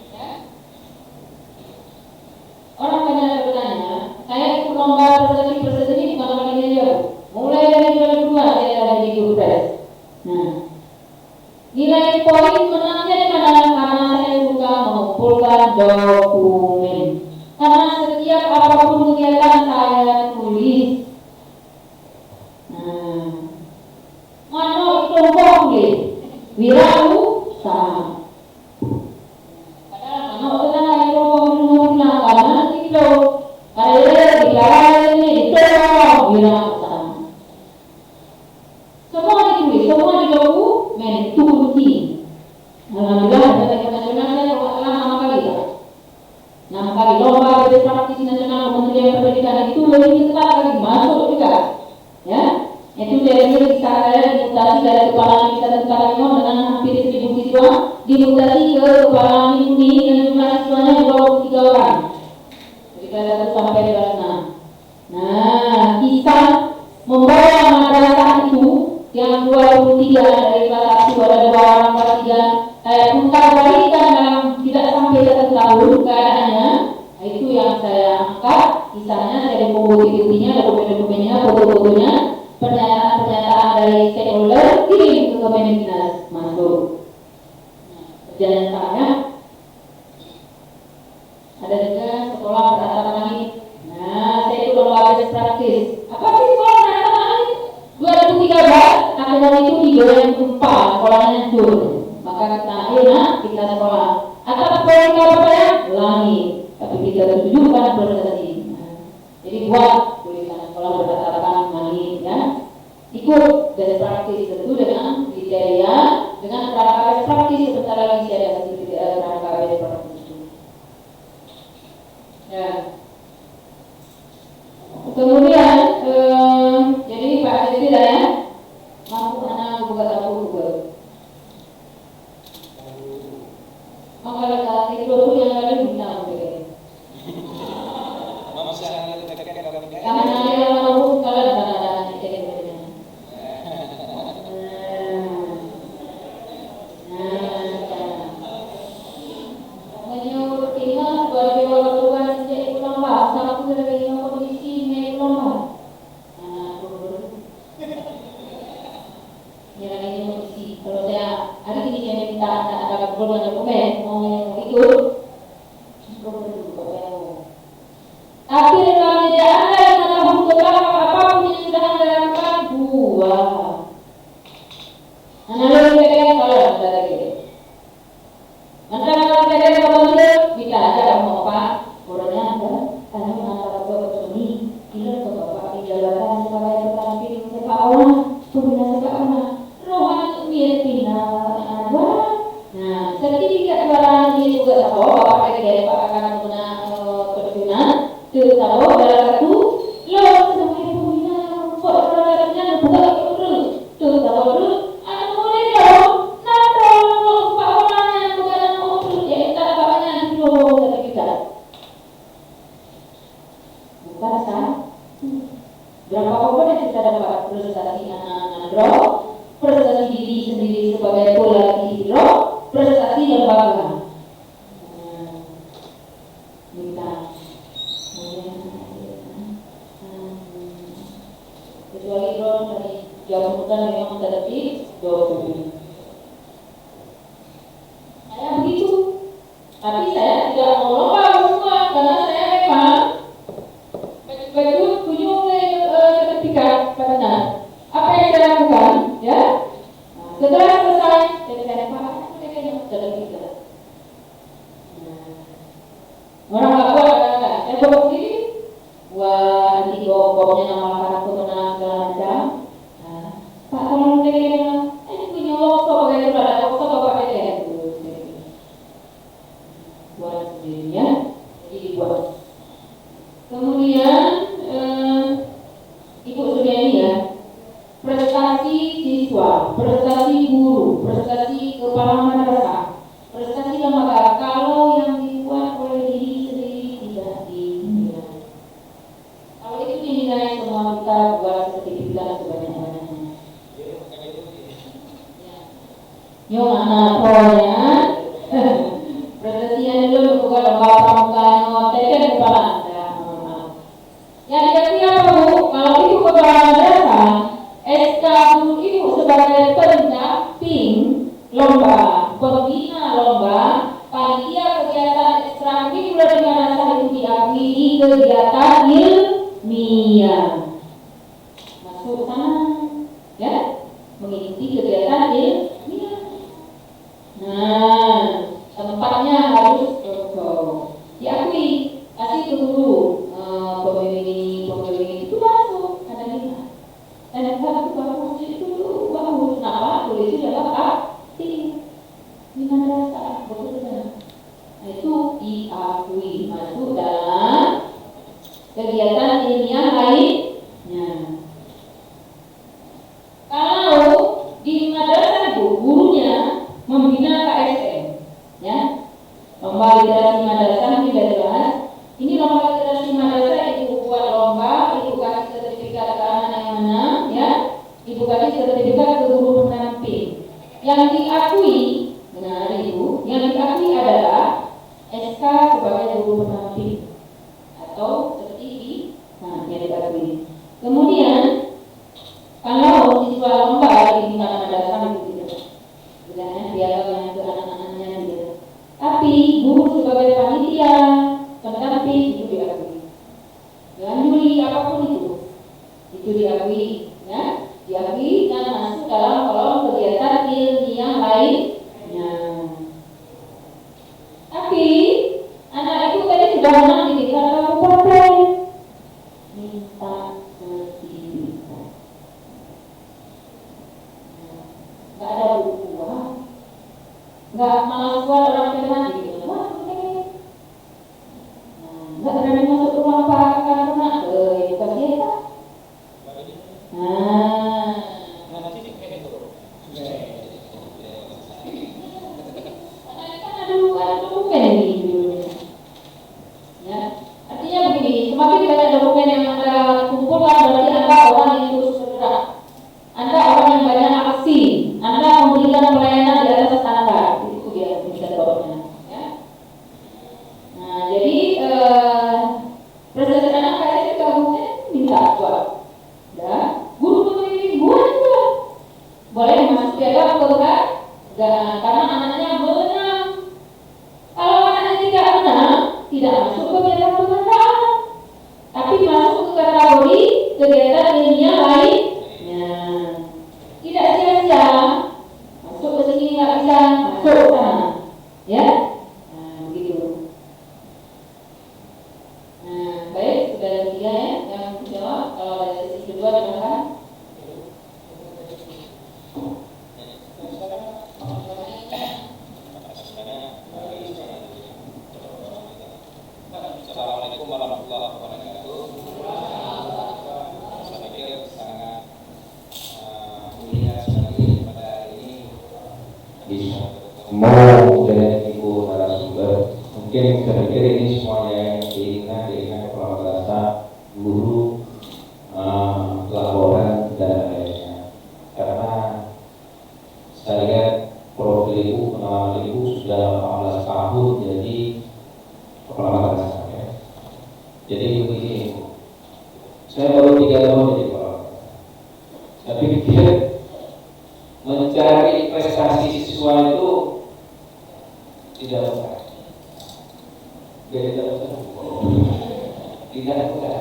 ya. Orang banyak bertanya, saya ikut lomba prestasi ini bukan kali ini aja. Mulai dari 2002 saya ada di guru pres. Nah, nilai poin menangnya di mana? Karena saya suka mengumpulkan dokumen. Karena setiap apapun kegiatan saya tulis. Nah, mana itu boleh wirausaha. Padahal mana orang yang ngomong karena itu ada bicara ini itu wirausaha. Semua di dokumen itu kunci. Alhamdulillah ada nasional saya kalau 6 kali Pak. 6 kali lomba best practice nasional Kementerian Pendidikan itu lebih ketat lagi masuk juga, ya. dimutasi dari Kepala Misal Karangimon dengan hampir 1.000 siswa dimutasi ke Kepala Mini dengan jumlah siswanya 23 orang dari kelas 1 sampai kelas 6. Nah, kisah membawa madrasah itu yang 23 dari kelas 1 ada 2 orang kelas 3 putar balikan dalam tidak sampai 1 tahun keadaannya. Itu yang saya angkat kisahnya, saya bukti-buktinya, dokumen-dokumennya, foto-fotonya, pernyataan-pernyataan dari stakeholder kirim ke Kemendinas masuk. Perjalanan saya ada juga sekolah beratap langit. Nah, saya itu lomba best practice. Apa sih sekolah beratap langit? 2013 akhirnya itu di Duren Kumpal, sekolahnya hancur. Maka kita sekolah. Atap sekolah apa ya? Langit. Tapi kita tunjukkan prestasi. Jadi buat tulisan sekolah berdasarkan langit ya. Ikut best practice tentu dengan kriteria, dengan kerangka best practice. Sebentar lagi saya ada kasih kerangka best practice itu. Ya. Kemudian jadi Pak Jadi ya, mampu anak buka tabu juga. Maka itu yang ada bintang. Karena yang mau kalau ada menyuruh timah sebagai wartawan sejak lomba satu dari kondisi naik lomba. Yang ini kondisi kalau saya hari ini saya minta ada dokumen mau ikut. Tapi dalam media Anda yang adalah beberapa apapun yang sudah Anda lakukan buah. Anda lebih kalau Anda lagi. Anda kalau tidak ada kita aja mau apa? Orangnya Anda karena mengatakan bahwa ini kita ke bapak di jabatan sebagai petani di sepak bola, pembina sepak bola. Rohan mirip bina Anda. Nah, sertifikat barang ini juga tahu bapak dari Pak akan guna perkebunan. Tahu dalam satu lo sebagai pembina programnya buka terus tahu dulu anu boleh dong nanti lo pak orangnya bukan terus ya tak bapaknya dulu sertifikat bukan sah berapa komponen kita dapat prestasi anak-anak prestasi diri sendiri sebagai bola di prestasi lembaga minta kecuali drone dari jabatan memang tetapi dokumen. Saya begitu, tapi saya tidak mau lomba semua karena saya memang baju kunjung sertifikat pada apa yang saya lakukan, ya. Setelah selesai, saya sertifikat. Orang nggak kuat kata, saya bawa sendiri. Wah, nanti bokoknya nama para pemenang segala macam. Pak tolong deh, punya workshop kayak itu ada workshop apa aja ya? Buat sendirinya, jadi dibuat. Kemudian Ibu Suryani ya, prestasi siswa, prestasi guru, prestasi kepala madrasah, prestasi lembaga. Kalau yang dibuat oleh diri sendiri tidak dinilai. Kalau itu dinilai semua kita buat sertifikat sebanyak-banyaknya. Yo anak pronya, prestasi yang dulu bukan lomba pramuka ngotek kepala Anda. Yang dikasih apa Bu? Kalau ibu kepala madrasah, SK guru ibu sebagai pendamping lomba, pembina lomba, panitia kegiatan ekstrakurikuler di madrasah itu diakui di kegiatan ilmiah. Masuk sana, ya, mengikuti kegiatan ilmiah. Nah, tempatnya harus diakui, kasih ke guru. Pembimbing itu masuk, ada lima. Dan kalau bagus itu bagus, kenapa? Tulis itu dapat di madrasah, betul. Nah, itu diakui masuk dalam kegiatan ilmiah lainnya. Kalau Yang diakui, benar Ibu, yang diakui adalah SK sebagai guru pendamping atau tertinggi, nah yang diakui. Kemudian kalau siswa lomba di tingkat dasar gitu, misalnya piagam yang ke anak-anaknya gitu. Tapi guru sebagai panitia pendamping itu diakui. Dengan juri apapun itu diakui, ya, diakui dan masuk dalam kolom kegiatan ilmiah lainnya. Tapi anak ibu tadi sudah menang di tingkat kabupaten, minta sertifikat. Nggak ada buku, nggak malah buat orang firman gitu. Wah, nggak berani masuk rumah Pak karena bukan dia Pak. Ada dokumen ini dulunya. Ya, artinya begini, semakin banyak dokumen yang Anda kumpulkan berarti Anda orang yang terus bergerak. Anda orang yang banyak aksi. Anda memberikan pelayanan di atas standar. Itu dia bisa dokumennya. Ya. Nah, jadi presiden anak saya juga mungkin minta buat. Ya, guru pembimbing buat juga. Boleh masuk piagam atau enggak? Karena anaknya menang. Kalau anaknya tidak menang, tidak masuk ke piagam penghargaan, tapi masuk ke kategori kegiatan ilmiah lainnya. Tidak sia-sia masuk ke sini nggak bisa masuk ke sana, ya. Nah, begitu. Nah, baik, sudah tiga ya yang dijawab. Kalau dari sisi kedua silakan. Assalamualaikum warahmatullahi wabarakatuh. Saya pikir sangat mulia sekali pada hari ini bisa ketemu dengan ibu narasumber. Mungkin saya pikir ini semuanya yang diinginkan kepala madrasah, guru, laporan dan lainnya. Karena saya lihat profil ibu, pengalaman ibu sudah 18 tahun jadi kepala madrasah. Jadi begini, saya baru 3 tahun jadi kepala madrasah. Tapi dia mencari prestasi siswa itu tidak mudah. Tidak mudah.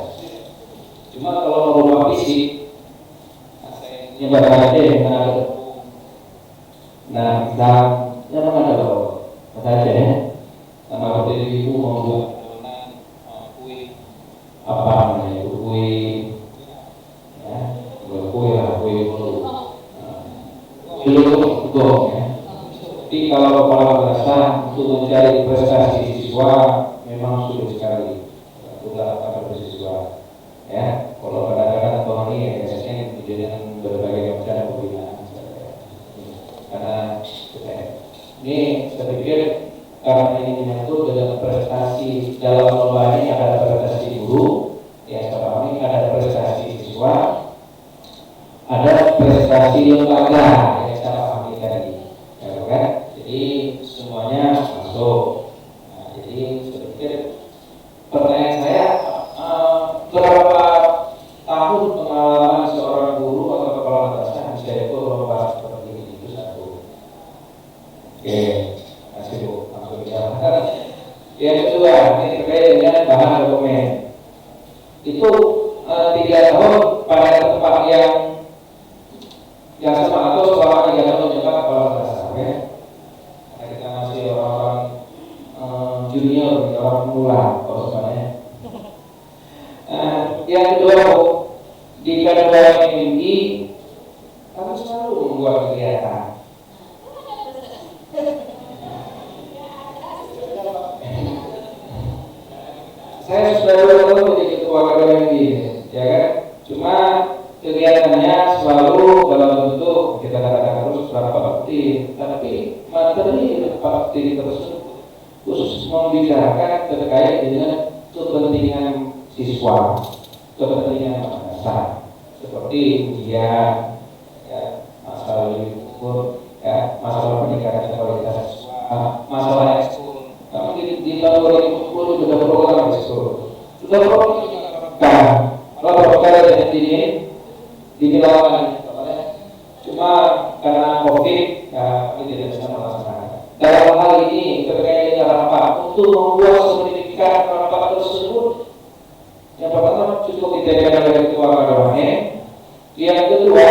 Cuma kalau merubah fisik, saya nyebar aja yang ada. Nah, yang mana ada saja ya. Sama seperti ibu membuat apa namanya itu kue, ya, kue dulu, gong ya. Jadi kalau kepala madrasah untuk mencari prestasi siswa memang sulit sekali untuk mendapatkan siswa, ya. Kalau kadang-kadang tahun ini biasanya dengan berbagai macam pembinaan, karena ini saya pikir karena ini menyangkut dengan prestasi dalam lomba ini ada prestasi guru, ya sekarang ini ada prestasi siswa, ada prestasi lembaga, ya secara kami tadi, ya kan? Jadi semuanya masuk. Nah, jadi saya pikir pertanyaan saya berapa tahun pengalaman seorang guru atau kepala madrasah bisa ikut lomba seperti ini, itu satu. Oke, kasih Bu. Yang kedua, ini terkait dengan bahan dokumen. Itu 3 tahun pada tempat yang sama atau selama 3 tahun juga kepala madrasah, ya. Karena kita masih orang-orang junior, orang pemula, kalau semuanya. Yang kedua, di kedua minggu kami selalu membuat kegiatan. Saya sudah 2 tahun menjadi ketua KDMI, ya kan? Cuma kegiatannya selalu dalam bentuk kita katakan terus berapa bakti, tapi materi bakti tersebut khusus membicarakan terkait dengan kepentingan siswa, kepentingan madrasah, seperti ujian, ya, masalah libur, ya, masalah peningkatan kualitas masalah ekspor. Kami di tahun 2010 sudah program ekspor, sudah program kalau perkara yang dilakukan cuma karena COVID ya, ini tidak bisa melaksanakan. Dalam hal ini terkait dengan rapat untuk membuat sertifikat rapat tersebut, yang pertama cukup ditekan oleh ketua KDWM. Yang kedua,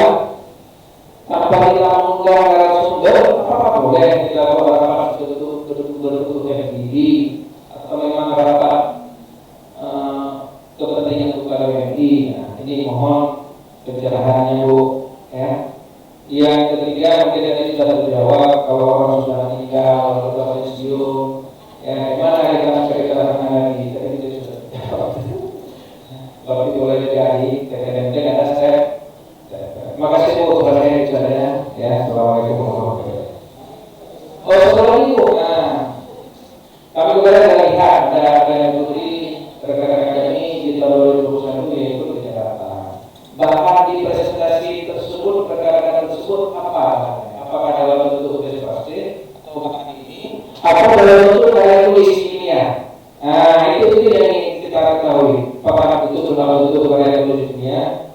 tanpa kita mengundang narasumber, apa boleh kita buat rapat betul-betul FGD atau memang rapat kepentingan untuk KDWMI. Nah, ini mohon pencerahannya Bu, ya. Yang ketiga mungkin tadi sudah terjawab, kalau orang sudah meninggal atau sudah pensiun, ya gimana kita lagi? Tadi kita sudah terjawab. Kalau itu boleh jadi, kadang-kadang ada saya. Terima kasih Bu kepada saya, ya. Assalamualaikum warahmatullahi wabarakatuh. Oh setelah itu, nah kami kembali ada lihat ada putri rekan-rekan ini di tahun 2021 yaitu di Jakarta. Bahkan di presentasi tersebut rekan-rekan tersebut apakah dalam bentuk presentasi atau bahkan ini atau dalam bentuk karya tulis kimia. Nah itu yang kita ketahui. Apakah itu dalam bentuk karya tulis kimia?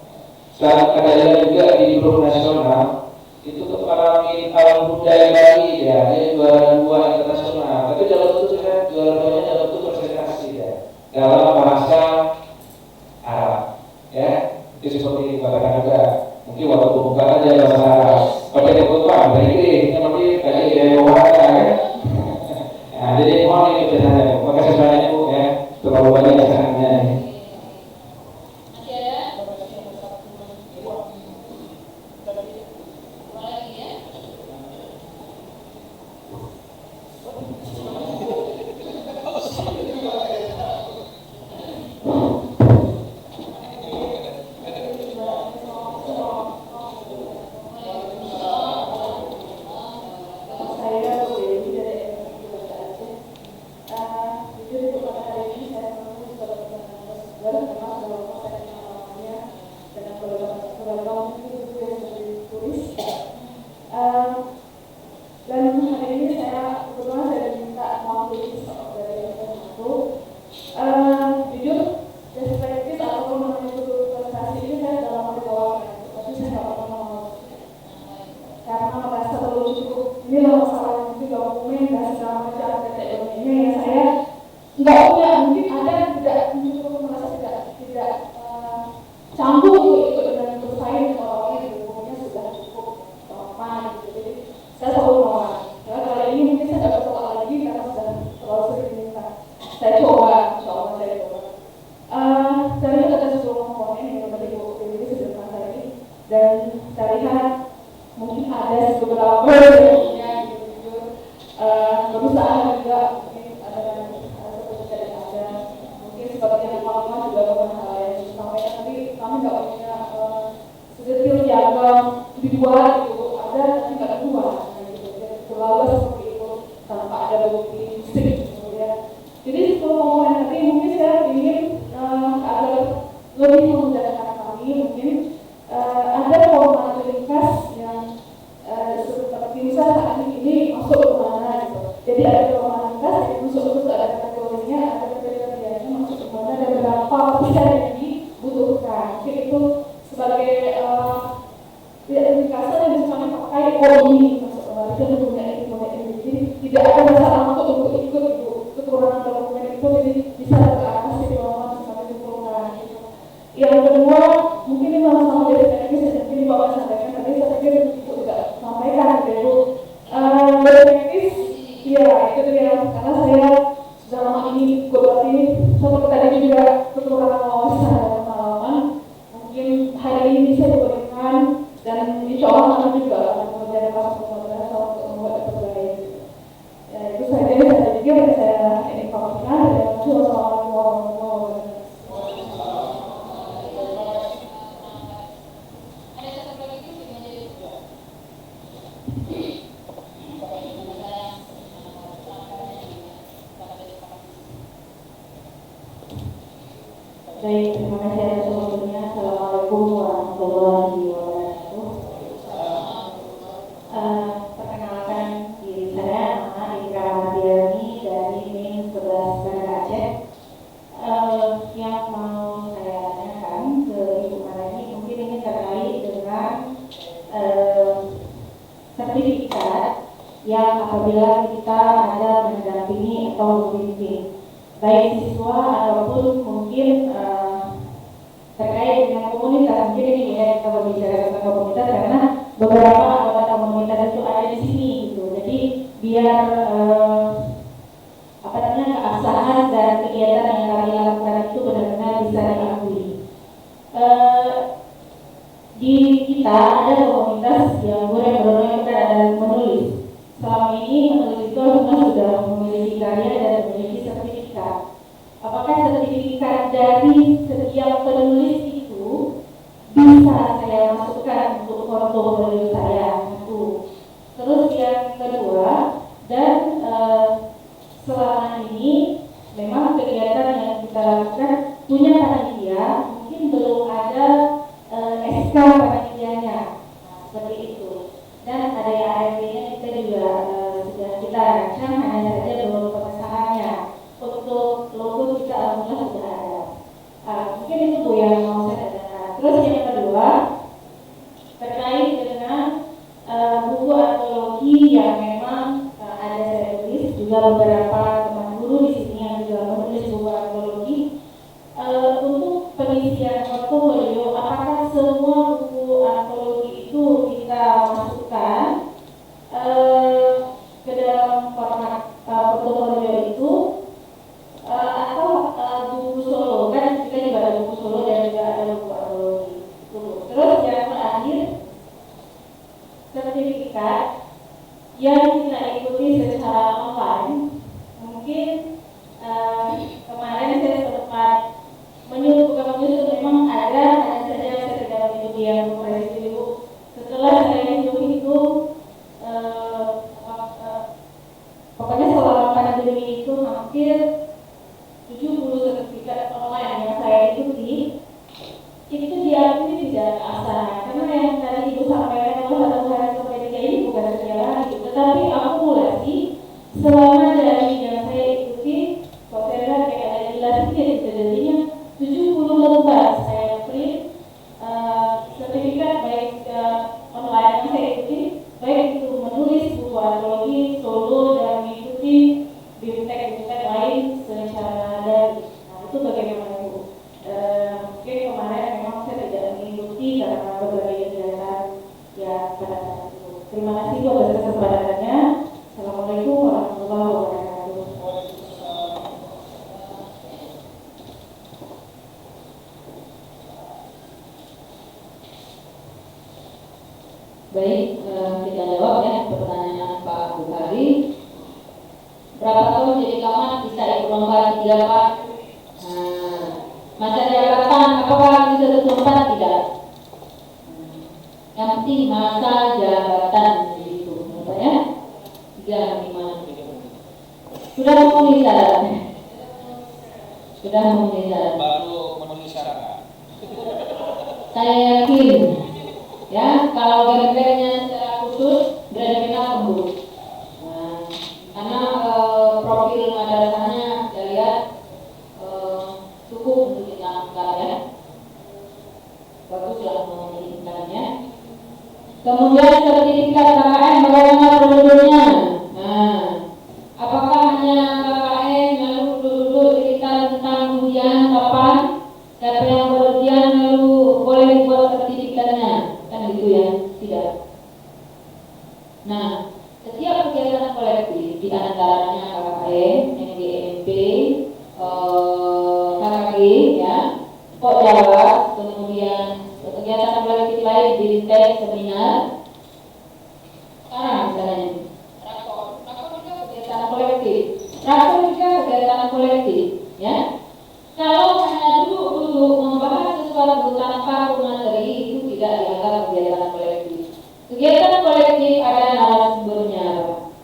Saat ada juga di Grup Nasional itu kepala Alam Budaya Bali ya, dia juara 2 internasional. Tapi dalam bentuk juara 2-nya dalam bentuk presentasi ya, dalam bahasa Arab ya. Itu seperti katakan juga mungkin waktu buka aja bahasa Arab pada kebutuhan dari ini nanti tadi dari wawancara ya. Nah, jadi mohon ini biasanya. Terima kasih banyak Bu ya, terlalu banyak kesannya. Baik, terima kasih atas waktunya. Assalamualaikum warahmatullahi wabarakatuh. Perkenalkan yang apabila kita ada mendampingi atau membimbing baik siswa ataupun mungkin terkait dengan komunitas. Mungkin ini ya kita berbicara tentang komunitas karena beberapa anggota komunitas itu ada di sini gitu. Jadi biar keabsahan dan kegiatan yang kami lakukan itu benar-benar bisa diakui. Di kita ada komunitas yang berdoa dan menulis. Selama ini menulis itu sudah memiliki karya dan memiliki sertifikat. Apakah sertifikat dari setiap penulis itu bisa saya masukkan untuk portofolio saya? Satu. Terus yang kedua, dan selama ini memang kegiatan yang kita lakukan punya panitia, mungkin belum ada SK panitianya, seperti itu. Dan ada yang ART-nya kita juga sudah kita rancang, hanya saja belum pengesahannya. Untuk logo kita alhamdulillah sudah ada. Mungkin itu Bu yang mau saya katakan. Terus yang kedua terkait dengan buku antologi yang memang ada saya tulis, juga beberapa teman guru di sini yang juga menulis buku antologi. Untuk pengisian portofolio, apakah semua buku antologi itu kita masukkan ke dalam format portofolio itu, atau buku solo? Kan kita juga ada buku solo dan juga ada buku antologi. Terus yang terakhir, sertifikat yang kita ikuti secara online. Mungkin kemarin saya sempat menyusun memang ada saja saya tidak mengikuti yang presisi Ibu. Setelah saya hitung pokoknya selama pandemi itu hampir 70 sertifikat online yang saya ikuti, itu diakui tidak keabsahan. Karena yang tadi Ibu sampaikan bahwa 1 hari sampai 3 ini bukan kerja lagi, tetapi akumulasi selama dari yang saya ikuti. Kalau saya lihat kayak ada jelas ini jadinya 70 lembar saya print sertifikat baik online yang saya ikuti, baik itu menulis buku antologi solo dan mengikuti bimtek lain secara dari. Nah itu bagaimana Bu? Mungkin kemarin memang saya tidak mengikuti karena berbagai kegiatan ya pada saat itu. Terima kasih Bu atas kesempatannya. Assalamualaikum warahmatullahi wabarakatuh. Baik, kita jawab ya pertanyaan Pak Bukhari. Berapa tahun jadi camat bisa ikut lomba tidak Pak? Masa jabatan apakah bisa ikut lomba tidak? Yang penting masa jabatan itu, ya. 3 minimal. Sudah memenuhi syaratnya. Sudah memenuhi syarat. Baru memenuhi syarat. Saya yakin. Ya, kalau game-gamenya secara khusus benar-benar tembus. Nah, karena profil madrasahnya saya lihat cukup untuk kita angkat ya. Baguslah menginginkannya. Kemudian sertifikat KKN bagaimana prosedurnya? Nah, apakah hanya KKN lalu duduk cerita tentang ujian kapan? Siapa yang berujian lalu boleh dibuat sertifikatnya? Kan gitu ya, tidak. Nah, setiap kegiatan kolektif di antaranya KKN, NGMP, KKG ya, Pok Jawa, kemudian kegiatan kolektif lain di seminar. Sekarang misalnya rakor juga kegiatan kolektif, ya. Kalau hanya duduk membahas sesuatu tanpa materi itu tidak dianggap kegiatan kolektif. Kegiatan kolektif ada narasumbernya.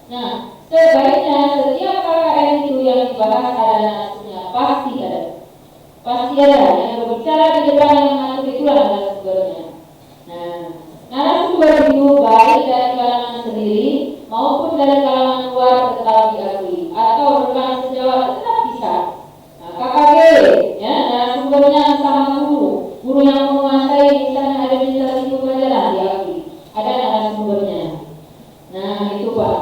Nah, sebaiknya setiap KKN itu yang dibahas ada narasumbernya, pasti ada. Pasti ada yang berbicara di depan yang mengatur itulah narasumbernya. Nah, narasumber itu baik dari kalangan sendiri maupun dari kalangan luar tetap diakui, atau rekan sejawat tetap bisa. KKG ya, narasumbernya sama guru yang menguasai misalnya ada di salah satu pelajaran diakui, ada narasumbernya. Nah itu Pak.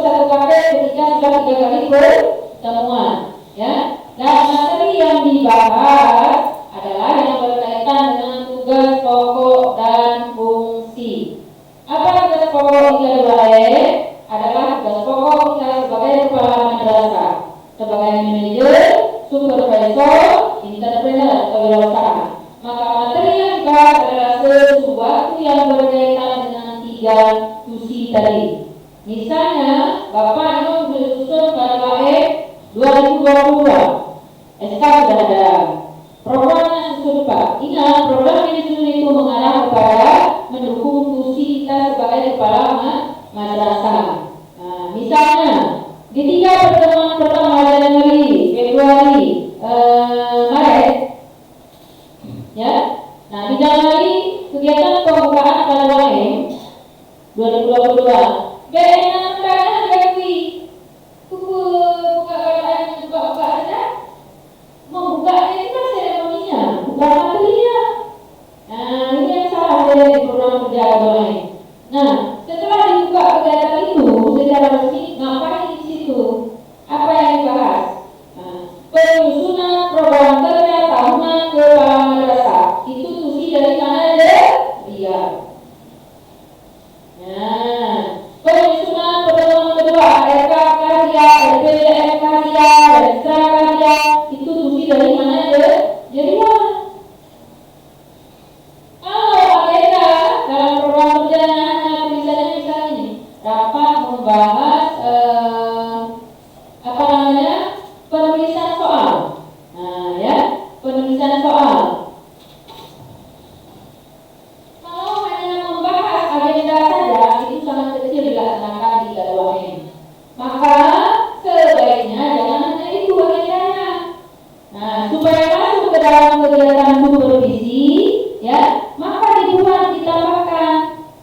satu paket ketika sudah 3 kali pertemuan, ya. Dan materi yang dibahas adalah yang berkaitan dengan tugas pokok dan fungsi. Apa tugas pokok IKA 2E? Adalah tugas pokok kita sebagai kepala madrasah, sebagai manajer, supervisor, entrepreneur atau wirausaha. Maka materi yang dibahas adalah sesuatu yang berkaitan dengan 3 tusi tadi. Misalnya, Bapak mau menyusun KDWE 2022. SK sudah ada. Programnya susun Pak. Ingat, program yang disusun itu mengarah kepada mendukung tusi kita sebagai kepala madrasah. Nah, misalnya di 3 pertemuan pertama Januari, Februari, Maret, ya. Nah, di Januari kegiatan pembukaan KDWE 2022. BN karena bagi buku buka KDWE buka aja. Membuka ini kan seremoninya, bukan materinya. Nah, ini yang salah dari program kerja KDWE. Nah, setelah dibuka kegiatan itu secara resmi, ngapain di situ? Apa yang dibahas? Nah, penyusunan program kerja tahunan kepala madrasah. Itu tusi dari mana aja? Dia. Nah, penyusunan pertemuan kedua RK karya, RPJM karya, Restra karya. Itu tusi dari mana aja? Jadi ya. Kalau agenda dalam program kerjanya misalnya ini dapat membahas penulisan soal. Nah, ya, penulisan soal. Kalau hanya membahas agenda saja itu sangat kecil dilaksanakan di KDWE. Maka sebaiknya jangan hanya itu agendanya. Nah, supaya masuk ke dalam kegiatan supervisi, ya, maka ditambahkan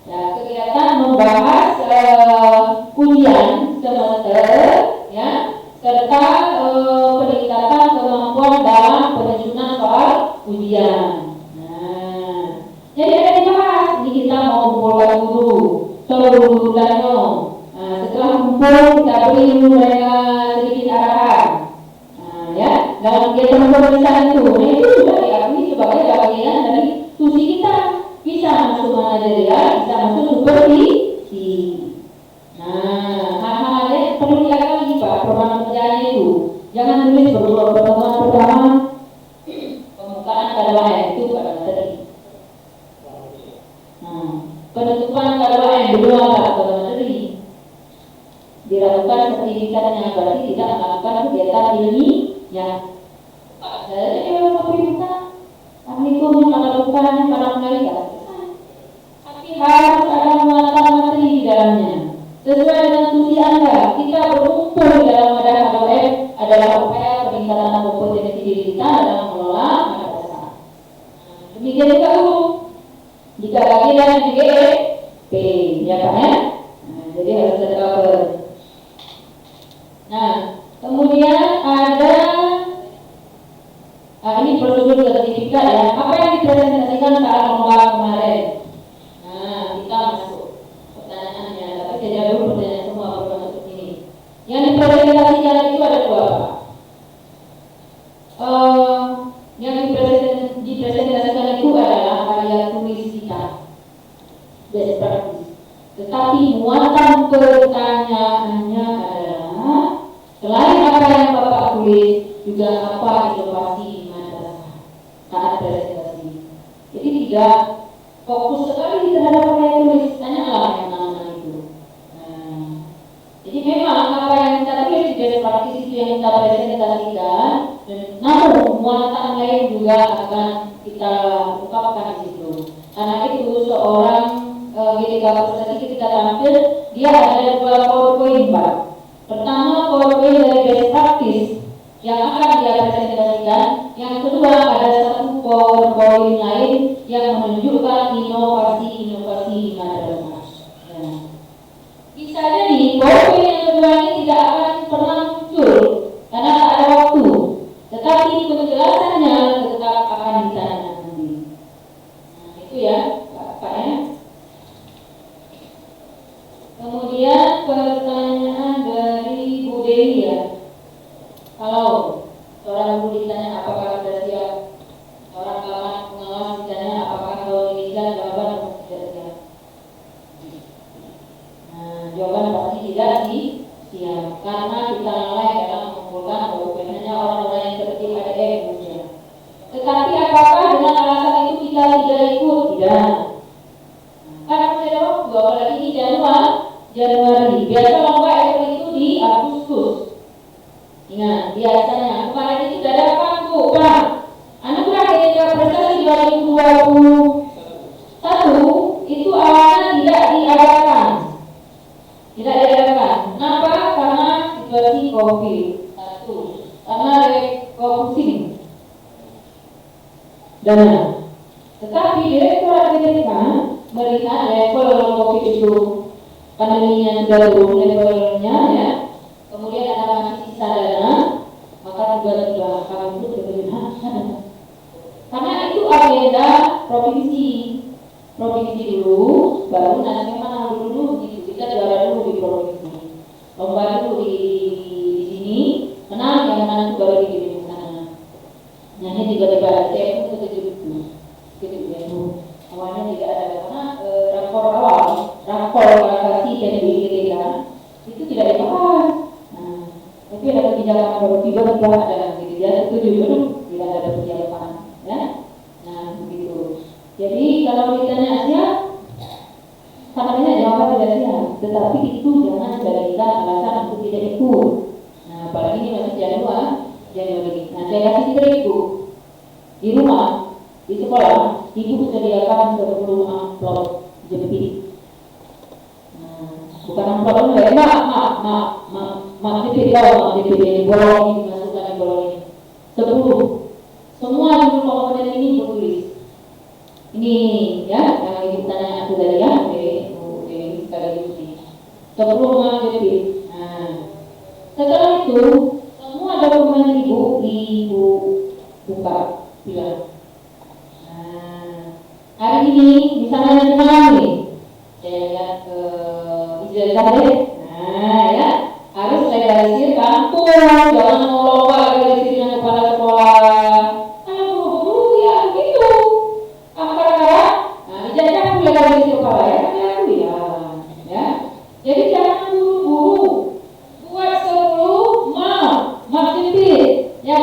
ya, kegiatan membahas ujian semester, ya, serta peningkatan kemampuan dalam penyusunan soal ujian. Nah, jadi ada dibahas. Ini kita mau kumpulkan guru, seluruh guru danau. Nah, setelah kumpul kita beri mereka sedikit arahan. Nah, ya, dalam kegiatan penulisan itu, itu sudah diakui sebagai bagian dari tusi kita. Bisa masuk manajerial, bisa masuk supervisi. Nah, hal-hal yang perlu diakali Pak, program kerjanya itu. Jangan tulis pertemuan pertama pembukaan KDWE itu pada materi. Nah, penutupan KDWE kedua pada materi. Dilakukan sertifikatnya, berarti tidak melakukan kegiatan ilmiah. Jadi kalau mau dibuka, amikumnya pada bukannya pada mengalihkan. Tapi harus ada muatan materi di dalamnya. Sesuai dengan tusi Anda, kita berkumpul di dalam wadah KDWE adalah upaya peningkatan kompetensi diri kita dalam mengelola madrasah. Demikian juga guru. Jika lagi dan GEP, ya Pak ya. Nah, jadi harus ada cover. Nah, kemudian ada ini prosedur sertifikat ya. Apa yang dipresentasikan saat lomba kemarin? Nah, kita masuk pertanyaannya. Tapi tidak dulu pertanyaan semua baru masuk ini. Yang dipresentasikan itu ada 2 Pak. Yang dipresentasikan itu adalah karya tulis kita, best practice. Tetapi muatan pertanyaannya adalah selain apa yang Bapak tulis, juga apa inovasi madrasah saat presentasi. Jadi tidak fokus sekali terhadap apa yang tulis, tanyalah yang nama itu. Nah, jadi memang apa yang kita tulis di best practice itu yang kita presentasikan, dan namun muatan lain juga akan kita ungkapkan di situ. Karena itu seorang ketika presentasi ketika tampil, dia ada 2 PowerPoint Pak. Pertama PowerPoint dari best practice yang akan dia presentasikan. Yang kedua ada 1 PowerPoint lain yang menunjukkan inovasi-inovasi madrasah. Ya. Bisa jadi PowerPoint yang kedua ini tidak akan pernah muncul karena tak ada waktu. Tetapi penjelasannya tetap akan ditanya nanti. Nah, itu ya Pak ya. Kemudian pertanyaan Dewi ya. Kalau seorang guru ditanya apakah sudah siap, seorang pengawas ditanya apakah kau meninggal, jawaban tidak siap. Nah, jawaban pasti tidak siap karena kita lalai dalam mengumpulkan dokumennya orang-orang yang tertib ADM saja. Tetapi apakah dengan alasan itu kita tidak ikut? Tidak. Karena masih ada waktu, apalagi di Januari. Biasa lomba itu di Agustus. Ingat, biasanya kemarin itu sudah ada waktu, Pak. Anugerah Kinerja Prestasi 2021 itu awalnya tidak diadakan. Kenapa? Karena situasi COVID. Satu, karena refocusing dana. Tetapi Direktorat KPK melihat level COVID itu pandeminya sudah turun levelnya ya, kemudian ada masih sisa dana, maka tiba-tiba kami itu berbenah karena itu agenda provinsi dulu, baru nasional dulu gitu. Kita juara dulu di provinsi, lomba dulu di sini, menang yang menang itu baru dikirim ke sana. Nah ini tiba-tiba saya pun gitu ya. Awalnya tidak ada karena rakor kasih PNBGTK itu tidak dibahas. Nah, tapi ada kebijakan baru tiba-tiba ada gitu ya, setuju betul tidak ada persiapan ya. Nah begitu. Jadi kalau ditanya siap, katanya jawaban tidak siap, tetapi itu jangan jadikan alasan untuk tidak ikut. Nah apalagi ini masih Januari. Nah saya kasih trikku di rumah, di sekolah, ibu sediakan 10 amplop jepit. Bukan amplop enggak, mak jepit ini bolong ini dimasukkan di bolong ini 10. Semua judul komponen ini tertulis. Ini ya, yang ibu tanya aku tadi ya, sekali diskusi 10 mak jepit. Nah, setelah itu semua dokumen ibu buka bilang. Hari ini misalnya di malam nih, saya lihat ke ijazah. Nah ya, harus legalisir kampung, jangan mau lomba legalisirnya kepala sekolah. Buru-buru ya begitu. Kadang-kadang, nah ijazah aku legalisir kepala ya, aku ya. Jadi jangan buru-buru. Buat 10 maksudnya, ya.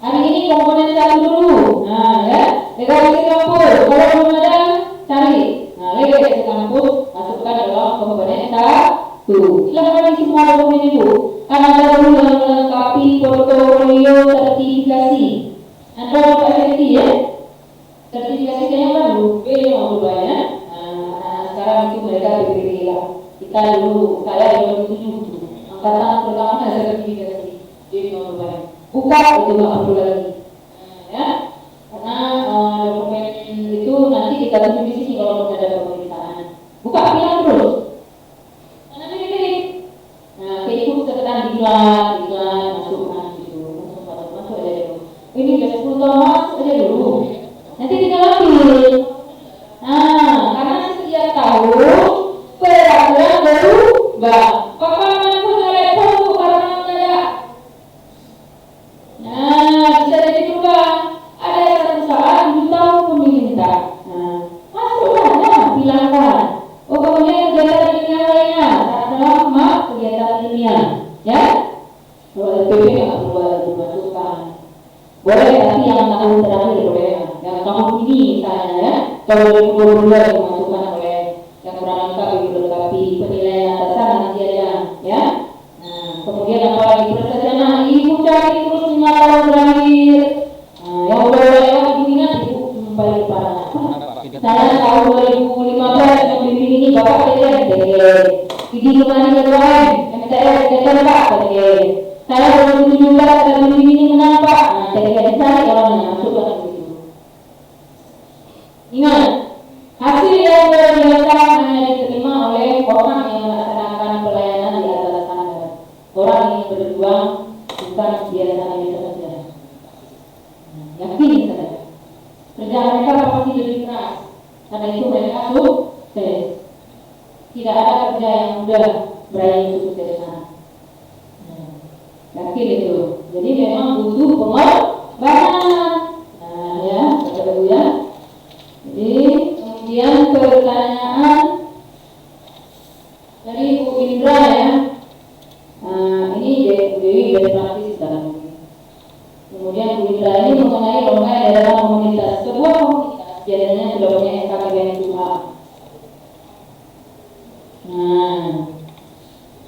Hari ini komponen satu dulu. Nah ya, legalisir kampus. Kalau belum ada, cari. Nah, legalisir kampus masukkan dalam komponen satu. Silahkan isi semua dokumen itu. Karena ada dulu yang melengkapi portofolio sertifikasi. Anda lupa sertifikasi ya? Sertifikasinya yang baru, B52 ya. Nah, sekarang itu mereka BPP lah. Kita dulu, saya 2007 angkatan pertama sertifikasi B52. Buka itu nggak perlu lagi. Ya. Karena dokumen itu nanti kita tunjuk di sini kalau ada pemeriksaan. Buka bilang terus. Karena ini. Nah, kayak itu sekedar iklan masukkan gitu. Masuk aja dulu. Ini sudah 10 tahun masuk aja dulu. Nanti tinggal ambil. Nah, karena setiap tahun peraturan berubah. Papaman pun repot tuh karena mendadak. Nah, bisa jadi berubah. Ada satu saat 7 tahun pun diminta. Nah, masuklah ya, bilangkan. Oh, kemudian kegiatan ilmiah lainnya adalah kegiatan ilmiah, ya. Kalau LPP nggak perlu dimasukkan. Boleh, tapi yang tahun terakhir boleh. Yang tahun ini misalnya ya, kalau 2022 dimasukkan oleh yang kurang lengkap ibu lengkapi penilaian atasan nanti aja, ya. Nah, kemudian apalagi persetujuan ibu cari terus 5 tahun terakhir. Nah, yang udah lewat ibu ingat ibu paling parah. Saya tahun 2015 membimbing ini bapak jadi kemarin ketuaan MTS ketua pak saya 2017 ada membimbing ini menang pak. Nah, saya dicari orangnya masukkan begitu. Ingat, hasil yang luar biasa hanya diterima oleh orang yang melaksanakan pelayanan di atas standar. Orang yang berjuang bukan biasa-biasa saja. Yakin saja. Kerja mereka pasti lebih keras. Karena itu mereka sukses. Tidak ada kerja yang mudah. berani untuk ke sana. Yakin itu. Jadi memang butuh pengorbanan. Nah ya, Bapak Ibu ya. Jadi kemudian pertanyaan dari Bu Indra ya. Nah ini Dewi dari praktis sekarang. Kemudian Bu Indra ini mengenai lomba dalam komunitas. Sebuah komunitas biasanya sudah punya SKKBN Tuhan. Nah,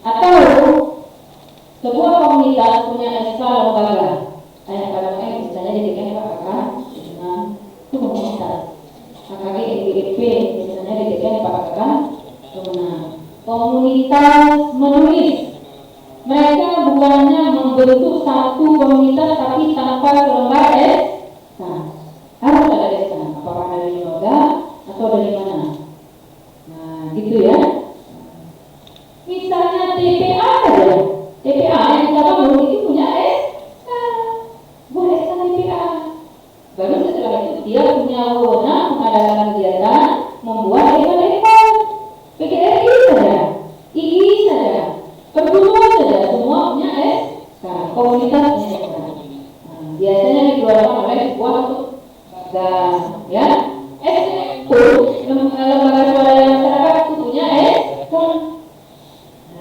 atau sebuah komunitas punya SK lembaga. Kayak kalau misalnya di DKI KKK, itu komunitas. KKG EGP misalnya di DKI KKK, komunitas menulis. Mereka bukannya membentuk satu komunitas tapi tanpa lembar SK. Harus ada SK. Apakah dari lembaga atau dari mana? Nah, gitu ya. Misalnya TPA saja. TPA yang kita bangun itu punya SK. Boleh SK TPA. Baru setelah itu dia punya wewenang mengadakan kegiatan, membuat event-event. PGRI saja, II saja, perguruan saja, semua punya SK. Komunitas punya SK. Nah, biasanya dikeluarkan oleh sebuah lembaga, ya. SK itu lembaga swadaya masyarakat itu punya SK.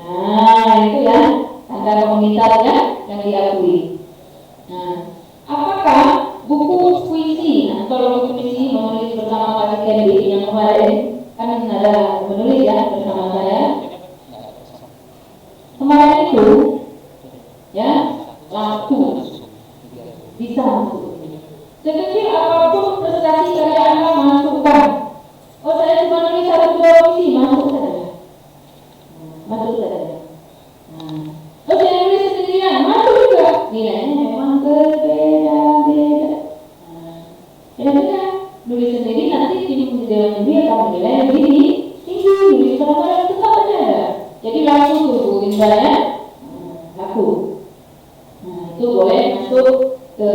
Nah, itu ya, tanda komunitasnya yang diakui. Nah, apakah buku puisi, antologi puisi menulis bersama Pak Kendi yang kemarin kan ada menulis ya bersama saya. Kemarin itu, ya, laku bisa masuk. Sekecil apapun prestasi karya Anda masukkan. Oh, saya cuma nulis satu dua puisi, masuk saja. Masuk saja. Nah, oh saya nulis sendirian, masuk juga. Nilainya memang berbeda-beda. Beda-beda. Nulis sendiri nanti tim dewan juri akan menilai lebih tinggi. Nulis sama-sama tetap aja. Jadi laku tuh Bu Indra ya. Laku. Nah itu boleh masuk ke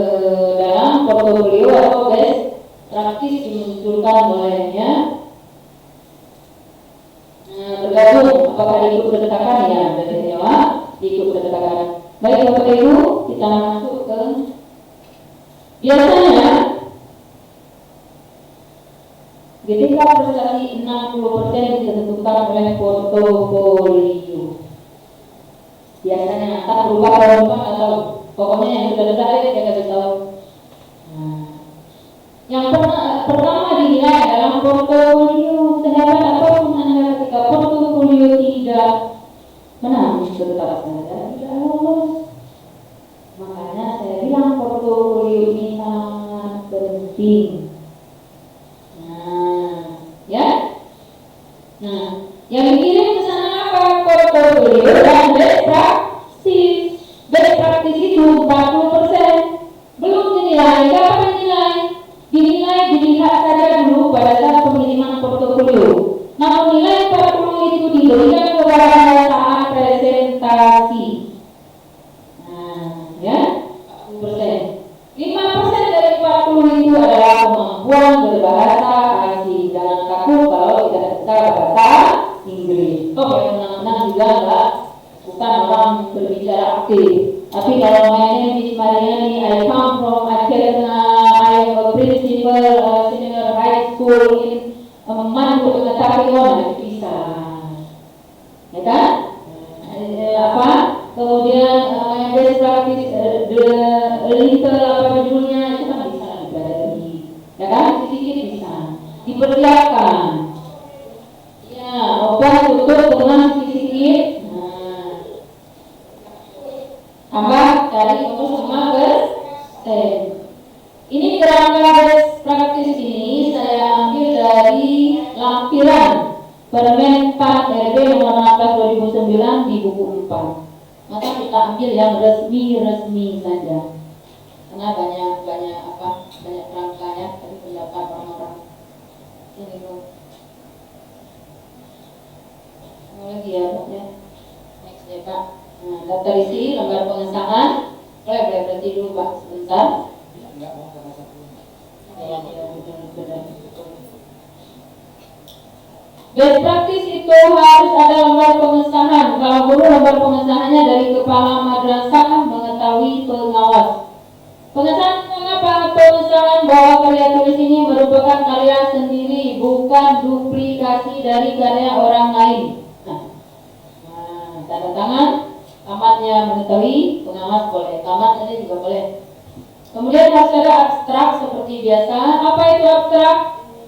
dalam portofolio atau best praktis dimunculkan olehnya. Bergabung apakah ikut berdekatan ya dari jawab ikut berdekatan. Baik Bapak Ibu, kita masuk ke biasanya ketika prestasi 60% ditentukan oleh portofolio. Biasanya tak berubah tahun depan atau pokoknya yang sudah ada kita kasih tahu. Yang pertama dinilai dalam portofolio, sehebat apapun Anda ketika portofolio tidak menang, tetap saja tidak lolos. Makanya saya bilang portofolio ini sangat penting. Ya. Nah, yang dikirim ke sana apa? Portofolio dan best practice. Best practice itu 40%. Belum dinilai, kapan dinilai? Dinilai dilihat saja dulu pada saat pengiriman portofolio. Namun nilai 40 itu diberikan kepada Anda saat presentasi. Nah, ya, 40%. 5% dari 40 itu adalah kemampuan berbahasa asing. Jangan takut kalau tidak bisa bahasa Inggris. Toh yang menang-menang juga enggak, bukan orang berbicara aktif. Tapi kalau my name is Mariani, I come from Aceh, I am a principal senior high school in Mandu Tengah-Tengah, itu bisa, ya kan? Apa? Kemudian best practice little apa judulnya itu kan bisa dipelajari, ya kan? Sedikit bisa diperlihatkan. Ya, open tutup dengan sedikit. Tambah dari untuk semua ini kerangka best practice ini saya ambil dari lampiran Permen 4 RB nomor 16 2009 di buku 4. Maka kita ambil yang resmi saja. Karena banyak rangkanya dari pendapat orang-orang. Ini loh. Lagi ya Pak ya. Next ya Pak. Nah, daftar isi lembar pengesahan. Boleh berhenti dulu Pak sebentar. Enggak mau ke satu. Ya, benar. Best practice itu harus ada lembar pengesahan. Kalau guru lembar pengesahannya dari kepala madrasah mengetahui pengawas. Pengesahan mengapa? Pengesahan bahwa karya tulis ini merupakan karya sendiri, bukan duplikasi dari karya orang lain. Tanda tangan, tamatnya mengetahui, pengawas boleh, tamat saja juga boleh. Kemudian harus ada abstrak seperti biasa. Apa itu abstrak?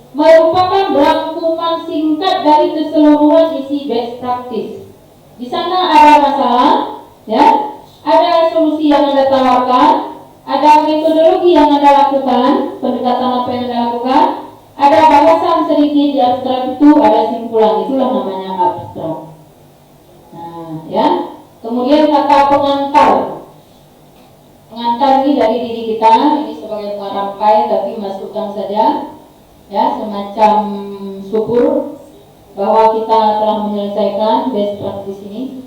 Merupakan rangkuman singkat dari keseluruhan isi best practice. Di sana ada masalah, ya, ada solusi yang Anda tawarkan, ada metodologi yang Anda lakukan, pendekatan apa yang Anda lakukan, ada bahasan sedikit di abstrak itu, ada simpulan, itulah namanya abstrak. Nah, ya. Kemudian kata pengantar. Pengantar ini dari diri kita, ini sebagai pengarangkai, tapi masukkan saja. Ya, semacam syukur bahwa kita telah menyelesaikan best practice ini.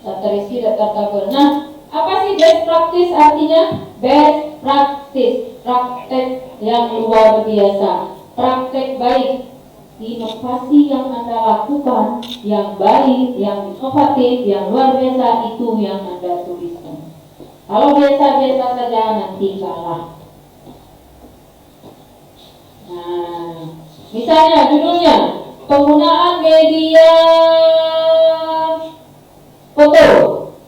Daftar isi, daftar tabel. Nah, apa sih best practice artinya? Best practice, praktek yang luar biasa, praktek baik, inovasi yang Anda lakukan, yang baik, yang inovatif, yang luar biasa, itu yang Anda tuliskan. Kalau biasa-biasa saja nanti kalah. Nah, misalnya judulnya penggunaan media foto.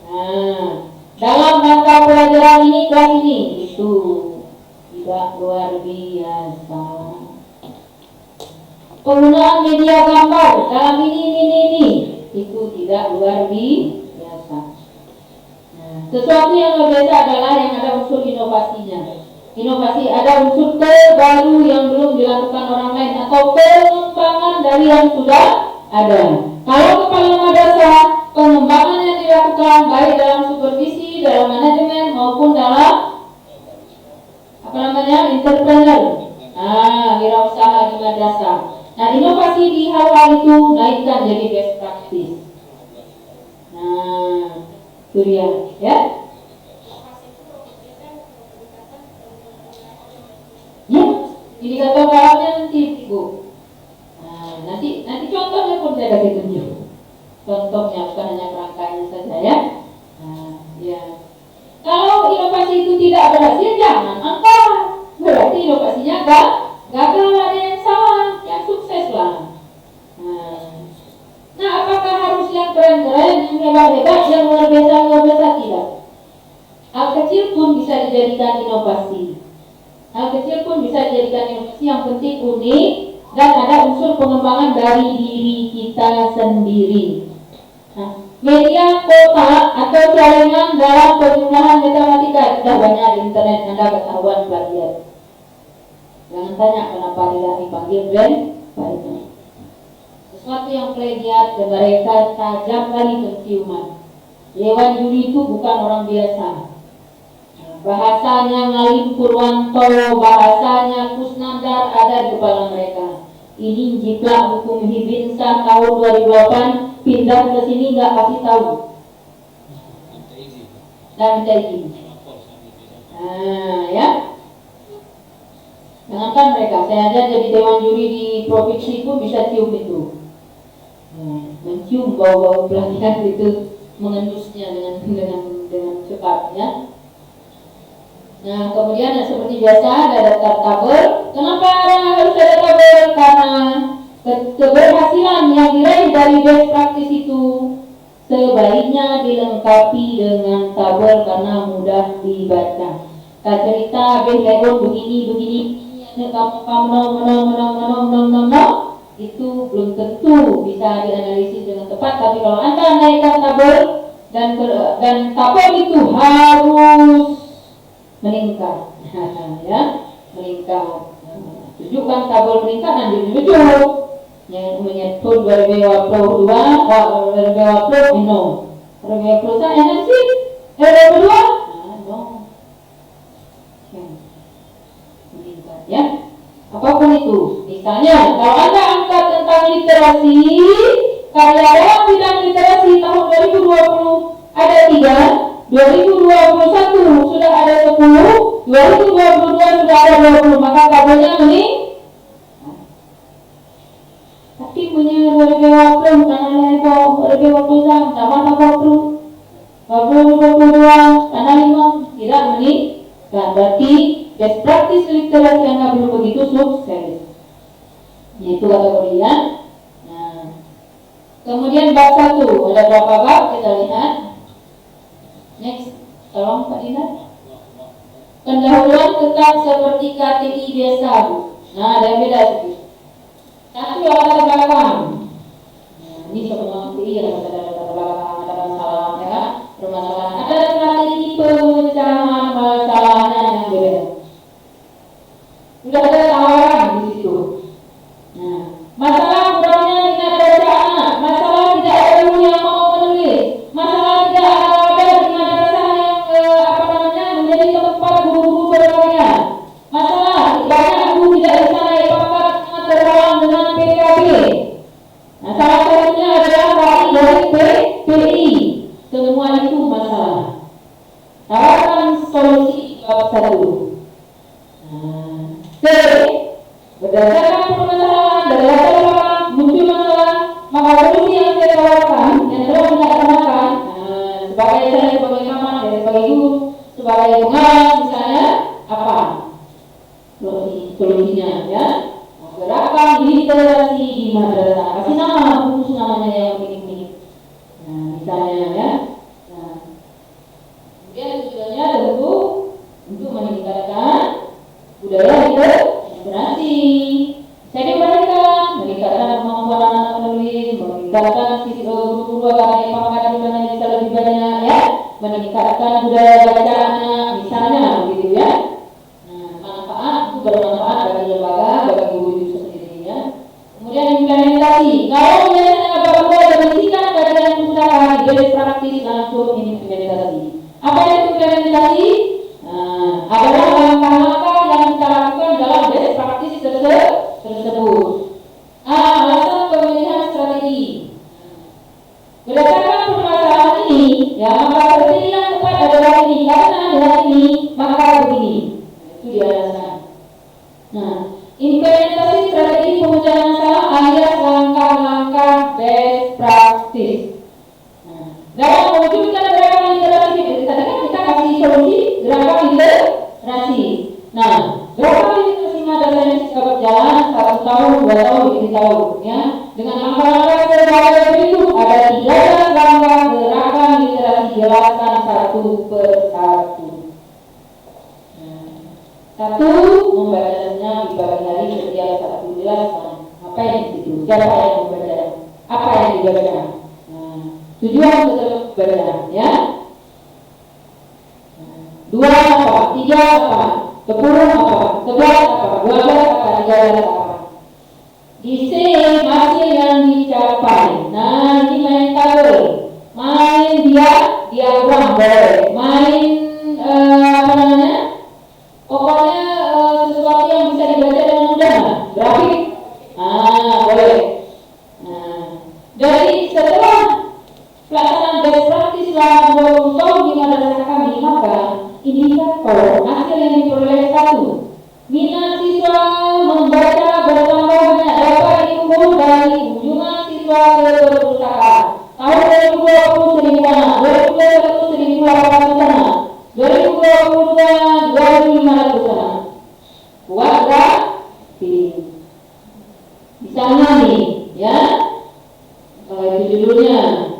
Nah, dalam mata pelajaran ini, kelas ini, itu tidak luar biasa. Penggunaan media gambar dalam ini, itu tidak luar biasa. Nah, sesuatu yang luar biasa adalah yang ada unsur inovasinya. Inovasi ada unsur terbaru yang belum dilakukan orang lain atau pengembangan dari yang sudah ada. Kalau kepala madrasah, pengembangan yang dilakukan baik dalam supervisi, dalam manajemen maupun dalam entrepreneur, wirausaha di madrasah. Nah, inovasi di hal-hal itu naikkan jadi best practice. Nah, itu dia, ya. Ya, indikator dalamnya nanti, Bu. Nah, nanti contohnya pun saya kasih tunjuk. Contohnya bukan hanya kerangkanya saja, ya. Nah, ya. Kalau inovasi itu tidak berhasil, jangan angkat. Berarti inovasinya gagal, ada yang salah, yang sukses lah. Nah, apakah harus yang keren-keren, yang hebat-hebat, yang luar biasa tidak? Hal kecil pun bisa dijadikan inovasi. Hal kecil pun bisa dijadikan inovasi, yang penting unik dan ada unsur pengembangan dari diri kita sendiri. Nah, media kota atau celengan dalam penjumlahan matematika sudah banyak di internet, Anda ketahuan plagiat. Jangan tanya kenapa tidak dipanggil brand banyak. Sesuatu yang plagiat dan mereka tajam kali penciuman. Dewan juri itu bukan orang biasa. Bahasanya Ngalim Purwanto, bahasanya Kusnandar ada di kepala mereka. Ini jiplak hukum Hibinsah tahun 2008, pindah ke sini nggak kasih tahu. Dan izin. Nah, ya. Jangankan mereka, saya aja jadi dewan juri di provinsi pun bisa cium itu. Mencium bau-bau pelatihan itu, mengendusnya dengan cepat, ya. Nah, kemudian seperti biasa ada daftar tabel. Kenapa harus ada tabel? Karena keberhasilan yang diraih dari best practice itu sebaiknya dilengkapi dengan tabel karena mudah dibaca. Tak cerita Leon begini, kamu itu belum tentu bisa dianalisis dengan tepat. Tapi kalau Anda naikkan tabel dan tabel itu harus meningkat, ya, meningkat. Tunjukkan tabel meningkat nanti dirujuk. Yang menyebut 2022, 2020, no. 2021 energi, 2022, no. Meningkat, ya. Apapun itu, misalnya kalau Anda angkat tentang literasi, karya dalam bidang literasi tahun 2020 ada 3. 2021 sudah ada 10, 2022 sudah ada 20, maka tabelnya Tapi punya 2020 karena 2020 tambah 2022 karena 5 tidak menikah. Berarti best practice literasi Anda belum begitu sukses. Yaitu kategorinya. Nah, kemudian bab 1 ada berapa bab kita lihat. Next, tolong Pak Dina. Pendahuluan tetap seperti KTI biasa, Bu. Nah, ada yang beda sedikit. Satu latar belakang. Nah, ini semua KTI ada latar belakang, ada masalah, ya kan? Permasalahan. Ada strategi pemecahan masalahnya yang berbeda. Sudah ada tawaran di situ. Nah, masalah kurangnya minat baca anak, masalah tidak ada guru yang mau menulis, masalah tidak ada wadah di madrasah yang menjadi tempat guru-guru berkarya, masalah banyak guru tidak bisa naik pangkat terhalang dengan PKB. Nah, salah satunya adalah raih dari PPI. Semua itu masalah. Tawarkan solusi bab 1. Berdasarkan permasalahan dari latar belakang muncul masalah, maka solusi yang saya tawarkan yang telah dilaksanakan sebagai saya sebagai kamar dan sebagai guru sebagai pengarang misalnya apa solusinya ya, gerakan literasi di madrasah, kasih nama khusus namanya yang unik-unik. Nah misalnya ya, nah kemudian tujuannya tentu untuk meningkatkan budaya literasi. Saya diberikan meningkatkan kemampuan anak menulis, meningkatkan sisi guru-guru agar pangkat yang bisa lebih banyak ya, meningkatkan budaya baca anak misalnya begitu ya. Nah, manfaat itu bermanfaat bagi lembaga, bagi guru itu sendiri ya. Kemudian implementasi. Kalau misalnya bapak ada berisikan kajian usaha jadi praktis langsung implementasi. Apa itu implementasi? Adalah langkah-langkah yang kita lakukan dalam best practice tersebut. Alasan pemilihan strategi. Berdasarkan permasalahan ini, ya maka strategi yang tepat adalah ini karena dengan ini maka begini. Itu dia alasan. Nah, implementasi strategi pemecahan masalah alias langkah-langkah best practice. Nah, dalam mewujudkan gerakan literasi, tadi kan kita kasih solusi gerakan literasi. Nah, gerakan literasi madrasah ini sudah berjalan 1 tahun, 2 tahun, 3 tahun, ya. Dengan langkah-langkah sebagai berikut ada 13 langkah gerakan literasi jelaskan satu persatu. Satu, membacanya di pagi hari setiap satu jelaskan apa yang di situ, siapa yang membaca, apa yang dibaca. Tujuan tetap baca, ya. 2 apa, 3 apa, 10 apa, 11 apa, 12 apa, 13 apa. Di sini hasil yang dicapai. Nah, ini main tabel, main diagram boleh, main apa namanya? Pokoknya sesuatu yang bisa dibaca dengan mudah, grafik. Boleh. Nah, dari setelah pelaksanaan best practice selama 20 tahun di madrasah kami, maka indikator hasil yang diperoleh 1. Minat siswa membaca bertambah banyak dapat diukur dari kunjungan siswa ke perpustakaan. Tahun 2020 1.000 anak, 2021 1.800 anak, 2022 2.500 anak. Buat grafik. Misalnya nih, ya. Kalau itu judulnya.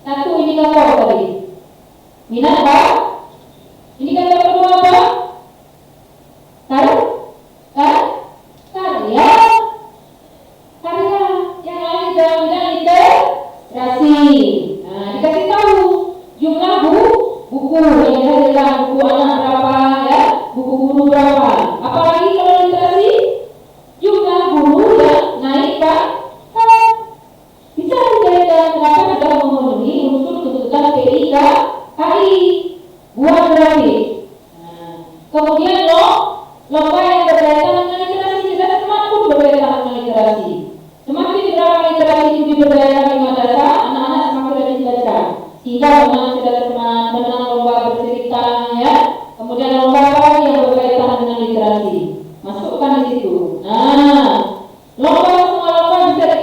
1 indikator tadi. Minat apa? Indikator kedua apa? Karya. Yang lain dalam bidang literasi. Nah, dikasih tahu jumlah buku yang dihasilkan, buku anak berapa ya, buku guru berapa. Apalagi kalau literasi jumlah guru yang naik pangkat. Bisa dikatakan kenapa sudah memenuhi unsur tuntutan PIKI buat grafik. Kemudian lomba yang berkaitan dengan literasi, dan semakin berkaitan dengan literasi. Semakin gerakan literasi itu diberdayakan di madrasah, anak-anak semakin rajin baca. Sehingga sudah teman menang lomba bercerita, ya. Kemudian lomba lagi yang berkaitan dengan literasi, masukkan di situ. Nah, semua lomba bisa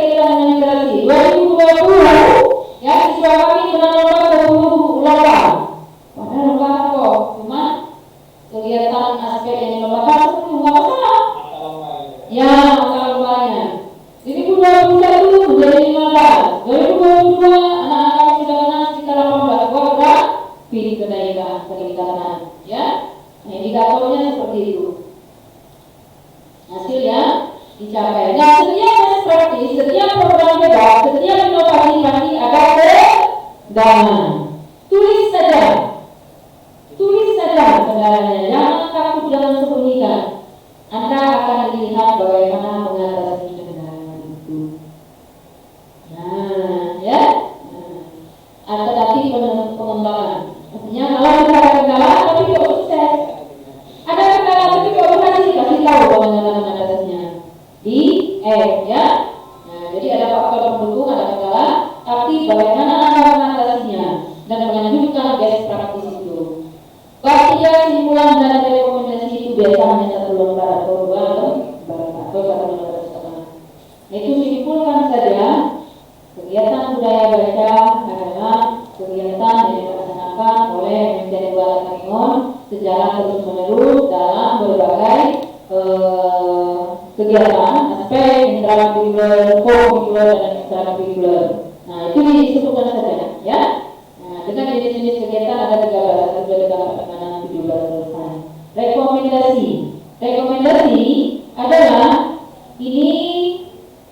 Jadi ada faktor pendukung, ada kendala, tapi bagaimana Anda mengatasinya dan melanjutkan best practice itu. Ketika simpulan dan rekomendasi itu biasa hanya 1 lembar atau 2 lembar atau 1 lembar setengah. Itu simpulkan saja. Kegiatan budaya baca adalah kegiatan yang dilaksanakan oleh Menjadi Buat Karimun secara terus-menerus dalam berbagai kegiatan aspek intrakurikuler, co-curricular dan ekstrakurikuler. Nah, itu disebutkan saja, ya. Nah, dengan jenis-jenis kegiatan ada 13, sudah dikatakan 17 selesai. Rekomendasi adalah ini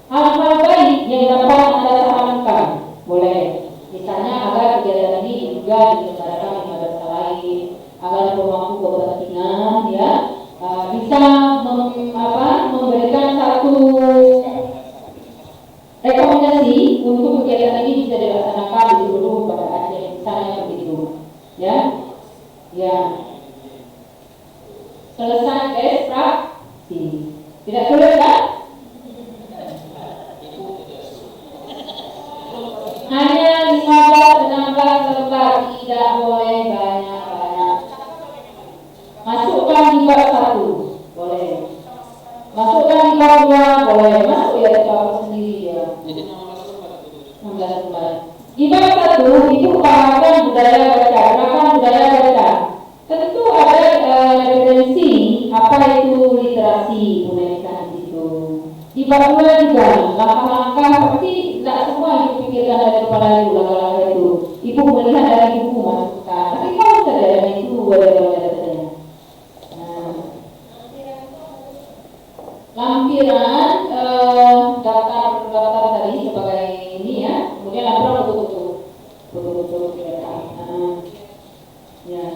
hal-hal baik yang dapat Anda sarankan. Boleh, misalnya agar kegiatan ini juga diselenggarakan di madrasah lain, agar pemangku kepentingan ya bisa memberikan satu rekomendasi untuk kegiatan ini bisa dilaksanakan di seluruh pada Aceh, misalnya begitu, ya. Selesai best practice. Tidak sulit kan? Hanya 15-16 lembar, tidak boleh banyak-banyak. Masukkan di bab 1, boleh. Masukkan di bab 2, boleh. Masuk ya bab sendiri ya. 16 lembar. Di bab 1 itu paragraf budaya baca, gerakan budaya baca. Tentu ada referensi apa itu literasi, menaikkan itu. Di bab 2 juga langkah-langkah, tapi tidak semua dipikirkan dari kepala ibu langkah-langkah itu. Ibu melihat dari buku masukkan, tapi kalau saja itu boleh saja. Lampiran daftar tadi sebagai ini ya, kemudian lampiran betul-betul ya.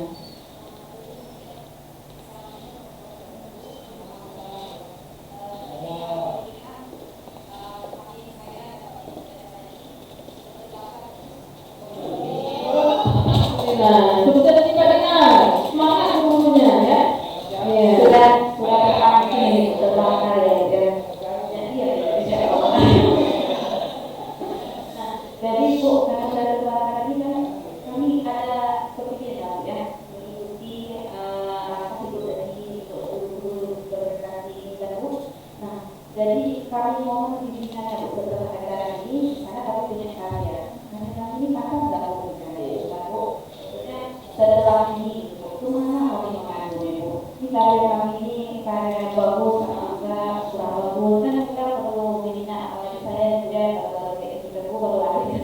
Nah, sudah kita dengar semangat gurunya ya. Sudah terangkan setelah jadi Bu, karena sudah keluar tadi kan kami ada kepikiran ya mengikuti hidup dari guru berprestasi baru. Nah, jadi kami mohon dibimbingannya Bu beberapa acara ini karena kami punya karya. Nah, kami ini pasang nggak Bu karya Bu. Setelah ini kemana kami mengandungnya Bu? Ini karya kami ini karya yang bagus, enggak kurang bagus kan kita perlu membina awalnya saya juga baru lahir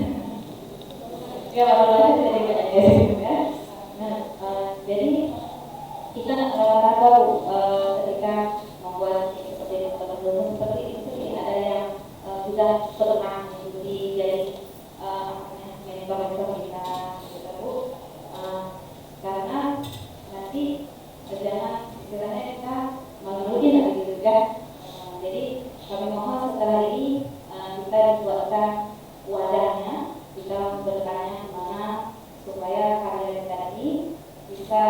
ya baru lahir jadi ya. Nah jadi kita tahu ketika membuat seperti seperti ada yang sudah pernah mengikuti jadi mentor kita gitu Bu, karena nanti jangan istilahnya kita mengeluhin lagi gitu ya. Jadi kami mohon setelah ini kita buatkan wadahnya, kita bertanya mana supaya karya kita ini bisa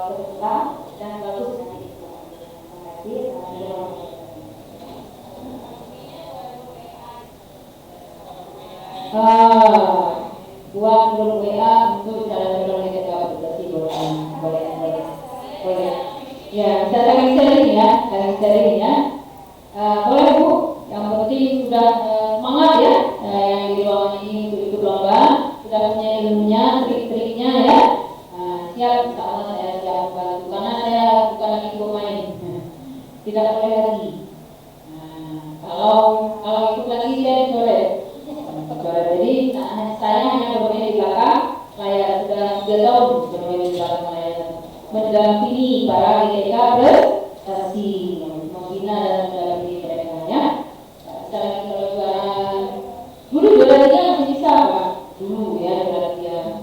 berkembang dan bagus nanti. Terima kasih. Buat grup WA untuk cara-cara kita berarti boleh. Ya, bisa saling ya. Boleh Bu. Yang penting sudah semangat ya, yang di ruangan ini untuk ikut lomba, sudah punya ilmunya, trik-triknya ya. Siap, insya saya siap bantu karena saya bukan lagi pemain, tidak boleh lagi. Kalau ikut lagi saya boleh. Jadi saya hanya bermain di belakang layar, sudah 3 tahun bermain di belakang layar, mendampingi para ITK prestasi, membina dan mendampingi mereka ya. Dulu juara 3 masih bisa Pak, dulu ya juara 3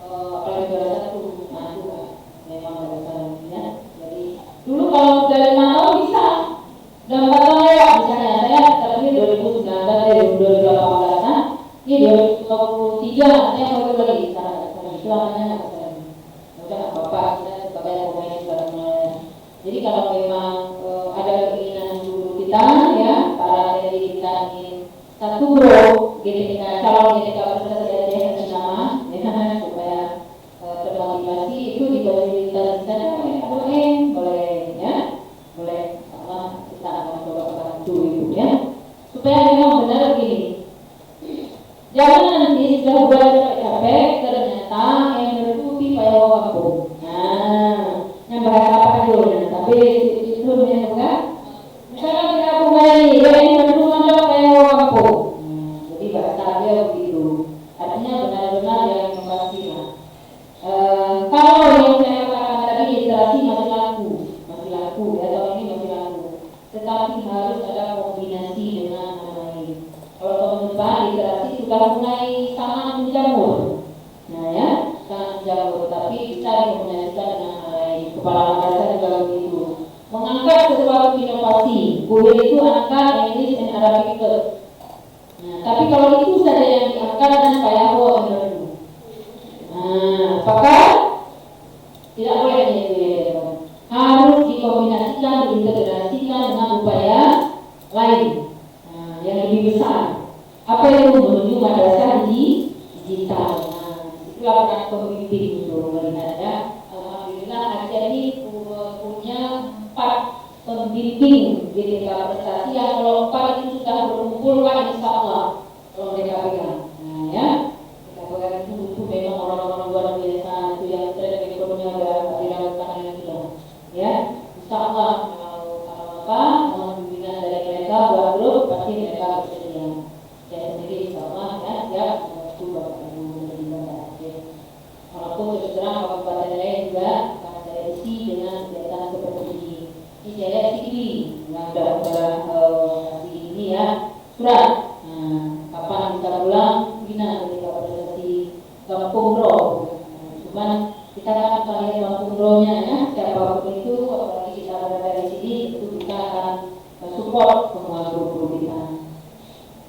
kalau juara 1 nah itu Pak memang ada salahnya. Jadi dulu kalau dari 5 tahun bisa dan 4 tahun lewat misalnya saya terakhir 2019 dari 2018 nah ini 2023 saya mau lagi di sana itu namanya udah apa-apa kita sebagai pemain bareng. Jadi kalau memang ada keinginan dulu kita ya para dari kita ingin Satu bro, GTK calon GTK prestasi Aceh kasih nama, ya supaya termotivasi itu difasilitasi saja oleh ADM, boleh ya, boleh Allah kita akan coba bantu ibu ya, supaya memang benar begini. Jangan nanti sudah buat capek ternyata yang bertubi payah kampung. Nah, yang bahasa apa dulu? Tapi itu yang bukan. Misalnya kita kembali, yang berdua payah kampung. Jadi bahasa dia begitu. Artinya benar-benar yang pastinya. Kalau yang saya katakan tadi literasi masih laku ya, tahun ini masih laku. Tetapi harus ada kombinasi dengan hal lain. Kalau tahun depan literasi sudah mulai sangat menjamur, nah ya, sangat menjamur. Tapi bisa dikombinasikan dengan hal lain. Kepala madrasah juga begitu. Mengangkat sesuatu inovasi, boleh itu angkat English and Arabic. Nah, tapi kalau itu saja yang diangkat dan payah dulu. Nah, apakah tidak boleh ini harus dikombinasikan, diintegrasikan dengan upaya lain yang lebih besar. Apa itu menuju madrasah digital? Nah, itulah peran pemimpin untuk melihat ya. Alhamdulillah Aceh ini punya 4 pembimbing GTK prestasi yang kalau 4 itu sudah berkumpul kan insya Allah kalau mereka pegang. Nah ya, kita pegang itu memang orang-orang luar biasa itu yang training ekonominya ada dilakukan yang gila. Ya, insya Allah kalau bimbingan dari mereka buat grup pasti mereka bersedia. Saya sendiri insya Allah ya itu bapak ibu dari Aceh. Walaupun terus terang kabupaten lain juga akan saya isi dengan kegiatan seperti ini. Ini saya CV yang sudah kasih ini ya surat. Nah, kapan kita pulang bina ketika organisasi Kampung Bro. Cuman kita akan lihat Kampung Bro-nya ya, siapapun itu, apalagi kita berada di sini, itu kita akan support semua guru-guru kita.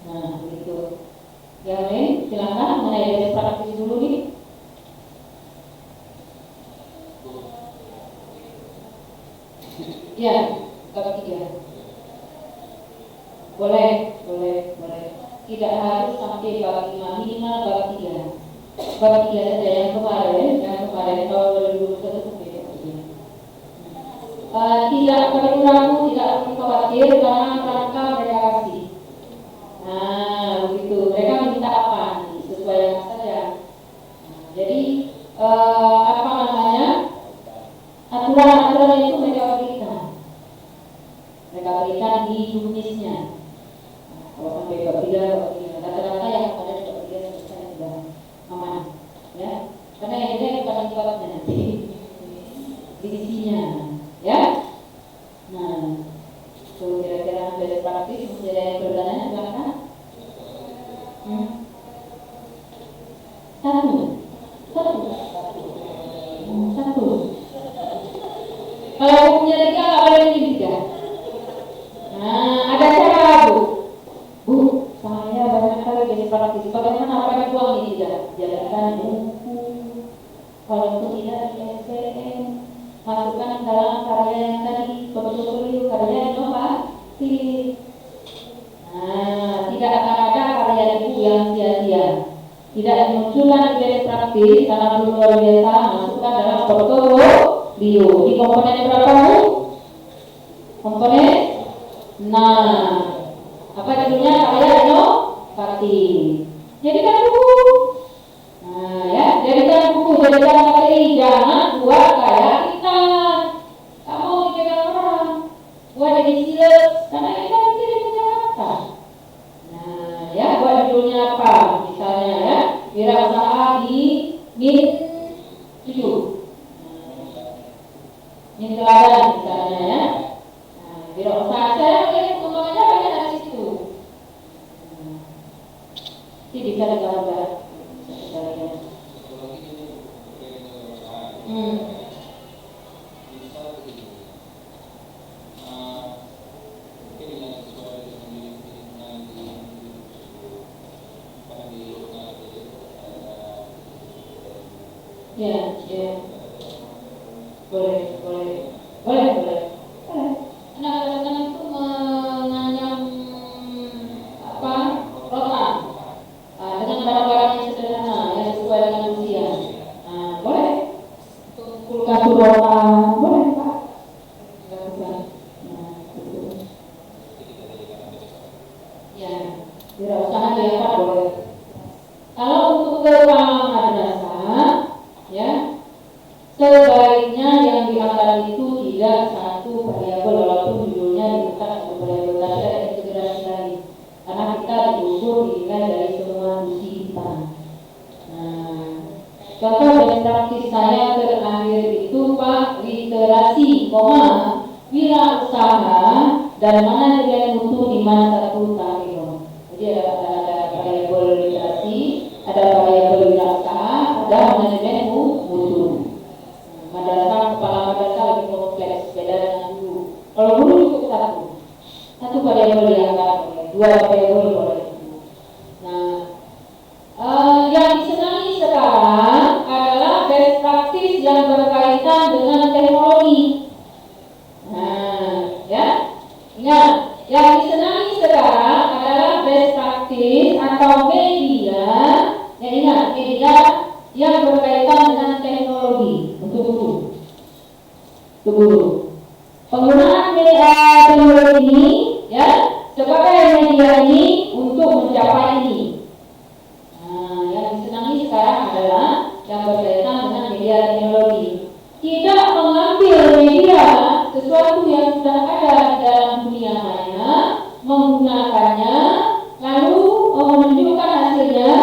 Nah, begitu. Yang lain silakan mengenai best practice dulu nih. Ya, bab 3. Boleh. Tidak harus sampai bab 5, minimal bab 3. Bab 3 saja yang kemarin tahun 2021 tidak perlu ragu, tidak perlu khawatir karena mereka kasih. Nah, begitu. Mereka minta apa? Sesuaikan saja. Jadi apa namanya? Aturan-aturan itu mereka berikan di juknisnya. Kalau sampai bab 3, rata-rata yang ada di bab 3 sudah aman, ya. Karena yang ini bukan sifatnya nanti isinya, ya. Nah, itu kira-kira best practice. Masih ada yang bertanya, silakan. Satu. Kalau punya 3 nggak boleh lebih 3. Nah, ada cara Bu, saya banyak kali jadi praktis. Bagaimana apa yang buang ini tidak? Jalankan buku. Kalau itu tidak di SPM, masukkan dalam karya yang tadi, portofolio karya inovasi. Nah, tidak akan ada karya ibu yang sia-sia. Tidak dimunculkan best praktis karena belum luar biasa, masukkan dalam portofolio. Di komponen berapa Bu? Komponen. Nah, apa judulnya? Karya inovatif. Jadikan buku. Nah, ya, jadikan buku, jadikan materi. Jangan buat kayak kita. Kamu dipegang orang. Buat jadi silet. Karena kita tidak punya apa. Nah, ya, buat judulnya apa? Misalnya ya, wirausaha di Min 7. Ini teladan misalnya ya. Nah, wirausaha saya pengembangannya banyak dari situ. Ini bisa digambar. Ya. Boleh. Anak-anak itu menganyam apa diangkat boleh. Kalau untuk keuangan madrasah, ya, sebaiknya yang diangkat itu tidak satu variabel walaupun judulnya diangkat satu variabel, tapi ada integrasi lain. Karena kita diukur dinilai dari semua fungsi kita. Nah, contoh best practice saya terakhir itu Pak, literasi, wirausaha dan manajemen mutu di mana satu tahun. Jadi ada variabel literasi, ada variabel wirausaha, ada manajemen mutu. Madrasah, kepala madrasah lebih kompleks, beda dengan guru. Kalau guru cukup satu variabel diangkat, dua variabel boleh. Nah, yang disenangi sekarang adalah best practice yang berkaitan dengan teknologi. Nah, ya, ingat, yang disenangi sekarang adalah best practice atau media, ya ingat, media yang berkaitan dengan teknologi untuk guru. Penggunaan media teknologi ini, ya, sebagai media ini untuk mencapai ini. Nah, yang disenangi sekarang adalah yang berkaitan dengan media teknologi. Tidak mengambil media sesuatu yang sudah ada di dalam dunia maya, menggunakannya, lalu menunjukkan hasilnya,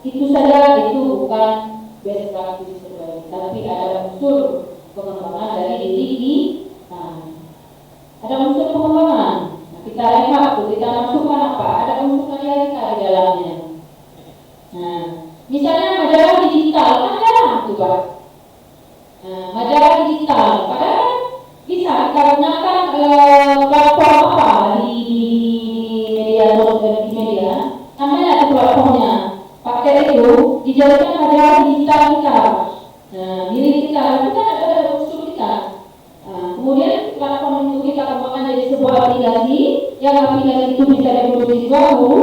itu saja itu bukan best practice terbaik. Tapi ada unsur pengembangan dari diri kita. Ada unsur pengembangan. Nah, kita lihat, kita masukkan apa? Ada unsur realita di dalamnya. Nah, misalnya majalah digital kan jarang tuh Pak. Nah, majalah digital padahal bisa kita gunakan platform apa di media, namanya ada platformnya. Pakai itu dijadikan majalah digital kita. Nah, milik kita itu kan ada unsur kita. Nah, kemudian platform itu kita kembangkan jadi sebuah aplikasi, yang aplikasi itu bisa diproduksi baru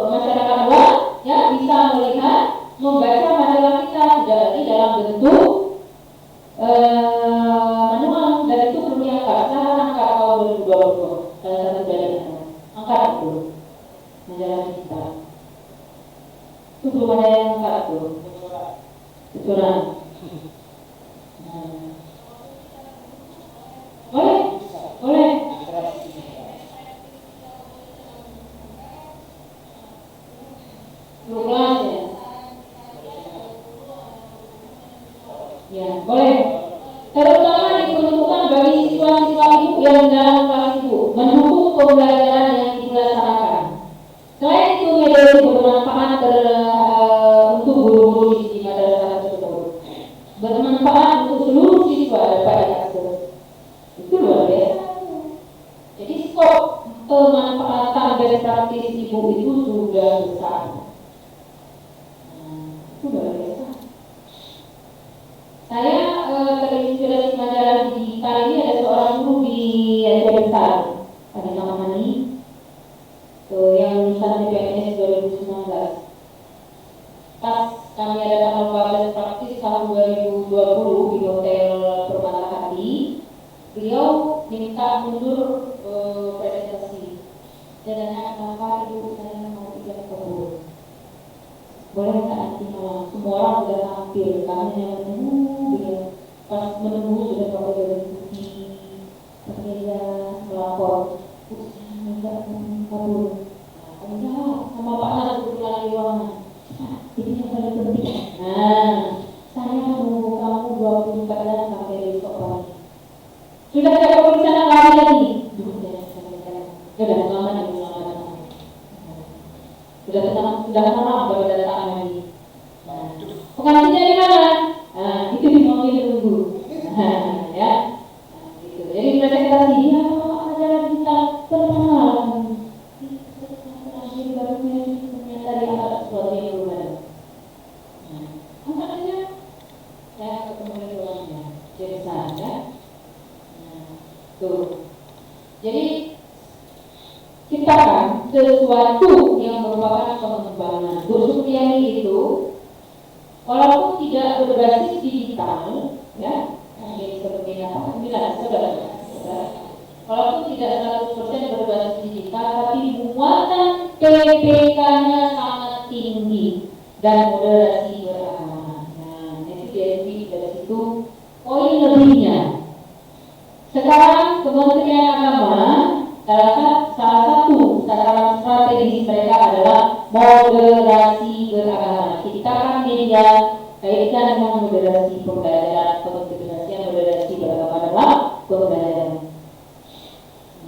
masyarakat luas, ya, bisa melihat, membaca majalah kita tidak lagi dalam bentuk manual, dan itu perlu diangkat. Saya angkat tahun 2020 salah satu dari angkat itu majalah kita. Itu belum ada yang angkat tuh. Kecurangan. Boleh. Kelas ya. Ya, boleh. Terutama diperuntukkan bagi siswa-siswa ibu yang dalam kelas ibu, mendukung pembelajaran yang dilaksanakan. Selain itu, media itu bermanfaat untuk guru-guru di madrasah tersebut. Bermanfaat untuk seluruh siswa dapat diakses. Itu luar biasa. Jadi skop pemanfaatan best practice ibu itu sudah besar. Itu luar biasa. Saya terinspirasi majalah digital ini, ada seorang guru di SD Besar, ada nama Mani, yang lulusan PNS 2019. Pas kami ada lomba best practice tahun 2020 di Hotel Permata Hati, beliau minta mundur presentasi. Dia tanya, kenapa ibu saya mau tidak kabur? Boleh nggak nanti malam? Semua orang sudah tampil, kami yang menunggu, dia pas menunggu sudah pakai baju putih, pakai dia melapor, enggak kabur. Enggak, sama Pak Nas kebetulan di ruangan. Ini yang paling penting. Nah, saya menunggu kamu 24 jam sampai besok pagi. Sudah tidak perlu di sana lagi. Sudah selamat. Sudah lama baru datang lagi. Pengantinnya di mana? Nah, itu di mobil tunggu. Ya. Nah, gitu. Jadi presentasi dia majalah digital terkenal. Terakhir barunya ternyata diangkat sesuatu yang belum ada. Nah, angkat aja. Saya ketemu di ruangnya. Jadi saya. Nah, tuh. Jadi ciptakan sesuatu yang merupakan pengembangan. Bu Supriyani itu walaupun tidak berbasis digital, ya, ini seperti apa? Saudara. Walaupun tidak 100% berbasis digital, tapi muatan PPK-nya sangat tinggi dan moderasi beragama. Nah, itu dari situ poin lebihnya. Sekarang Kementerian Agama salah satu sasaran strategis mereka adalah moderasi beragama. Ciptakan media kaitkan dengan moderasi pembelajaran, pengintegrasian moderasi beragama dalam pembelajaran.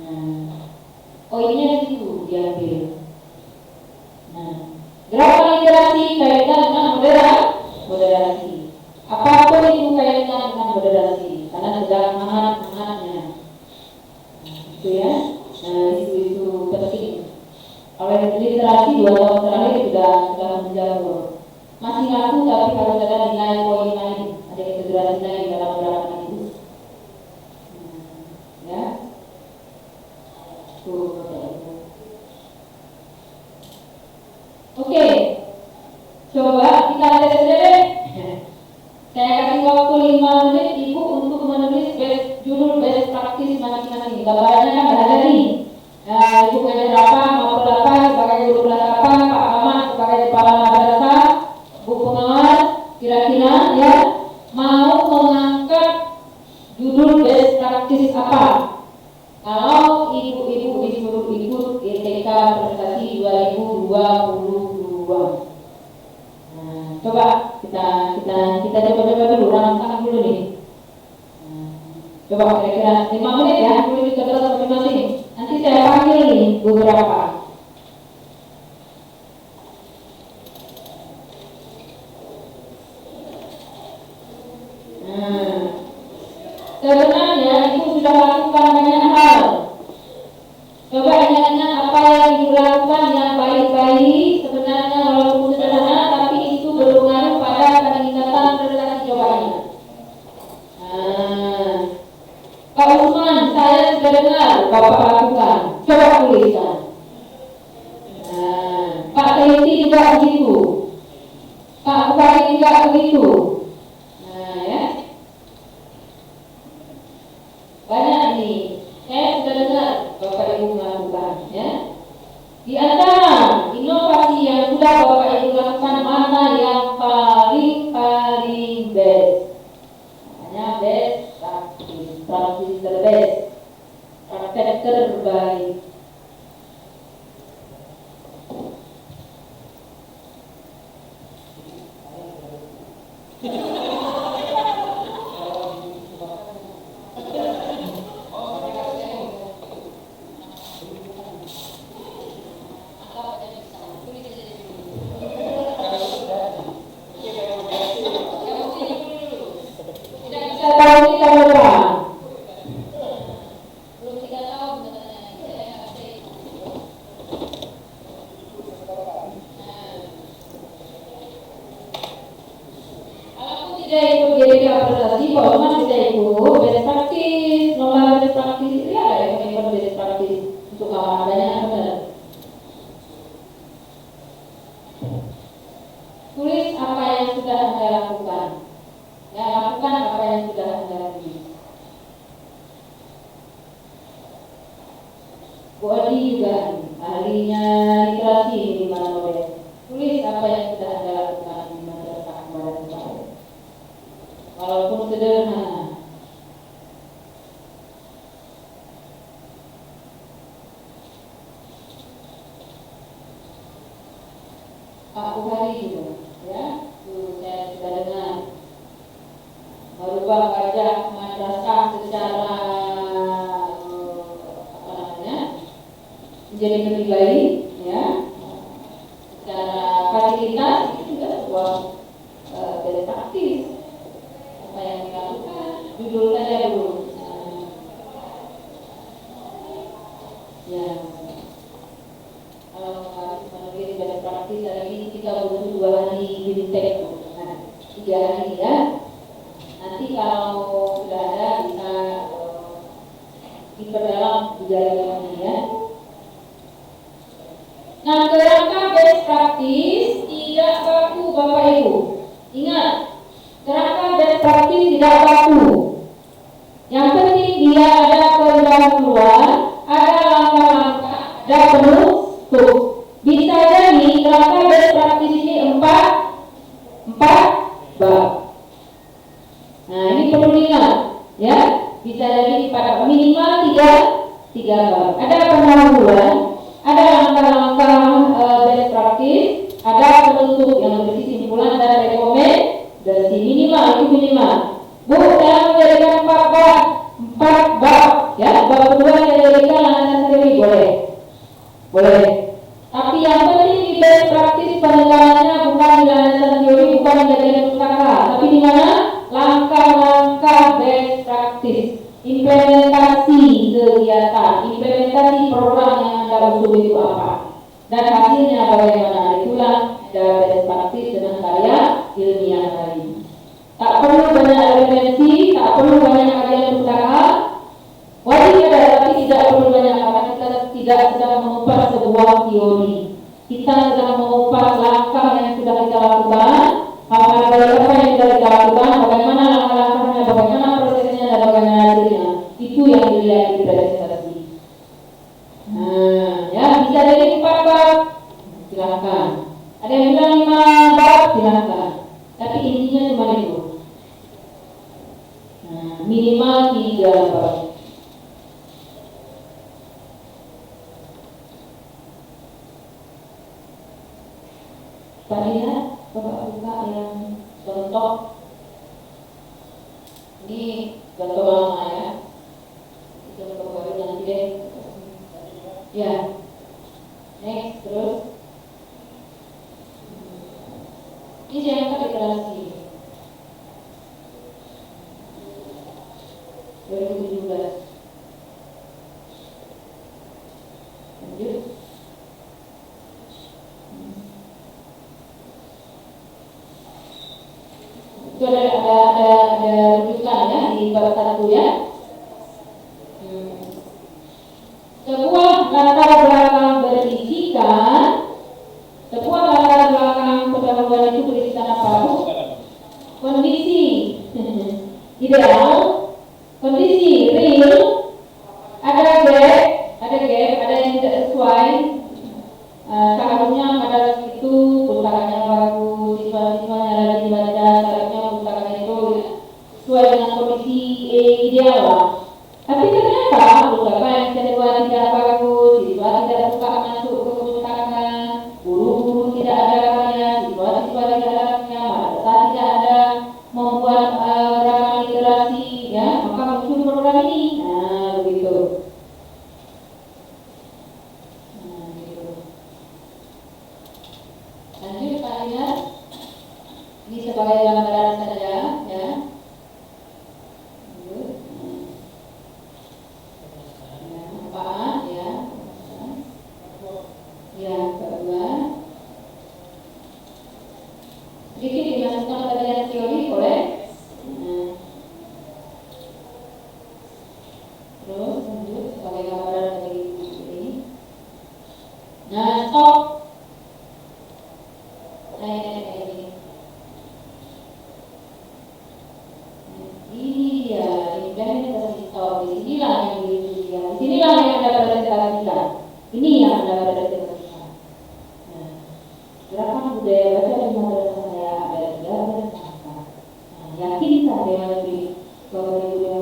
Nah, poinnya di situ diambil. Nah, gerakan literasi kaitkan dengan moderasi. Apapun itu kaitkan dengan moderasi, karena segala manfaatnya. Itu ya. Nah, itu penting. Oleh literasi 2 tahun terakhir sudah menjauh. Masih ngaku tapi harus ada nilai poin lain, ada integrasi lain dalam gerakan itu. Ya. Oke. Coba kita tes deh. Saya kasih waktu 5 menit Ibu untuk menulis judul best practice masing-masing. Gambarnya kan ada nih. Ibu kayaknya berapa, mau berapa, sebagai guru kelas apa, Pak Ahmad sebagai kepala madrasah, Bu pengawas, kira-kira ya mau mengangkat judul best practice apa? Kalau ibu-ibu disuruh ikut ITK prestasi 2022. Coba kita coba dulu, rangsang dulu nih. Coba kira-kira 5 menit ya, tulis ke kelas masing-masing. Nanti saya panggil nih beberapa. Sebenarnya Ibu sudah lakukan banyak hal. Coba ingat-ingat apa yang Ibu lakukan yang baik-baik. Sebenarnya walaupun sederhana, tapi itu berpengaruh pada peningkatan prestasi. Coba ingat. Pak Usman, saya sudah dengar Bapak lakukan. Coba tuliskan. Pak Teti juga begitu. Pak Bupati juga begitu. Ya. Banyak nih. Saya sudah dengar Bapak Ibu melakukan. Ya. Di antara inovasi yang sudah Bapak Ibu lakukan, mana yang paling best? Hanya best practice terbest, praktek terbaik. Tulis apa yang sudah Anda lakukan. Ya, lakukan apa yang sudah Anda lakukan. Bu Adi juga ahlinya literasi di mana boleh. Tulis apa yang sudah Anda lakukan di madrasah kemarin. Walaupun sederhana. Pak Buhari juga, ya, saya sudah dengar merubah wajah madrasah secara menjadi lebih baik, ya, secara fasilitas itu juga sebuah best practice. Apa yang dilakukan, judul saja dulu. Ya. Kalau menulis best practice hari ini kita butuh 2 hari bimtek, 3 hari ya. Nanti kalau sudah ada bisa diperdalam 3 hari ini ya. Nah, kerangka best practice tidak baku Bapak Ibu. Ingat, kerangka best practice tidak baku. Yang penting dia ada pendahuluan, ada langkah-langkah, ada penutup. Bisa jadi kerangka best practice praktis, implementasi kegiatan, implementasi program yang Anda usul itu apa, dan hasilnya bagaimana. Itulah ada best praktis dengan karya ilmiah tadi. Tak perlu banyak referensi, tak perlu banyak kajian pustaka. Wajib ada, tapi tidak perlu banyak, karena kita tidak sedang mengupas sebuah teori. Kita sedang mengupas langkah yang sudah kita lakukan, hal-hal apa yang sudah kita lakukan, bagaimana langkah-langkahnya, bagaimana prosesnya, dan bagaimana hasilnya. Itu yang dilihat di presentasi. Nah, ya bisa jadi 4 bab, silahkan. Ada yang bilang 5 bab, silahkan. Tapi intinya cuma itu. Nah, minimal 3 bab. Tadi ya, coba buka yang contoh. Ini contoh lama ya. Contoh baru nanti deh. Ya. Next, terus. Ini yang literasi 2017. Lanjut. Itu ada rujukan ya di bab 1 ya. Sebuah latar belakang berisikan, sebuah latar belakang pendahuluan itu berisikan apa? Kondisi ideal, kondisi real, ada gap, ada yang tidak sesuai. Seharusnya pada itu pustakanya bagus, siswa-siswanya rajin baca, seharusnya pustakanya itu sesuai dengan kondisi ideal lah. Tapi ternyata pustaka yang kedua tidak bagus, siswa tidak suka masuk ke pustaka, guru-guru tidak ada karya, siswa-siswa tidak ada karya, madrasah tidak ada membuat gerakan literasi, ya maka muncul program ini. Nah begitu. Lanjut Pak Inas, ini sebagai gambaran saja ya. Apa ya? Yang kedua, sedikit dimasukkan kajian teori boleh. Terus lanjut sebagai gambaran dari ini. Nah stop. Ini dia implementasi stop. Inilah yang dilihat. Inilah yang Anda presentasikan. Ini yang Anda presentasikan. Nah, gerakan budaya baca di madrasah saya ada 13 langkah. Nah, yakinkan dengan diri bahwa budaya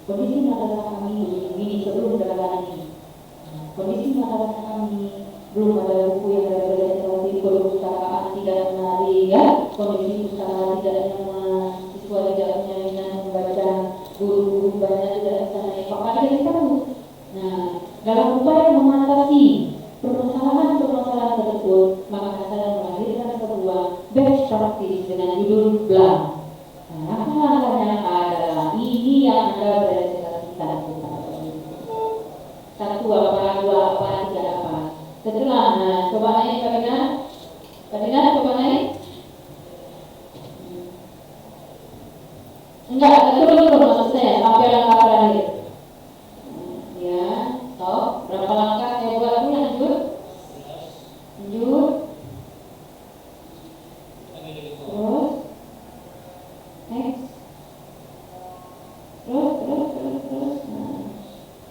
kondisi madrasah kami ini sebelum gerakan ini. Kondisi madrasah kami belum ada buku yang representasi perpustakaan tidak menarik ya, kondisi pustaka tidak nyaman, siswa tidak punya minat membaca, guru-guru banyak tidak bisa naik pangkat dari tahu. Nah, dalam upaya mengatasi permasalahan tersebut, maka saya melahirkan sebuah best practice dengan judul BLAM. Nah, langkah-langkahnya adalah ini yang Anda presentasikan. 1 apa, 2 apa, 3 apa. Setelah, nah, coba naik Kabina, coba naik. Enggak, turun maksud saya, sampai langkah terakhir. Ya, stop. Berapa langkah saya buat dulu, lanjut. Terus, next. Terus. Nah,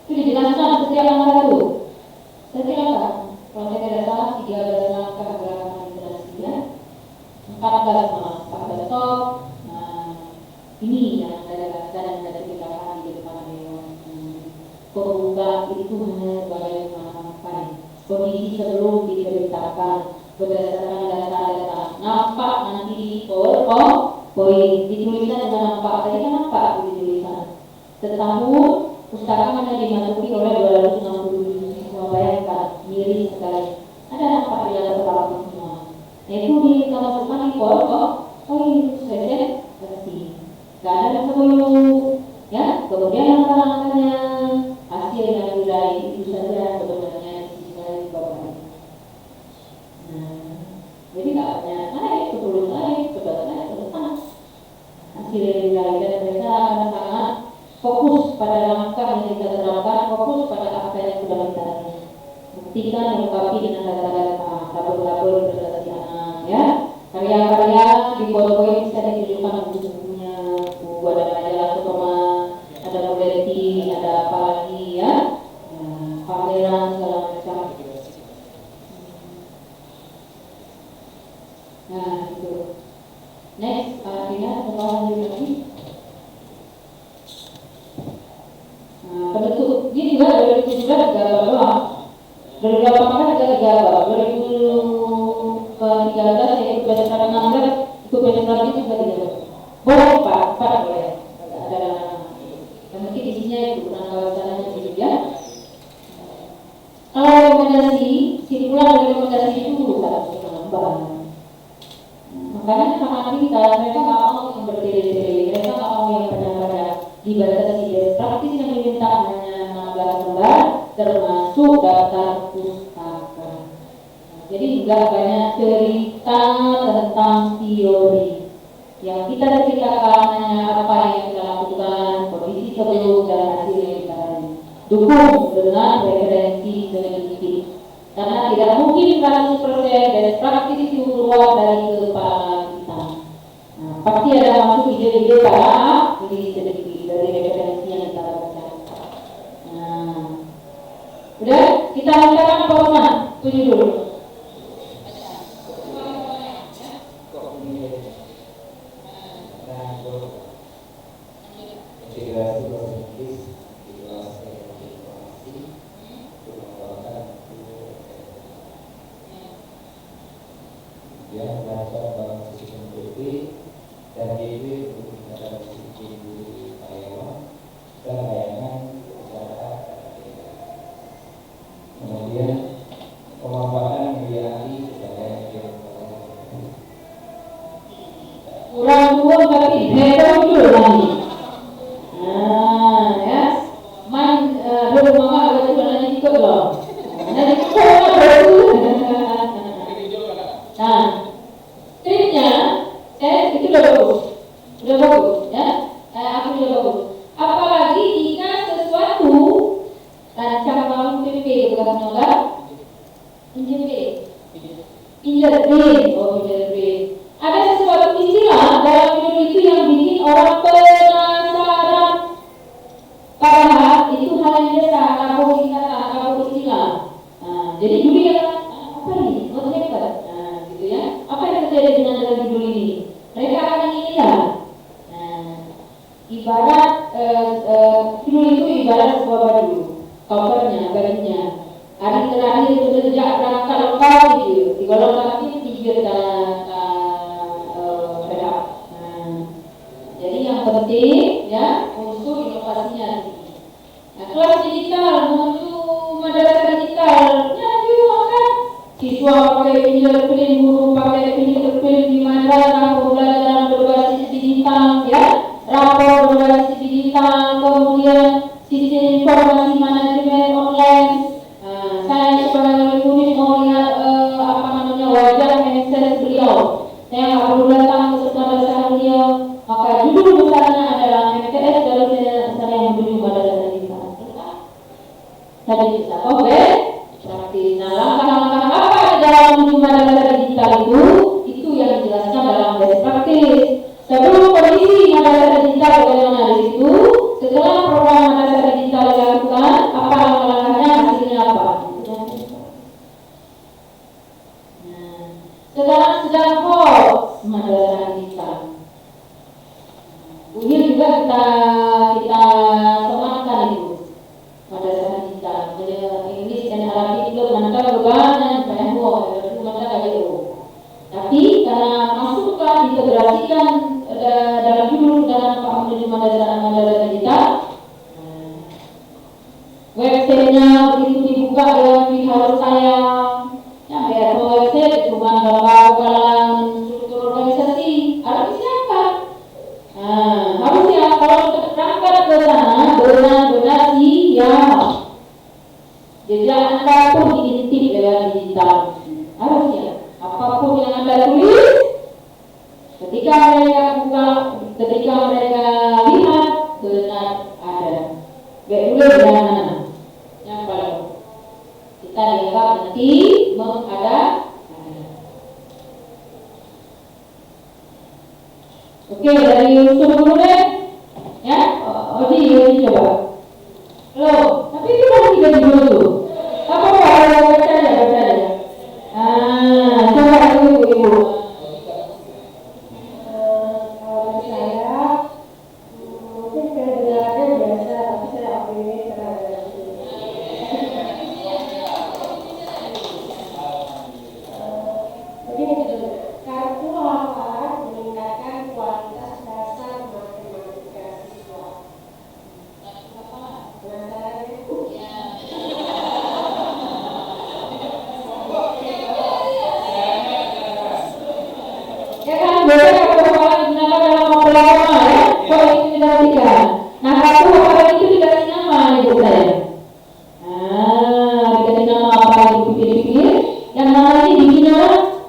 itu dijelaskan setiap langkah itu. Setiap langkah. Kalau saya tidak salah 13 langkah gerakan literasi ya, 14 malah 14 stop. Nah, ini yang saya dan saya ceritakan di depan dewan. Pembuka itu hanya sebagai mengatakan kondisi sebelum diceritakan berdasarkan data-data. Nampak nanti di poin dituliskan dengan nampak. Tadi kan nampak di tulisan. Setahun pustaka hanya dimasuki oleh 260 siswa, bayangkan miris sekali. Ada nampak di dalam kepala semua. Itu kita masukkan di ini presentasi. Gak ada dan 10 ya. Kemudian langkah-langkahnya, hasil yang diraih itu saja sebenarnya disini Bapak. Nah, jadi nggak hanya naik, 10 naik, 11 naik, selesai. Hasil yang diraih dan mereka akan sangat fokus pada langkah yang kita terapkan, fokus pada apa yang sudah kita lakukan. Buktikan melengkapi dengan data-data, tabel-tabel presentasi anak ya. Karya-karya di poin-poin bisa ditunjukkan buku-bukunya, buku ada majalah Sotoma, ada Mobility, ada apa lagi ya, pameran segala macam. Nah itu. Next, Dina, coba lanjut lagi. Penentu, ini juga 2017 gambar. 2018 juga gambar. 2013 yaitu berdasarkan 16 itu berdasarkan itu juga tidak. Boleh Pak boleh. Ada yang mungkin isinya itu kurang kawasannya gitu ya. Kalau rekomendasi, simpulan rekomendasi itu satu penambah. Makanya sama kita, mereka nggak mau yang berdiri-diri, mereka nggak mau yang banyak-banyak. Dibatasi dari praktis yang diminta hanya 16 lembar, termasuk daftar pustaka. Jadi nggak banyak cerita tentang teori. Yang kita ceritakan hanya apa yang kita lakukan, kondisi sebelum dan hasil yang kita raih. Dukung dengan referensi sedikit. Karena tidak mungkin 100% dari praktis itu keluar dari kepala kita. Nah, pasti ada masuk ide-ide para ini sedikit dari referensi yang kita lakukan. Nah, udah kita lanjutkan apa? Tujuh dulu. Websitenya begitu dibuka dengan harus sayang, ya biar website cuma gambar struktur organisasi harus disiapkan. Harus siap siap. Jejak Anda pun diintip lewat digital. Harusnya apapun yang Anda tulis, ketika mereka buka, ketika mereka lihat, benar ada. Gak boleh jangan yang paling kita dianggap nanti mengada. Oke, dari unsur dulu deh, ya. Odi coba. Loh, tapi itu masih tiga judul tuh. Apa ada baca aja. Coba dulu ibu. Kalau saya mungkin kedengarannya biasa, tapi saya optimis terhadap begini, kartu hafalan meningkatkan kualitas dasar matematika siswa. Penasaran ya? Ya kan, biasanya kalau hafalan digunakan dalam memperlakukan ya, kalau ini tidak diberikan. Nah, kartu hafalan itu dikasih nama ibu saya. Dikasih nama apa ibu pikir-pikir? Yang nama ini bikin orang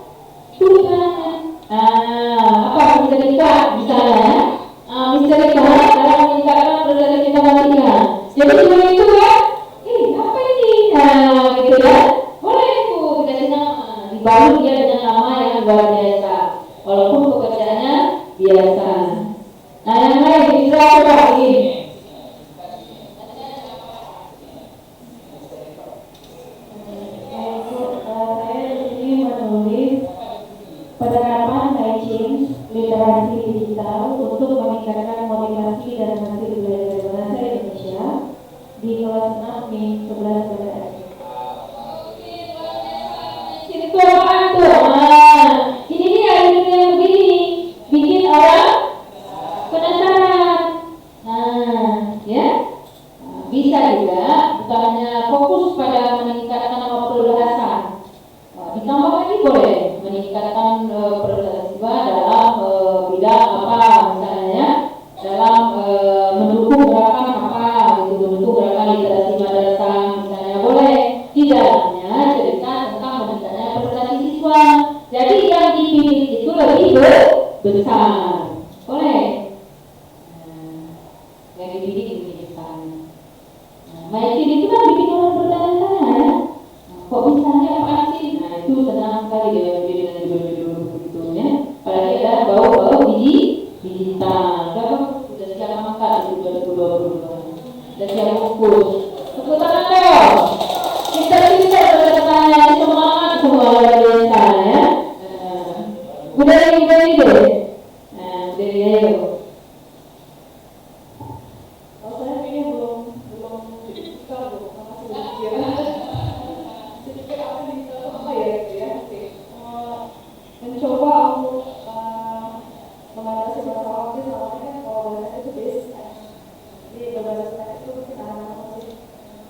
tulisannya. Apa misalnya misalnya misalnya dalam meningkatkan proses matematika. Jadi cuma itu ya, apa ini? Gitu ya. Boleh itu dikasih nama, dibalut dia dengan nama yang luar biasa. Walaupun pekerjaannya biasa. Nah, yang lain bisa coba ini. Saya di sini menulis penerapan matching literasi digital untuk meningkatkan motivasi dan hasil belajar bahasa Indonesia di kelas 6 Min 11 PTN. Itu apaan tuh? Ini dia yang begini, bikin orang penasaran. Ya, bisa juga bukan hanya fokus pada meningkatkan kemampuan bahasa. Ditambah lagi boleh meningkatkan prestasi siswa dalam bidang apa, misalnya dalam mendukung gerakan apa, gitu, mendukung gerakan literasi madrasah, misalnya boleh. Tidak hanya cerita tentang meningkatnya prestasi siswa. Jadi yang dipilih itu lebih besar, boleh. Yang dipilih lebih besar. Maikin itu kan bikin orang bertanya-tanya ya. Kok misalnya apaan sih? Nah, itu senang sekali dia dengan judul-judul begitu ya. Apalagi ada bau-bau digital. Sudah siap mangkat itu 2022. Sudah siap fokus. Tepuk tangan dong. Kita bertanya semangat semua luar biasa ya. Udah ini deh. Dari ayo. Saya ini belum sedikit apa ya gitu ya, mencoba untuk mengatasi masalah itu. Soalnya kan kalau bahasa itu basic kan, jadi berbahasa itu kita masih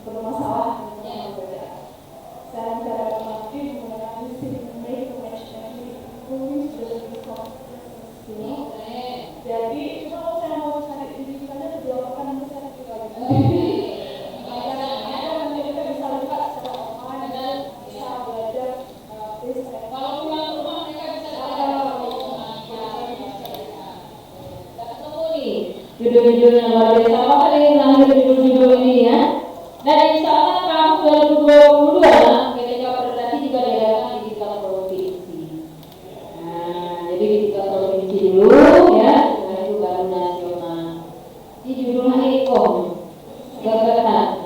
bermasalah gitu. Saya cara mengerti menggunakan make connection improve the consistency. Jadi kalau saya mau cari individualnya dilakukan nanti saya juga nanti kita bisa lihat secara online dan bisa belajar kalau pulang rumah mereka bisa judul-judul yang luar biasa. Apa tadi lahir judul-judul ini ya? Dan insya Allah tahun 2022 ketika presentasi juga diadakan di tingkat provinsi. Jadi di tingkat provinsi dulu ya, setelah itu baru nasional. Ini judulnya Eko, gagasan.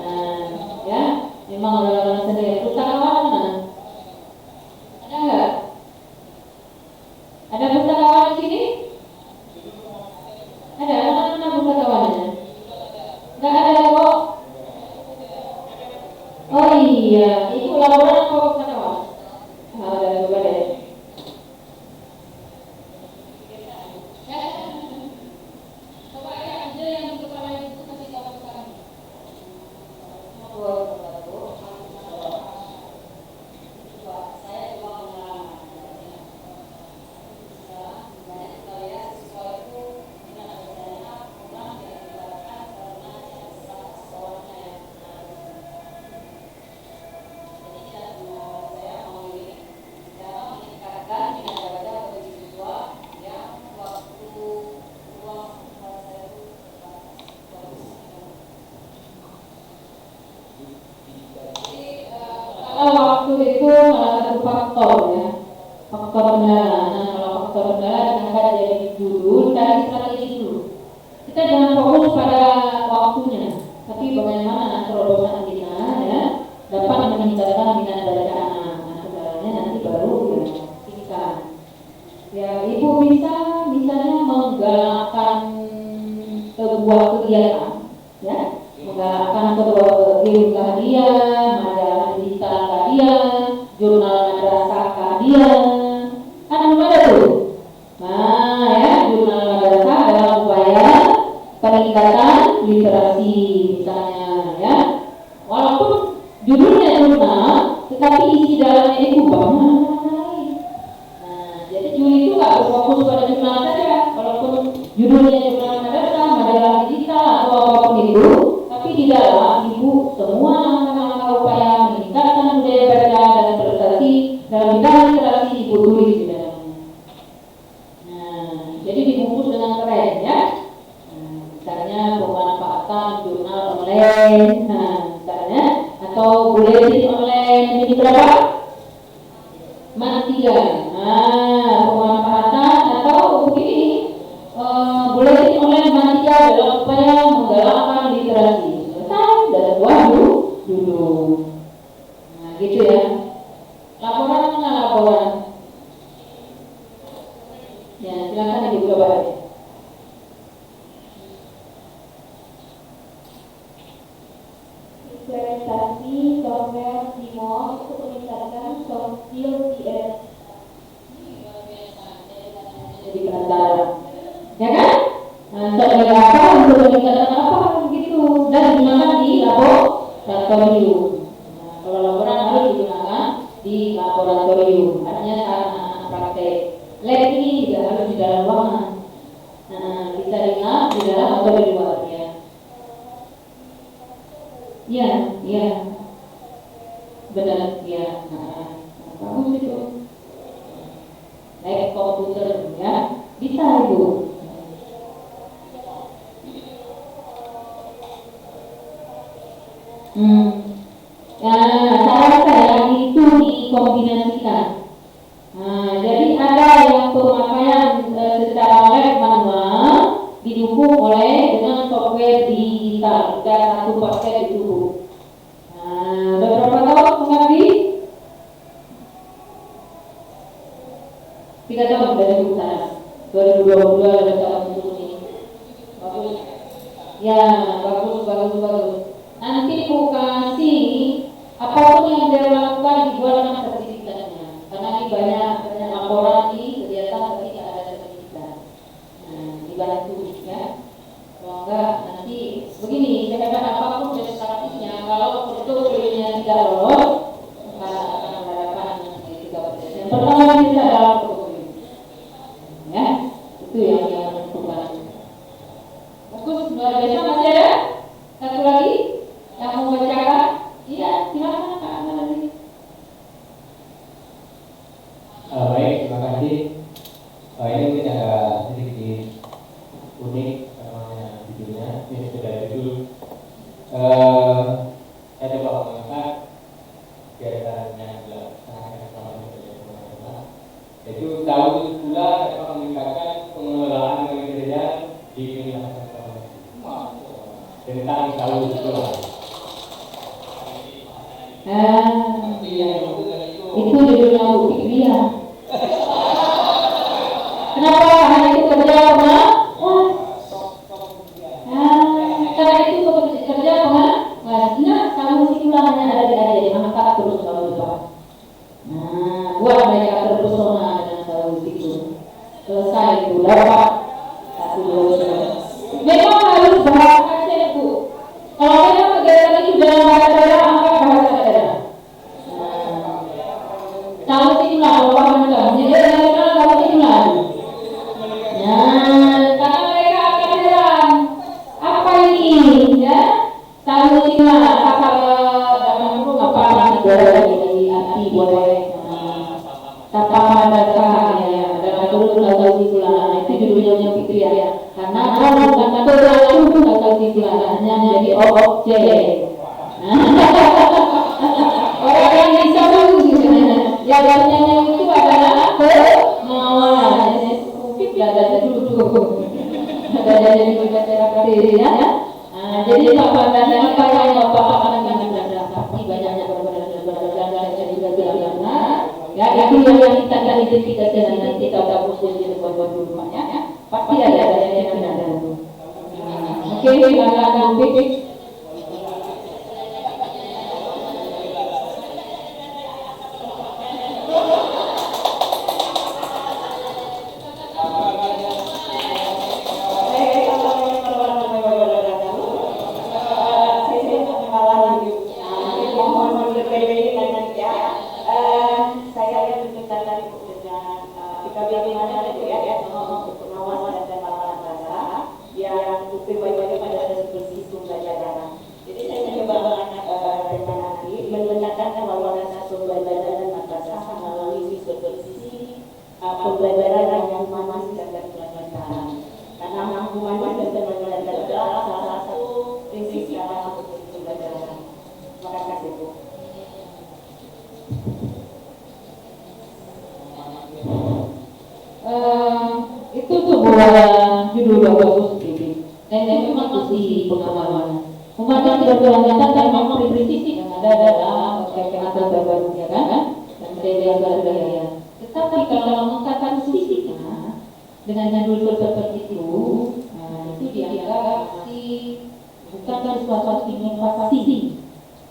Ya, memang orang-orang sendiri. Pustakawan mana? Ada nggak? Ada pustakawan di sini? Ada mana pustakawannya? Nggak ada kok. Oh iya, itu laporan kok pustakawan. Ada coba deh. Coba ya, aja yang kepala itu kasih tahu sekarang. Saya coba pengalaman. waktu itu salah satu faktor ya, faktor kendala. Nah, kalau faktor kendala diangkat jadi judul, cari strategi dulu. Kita jangan fokus pada waktunya, tapi bagaimana terobosan kita ya dapat meningkatkan minat baca anak. Nah, kendalanya nanti baru ditingkatkan. Ya, ibu bisa misalnya menggalakkan sebuah kegiatan, ya, menggalakkan sebuah kegiatan dia, majalah digital dia, jurnal madrasah dia, kan belum ada tuh. Nah, ya, jurnal madrasah dalam upaya peningkatan literasi misalnya, ya. Walaupun judulnya jurnal, tetapi isi dalamnya itu banyak. Jadi judul itu nggak berfokus pada jurnal saja, walaupun judulnya jurnal madrasah, majalah digital atau apapun itu, tapi di dalam ibu semua langkah-langkah upaya meningkatkan budaya baca dan prestasi dalam bidang literasi ibu tulis di dalamnya. Nah, jadi dibungkus dengan keren ya. Nah, misalnya pemanfaatan jurnal online, nah misalnya atau buletin online ini berapa? Mantiga. Nah, pemanfaatan atau begini, buletin online mantiga dalam upaya menggalakkan literasi. Selesai dari buah dulu. Nah, gitu ya. Laporan mana laporan? Ya, silakan ibu coba. Implementasi software Simon untuk meningkatkan soft skill CS. Jadi perantara, ya kan? Nah, software apa untuk meningkatkan apa begitu dan digunakan di laboratorium. Nah, kalau laporan harus digunakan di laboratorium, artinya anak praktek. Lab ini tidak harus di dalam ruangan. Nah, bisa diingat di dalam atau di luar ya. Iya, benar, ya. Nah, bagus itu. Naik komputer, ya, bisa ibu. Cara saya itu dikombinasikan. Nah, jadi ada yang pemakaian secara lab manual didukung oleh dengan software digital dan satu paket itu. Nah, berapa tahun mengabdi? 3 tahun dari sana. 2022 ada tahun ini. Bagus. Ya, bagus. Nanti aku kasih apapun yang dia lakukan dibuat dengan sertifikatnya. Karena ini banyak laporan di kegiatan tapi tidak ada sertifikat. Nah, dibantu ya. Kalau enggak nanti begini, saya katakan apapun dari praktiknya, kalau portfolionya tidak lolos, maka akan mendapatkan 3%. Yang pertama tidak dalam portfolio. Ya, itu yang menentukan. Bagus, luar biasa. Masih ada? Satu lagi yang mau bacakan? Iya, silakan Pak Anwar. Baik, terima kasih. Ini mungkin agak sedikit unik namanya judulnya. Ini sudah judul. Saya coba mengangkat kegiatan yang dilaksanakan selama ini. Yaitu tahu pula dapat meningkatkan pengelolaan dengan gereja di wilayah tentang tahu pula. Itu judulnya Bu Fikria. Kenapa hanya itu kerja pengawas? Karena itu kerja pengawas. Ingat, kamu situlah hanya ada di adik, angkat terus kalau lupa. Nah, buat mereka terpesona dengan tahu itu. Selesai itu, dapat 1, 2, 3. Memang harus bahasa Aceh Bu. Kalau memang kegiatan itu dalam bahasa daerah, angkat bahasa daerah. Tahu itulah Allah menekan. Jadi mereka tahu itulah. Nah, karena mereka akan heran. Apa ini? Ya, tahu itulah apa dalam rumah apa dari hati boleh. Tata madrasah ya, dalam turun tahu itulah. Itu judulnya gitu ya. Karena kalau bukan tahu itulah hanya jadi objek. Orang yang bisa gitu ya. Nah, jadi Bapak dan apa yang Bapak akan mendengar pasti banyaknya berbeda-beda dan juga benar. Ya, itu yang kita identifikasi dan kita udah fokus di depan rumahnya. Pasti ada yang ada. Oke, silakan Bu Pik. Pembelajaran yang humanis dan pelajaran karena humanis dan pelajaran adalah salah satu prinsip dalam pembelajaran. Terima kasih Bu. Itu sebuah judul bagus ini. Dan memang masih pengalaman. Umat tidak berangkat dan memang prinsip yang ada dalam kaitan barunya kan dan budaya. Tetapi kalau mengatakan fisiknya dengan judul seperti itu, itu dianggap masih bukan sesuatu inovasi.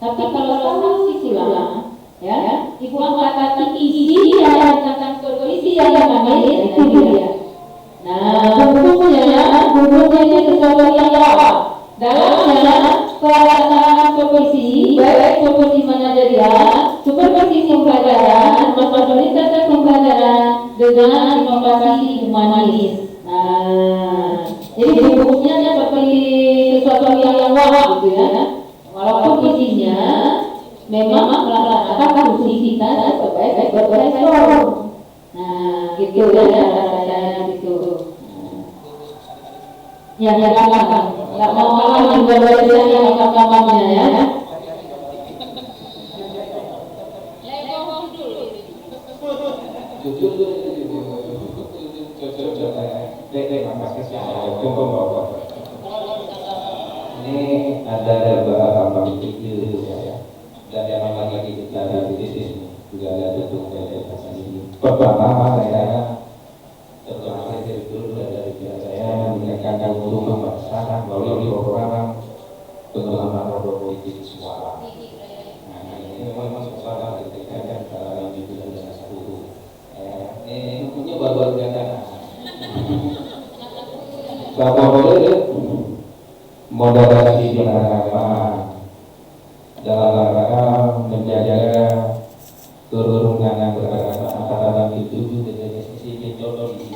Tapi kalau sanksi silang, ya, ibu mengatakan isi yang tentang isi yang namanya itu dia. Nah, hukumnya ini sesuatu yang awal. Dalamnya pelaksanaan supervisi, baik supervisi manajerial, supervisi pembelajaran, fasilitas pembelajaran dengan inovasi humanis. Nah, jadi hukumnya seperti sesuatu yang awal gitu ya. Walaupun isinya memang melaksanakan fungsi kita sebagai profesor. Nah, gitu ya rasanya gitu. Ya, nggak mau kalah dengan dosen yang kamarnya ya. Ini ada beberapa pikir ya, dan yang lagi kita di sini juga ada ini. Pertama saya terutama dulu dari saya menekankan untuk memaksakan melalui program pengembangan robotik suara. Nah, ini memang suara ketika antara itu dan satu. Ini punya baru data. Bapak boleh moderasi beragama dalam rangka menjaga kerukunan beragama antara individu dengan sisi ideologi.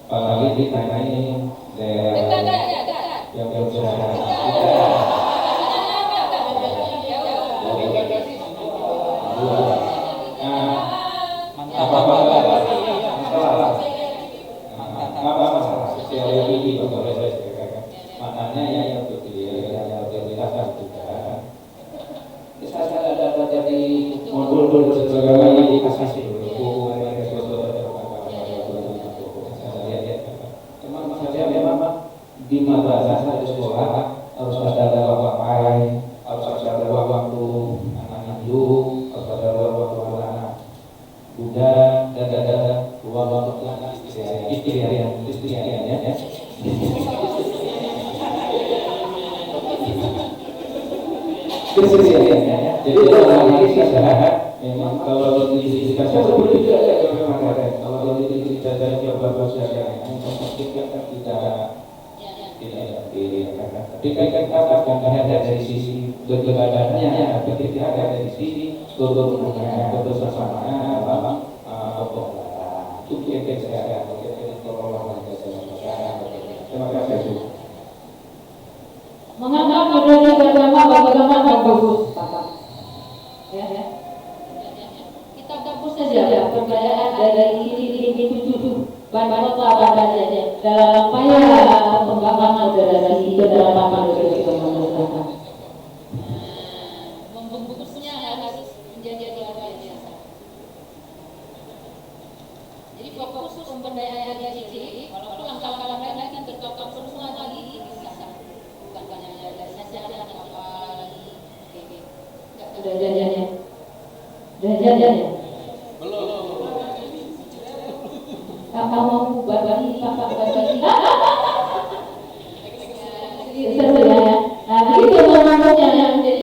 Apalagi ditanyai daerah yang berbeda. Maknanya yang otoritas juga bisa ada jadi modul segala yang dikasih saya memang di madrasah di sekolah harus ada waktu harus ada waktu anak hidup, harus ada waktu anak muda, dan ada waktu anak istrian ya. Jadi dalam hal ini saya memang kalau dikasih seperti itu kalau dikasih jawab saya memastikan tidak tapi kan akan ada dari sisi berbedanya, tapi tidak ada dari sisi keberhubungan kebersamaan itu yang saya terima kasih. Menganggap moderasi beragama bagaimana bagus, Bapak. Ya. Kita hapus saja perbedaan dari ini tujuh bahan kota saja dalam upaya pengembangan moderasi dalam moderasi beragama. Membungkusnya harus menjadi luar biasa. Jadi fokus pemberdayaan diri, walaupun langkah-langkah lain lagi tertotop semua lagi bisa, bukan hanya saja apa lagi. Oke. Udah janjian ya.